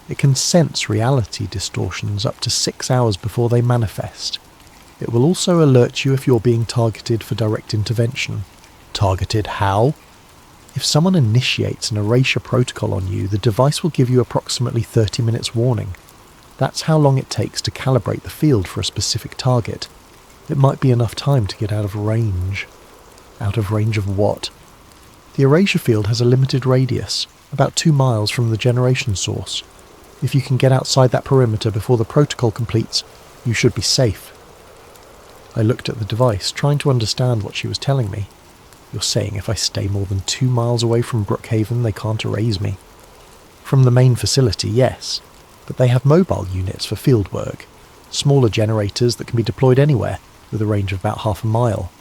It can sense reality distortions up to 6 hours before they manifest. It will also alert you if you're being targeted for direct intervention. Targeted how? If someone initiates an erasure protocol on you, the device will give you approximately 30 minutes warning. That's how long it takes to calibrate the field for a specific target. It might be enough time to get out of range. Out of range of what? The erasure field has a limited radius, about 2 miles from the generation source. If you can get outside that perimeter before the protocol completes, you should be safe. I looked at the device, trying to understand what she was telling me. You're saying if I stay more than 2 miles away from Brookhaven, they can't erase me? From the main facility, yes, but they have mobile units for field work, smaller generators that can be deployed anywhere, with a range of about half a mile.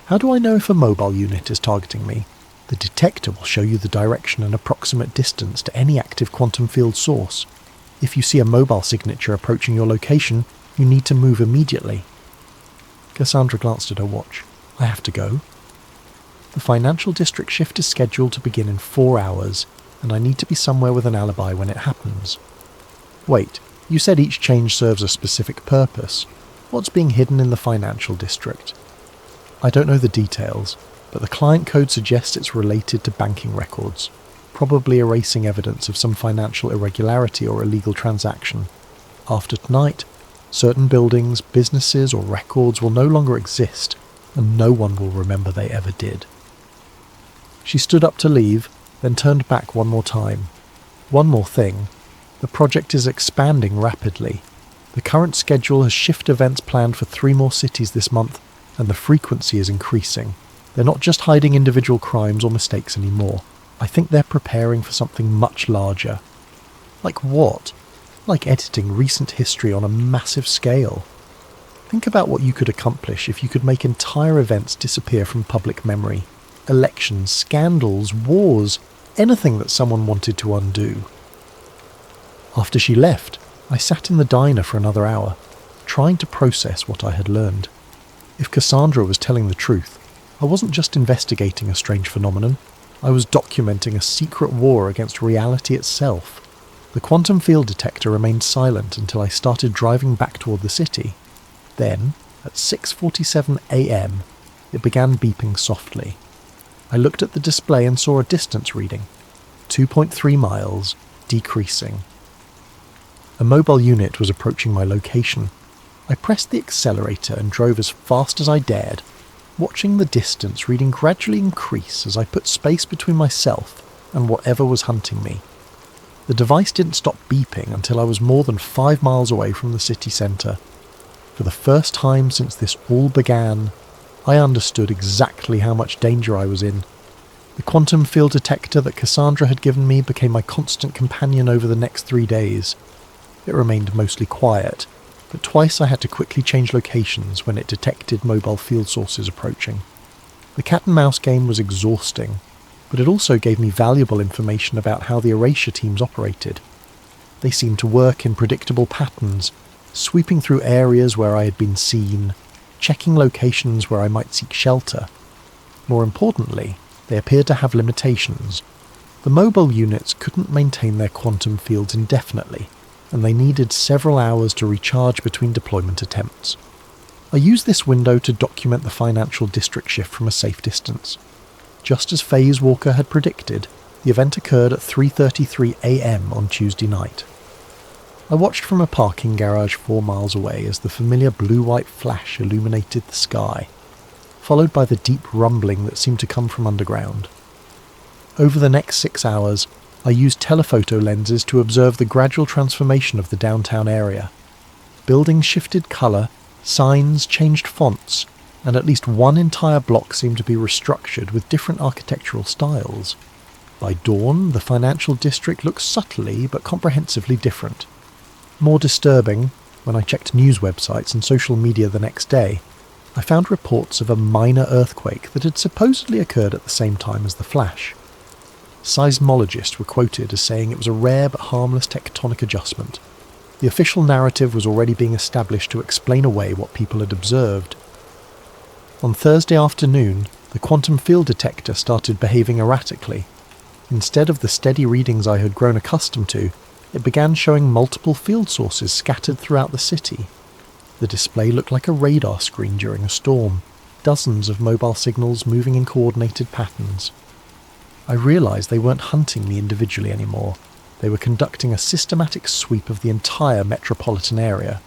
How do I know if a mobile unit is targeting me? The detector will show you the direction and approximate distance to any active quantum field source. If you see a mobile signature approaching your location, you need to move immediately. Cassandra glanced at her watch. I have to go. The financial district shift is scheduled to begin in 4 hours, and I need to be somewhere with an alibi when it happens. Wait, you said each change serves a specific purpose. What's being hidden in the financial district? I don't know the details, but the client code suggests it's related to banking records, probably erasing evidence of some financial irregularity or illegal transaction. After tonight, certain buildings, businesses, or records will no longer exist, and no one will remember they ever did. She stood up to leave, then turned back one more time. One more thing. The project is expanding rapidly. The current schedule has shift events planned for 3 more cities this month, and the frequency is increasing. They're not just hiding individual crimes or mistakes anymore. I think they're preparing for something much larger. Like what? Like editing recent history on a massive scale. Think about what you could accomplish if you could make entire events disappear from public memory. Elections, scandals, wars, anything that someone wanted to undo. After she left, I sat in the diner for another hour, trying to process what I had learned. If Cassandra was telling the truth, I wasn't just investigating a strange phenomenon, I was documenting a secret war against reality itself. The quantum field detector remained silent until I started driving back toward the city. Then, at 6:47 a.m., it began beeping softly. I looked at the display and saw a distance reading, 2.3 miles, decreasing. A mobile unit was approaching my location. I pressed the accelerator and drove as fast as I dared, watching the distance reading gradually increase as I put space between myself and whatever was hunting me. The device didn't stop beeping until I was more than 5 miles away from the city centre. For the first time since this all began, I understood exactly how much danger I was in The quantum field detector that Cassandra had given me became my constant companion over the next 3 days. It remained mostly quiet, but twice I had to quickly change locations when it detected mobile field sources approaching. The cat and mouse game was exhausting, but it also gave me valuable information about how the erasure teams operated. They seemed to work in predictable patterns, sweeping through areas where I had been seen, checking locations where I might seek shelter. More importantly, they appeared to have limitations. The mobile units couldn't maintain their quantum fields indefinitely, and they needed several hours to recharge between deployment attempts. I used this window to document the financial district shift from a safe distance. Just as Phase Walker had predicted, the event occurred at 3:33 a.m. on Tuesday night. I watched from a parking garage 4 miles away as the familiar blue-white flash illuminated the sky, followed by the deep rumbling that seemed to come from underground. Over the next 6 hours, I used telephoto lenses to observe the gradual transformation of the downtown area. Buildings shifted colour, signs changed fonts, and at least one entire block seemed to be restructured with different architectural styles. By dawn, the financial district looked subtly but comprehensively different. More disturbing, when I checked news websites and social media the next day, I found reports of a minor earthquake that had supposedly occurred at the same time as the flash. Seismologists were quoted as saying it was a rare but harmless tectonic adjustment. The official narrative was already being established to explain away what people had observed. On Thursday afternoon, the quantum field detector started behaving erratically. Instead of the steady readings I had grown accustomed to, it began showing multiple field sources scattered throughout the city. The display looked like a radar screen during a storm, dozens of mobile signals moving in coordinated patterns. I realised they weren't hunting me individually anymore. They were conducting a systematic sweep of the entire metropolitan area.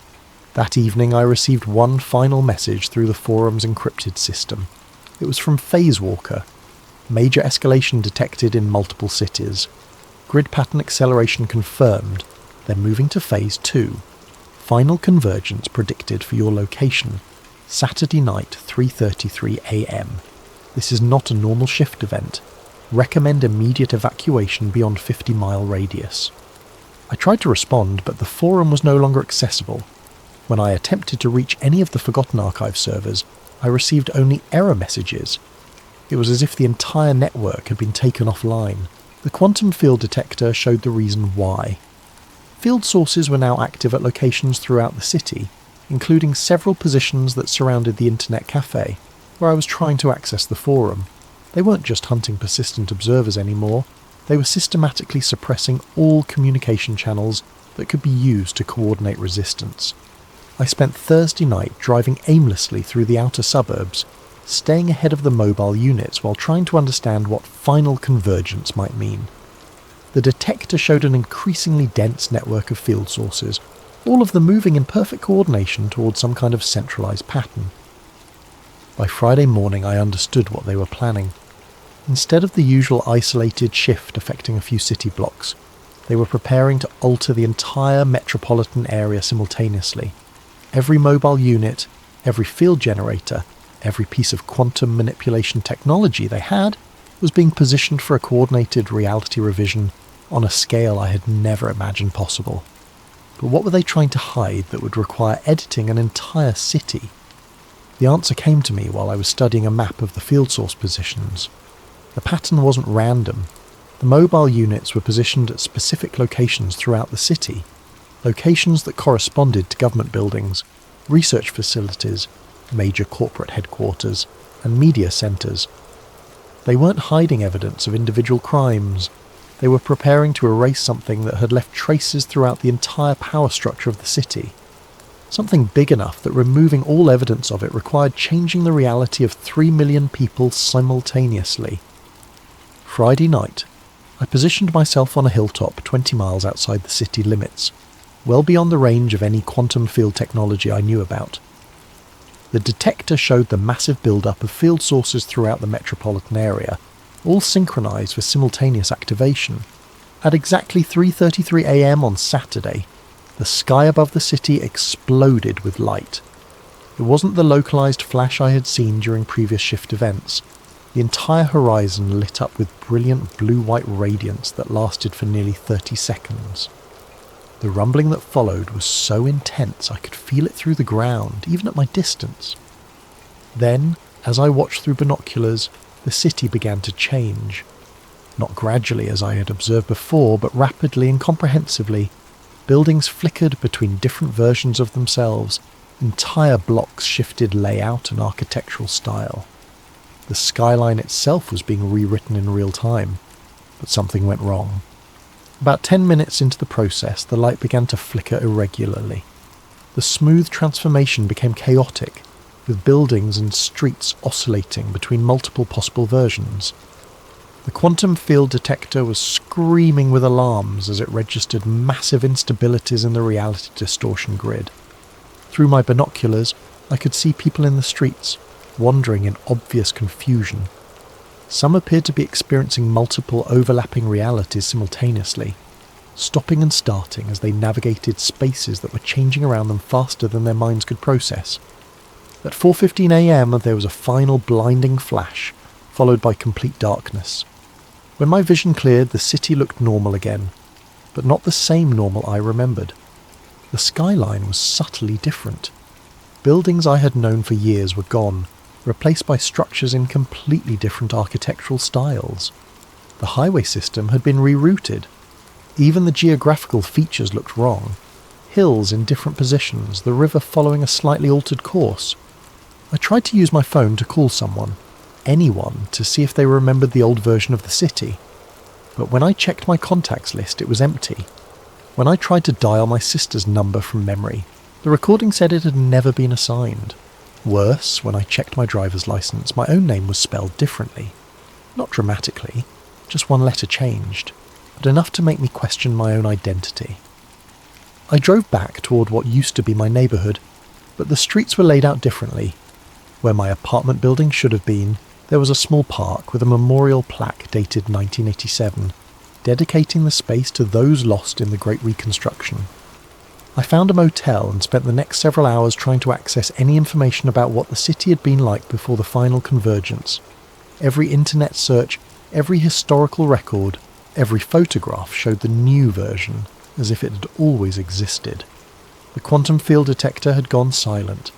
That evening I received one final message through the forum's encrypted system. It was from Phase Walker. Major escalation detected in multiple cities. Grid pattern acceleration confirmed. They're moving to Phase 2. Final convergence predicted for your location. Saturday night, 3:33 a.m. This is not a normal shift event. Recommend immediate evacuation beyond 50-mile radius. I tried to respond, but the forum was no longer accessible. When I attempted to reach any of the Forgotten Archive servers, I received only error messages. It was as if the entire network had been taken offline. The quantum field detector showed the reason why. Field sources were now active at locations throughout the city, including several positions that surrounded the internet cafe, where I was trying to access the forum. They weren't just hunting persistent observers anymore, they were systematically suppressing all communication channels that could be used to coordinate resistance. I spent Thursday night driving aimlessly through the outer suburbs, staying ahead of the mobile units while trying to understand what final convergence might mean. The detector showed an increasingly dense network of field sources, all of them moving in perfect coordination towards some kind of centralized pattern. By Friday morning I understood what they were planning. Instead of the usual isolated shift affecting a few city blocks, they were preparing to alter the entire metropolitan area simultaneously. Every mobile unit, every field generator, every piece of quantum manipulation technology they had was being positioned for a coordinated reality revision on a scale I had never imagined possible. But what were they trying to hide that would require editing an entire city? The answer came to me while I was studying a map of the field source positions. The pattern wasn't random. The mobile units were positioned at specific locations throughout the city, locations that corresponded to government buildings, research facilities, major corporate headquarters, and media centres. They weren't hiding evidence of individual crimes. They were preparing to erase something that had left traces throughout the entire power structure of the city. Something big enough that removing all evidence of it required changing the reality of 3 million people simultaneously. Friday night, I positioned myself on a hilltop 20 miles outside the city limits, well beyond the range of any quantum field technology I knew about. The detector showed the massive build-up of field sources throughout the metropolitan area, all synchronized for simultaneous activation. At exactly 3:33 a.m. on Saturday, the sky above the city exploded with light. It wasn't the localized flash I had seen during previous shift events. the entire horizon lit up with brilliant blue-white radiance that lasted for nearly 30 seconds. The rumbling that followed was so intense I could feel it through the ground, even at my distance. Then, as I watched through binoculars, the city began to change. Not gradually as I had observed before, but rapidly and comprehensively. Buildings flickered between different versions of themselves. Entire blocks shifted layout and architectural style. The skyline itself was being rewritten in real time, but something went wrong. About 10 minutes into the process, the light began to flicker irregularly. The smooth transformation became chaotic, with buildings and streets oscillating between multiple possible versions. The quantum field detector was screaming with alarms as it registered massive instabilities in the reality distortion grid. Through my binoculars, I could see people in the streets, wandering in obvious confusion. Some appeared to be experiencing multiple overlapping realities simultaneously, stopping and starting as they navigated spaces that were changing around them faster than their minds could process. At 4:15 a.m. there was a final blinding flash, followed by complete darkness. When my vision cleared, the city looked normal again, but not the same normal I remembered. The skyline was subtly different. Buildings I had known for years were gone, replaced by structures in completely different architectural styles. The highway system had been rerouted. Even the geographical features looked wrong. Hills in different positions, the river following a slightly altered course. I tried to use my phone to call someone, anyone, to see if they remembered the old version of the city. But when I checked my contacts list, it was empty. When I tried to dial my sister's number from memory, the recording said it had never been assigned. Worse, when I checked my driver's license, my own name was spelled differently. Not dramatically, just one letter changed, but enough to make me question my own identity. I drove back toward what used to be my neighbourhood, but the streets were laid out differently. Where my apartment building should have been, there was a small park with a memorial plaque dated 1987, dedicating the space to those lost in the Great Reconstruction. I found a motel and spent the next several hours trying to access any information about what the city had been like before the final convergence. Every internet search, every historical record, every photograph showed the new version, as if it had always existed. The quantum field detector had gone silent.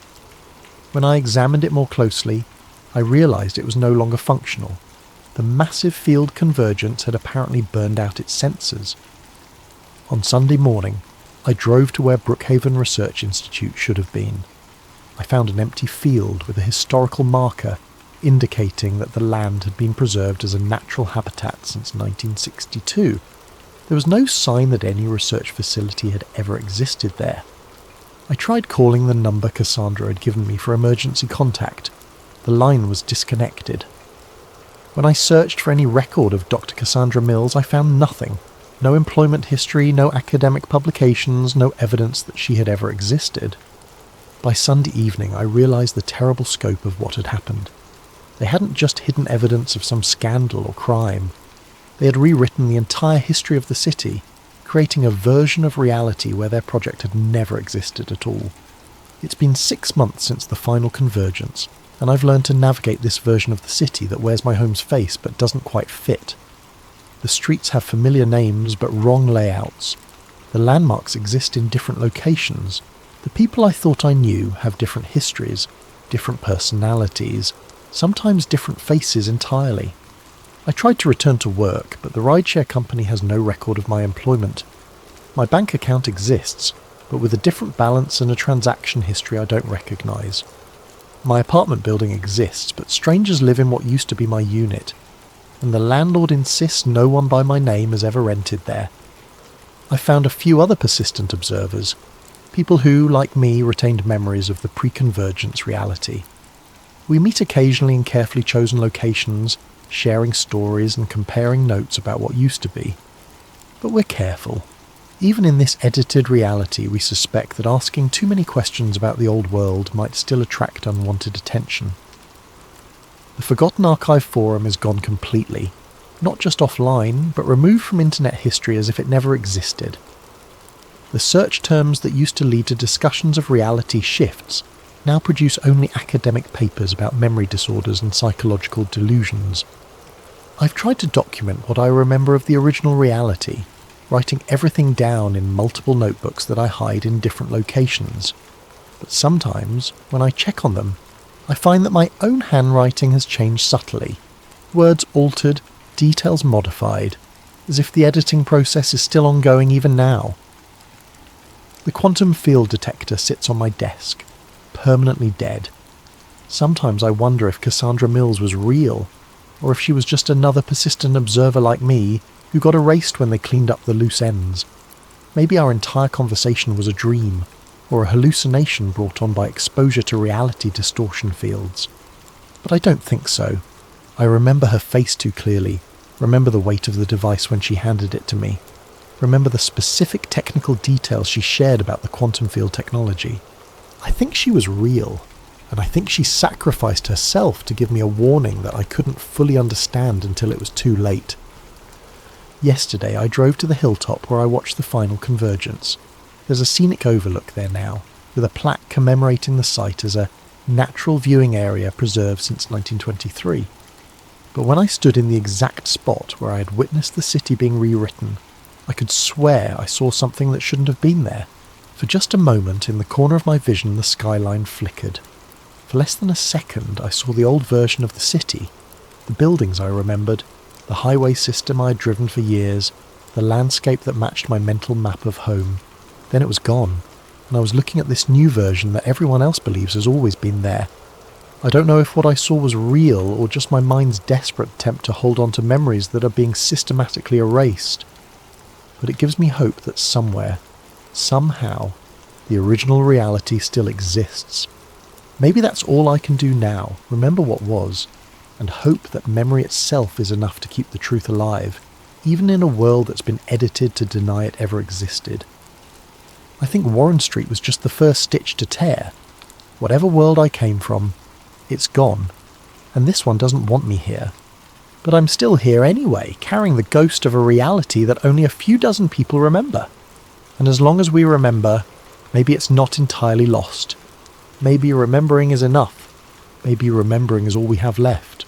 When I examined it more closely, I realised it was no longer functional. The massive field convergence had apparently burned out its sensors. On Sunday morning, I drove to where Brookhaven Research Institute should have been. I found an empty field with a historical marker indicating that the land had been preserved as a natural habitat since 1962. There was no sign that any research facility had ever existed there. I tried calling the number Cassandra had given me for emergency contact. The line was disconnected. When I searched for any record of Dr. Cassandra Mills, I found nothing. No employment history, no academic publications, no evidence that she had ever existed. By Sunday evening, I realised the terrible scope of what had happened. They hadn't just hidden evidence of some scandal or crime. They had rewritten the entire history of the city, creating a version of reality where their project had never existed at all. It's been 6 months since the final convergence, and I've learned to navigate this version of the city that wears my home's face but doesn't quite fit. The streets have familiar names but wrong layouts. The landmarks exist in different locations. The people I thought I knew have different histories, different personalities, sometimes different faces entirely. I tried to return to work, but the rideshare company has no record of my employment. My bank account exists, but with a different balance and a transaction history I don't recognise. My apartment building exists, but strangers live in what used to be my unit, and the landlord insists no one by my name has ever rented there. I found a few other persistent observers, people who, like me, retained memories of the pre-convergence reality. We meet occasionally in carefully chosen locations, sharing stories and comparing notes about what used to be. But we're careful. Even in this edited reality, we suspect that asking too many questions about the old world might still attract unwanted attention. The Forgotten Archive forum is gone completely, not just offline, but removed from internet history as if it never existed. The search terms that used to lead to discussions of reality shifts, now produce only academic papers about memory disorders and psychological delusions. I've tried to document what I remember of the original reality, writing everything down in multiple notebooks that I hide in different locations. But sometimes, when I check on them, I find that my own handwriting has changed subtly. Words altered, details modified, as if the editing process is still ongoing even now. The quantum field detector sits on my desk, permanently dead. Sometimes I wonder if Cassandra Mills was real, or if she was just another persistent observer like me who got erased when they cleaned up the loose ends. Maybe our entire conversation was a dream, or a hallucination brought on by exposure to reality distortion fields. But I don't think so. I remember her face too clearly, remember the weight of the device when she handed it to me, remember the specific technical details she shared about the quantum field technology. I think she was real, and I think she sacrificed herself to give me a warning that I couldn't fully understand until it was too late. Yesterday I drove to the hilltop where I watched the final convergence. There's a scenic overlook there now, with a plaque commemorating the site as a natural viewing area preserved since 1923. But when I stood in the exact spot where I had witnessed the city being rewritten, I could swear I saw something that shouldn't have been there. For just a moment, in the corner of my vision, the skyline flickered. For less than a second, I saw the old version of the city, the buildings I remembered, the highway system I had driven for years, the landscape that matched my mental map of home. Then it was gone, and I was looking at this new version that everyone else believes has always been there. I don't know if what I saw was real or just my mind's desperate attempt to hold on to memories that are being systematically erased. But it gives me hope that somewhere, somehow, the original reality still exists. Maybe that's all I can do now, remember what was, and hope that memory itself is enough to keep the truth alive, even in a world that's been edited to deny it ever existed. I think Warren Street was just the first stitch to tear. Whatever world I came from, it's gone, and this one doesn't want me here. But I'm still here anyway, carrying the ghost of a reality that only a few dozen people remember. And as long as we remember, maybe it's not entirely lost. Maybe remembering is enough. Maybe remembering is all we have left.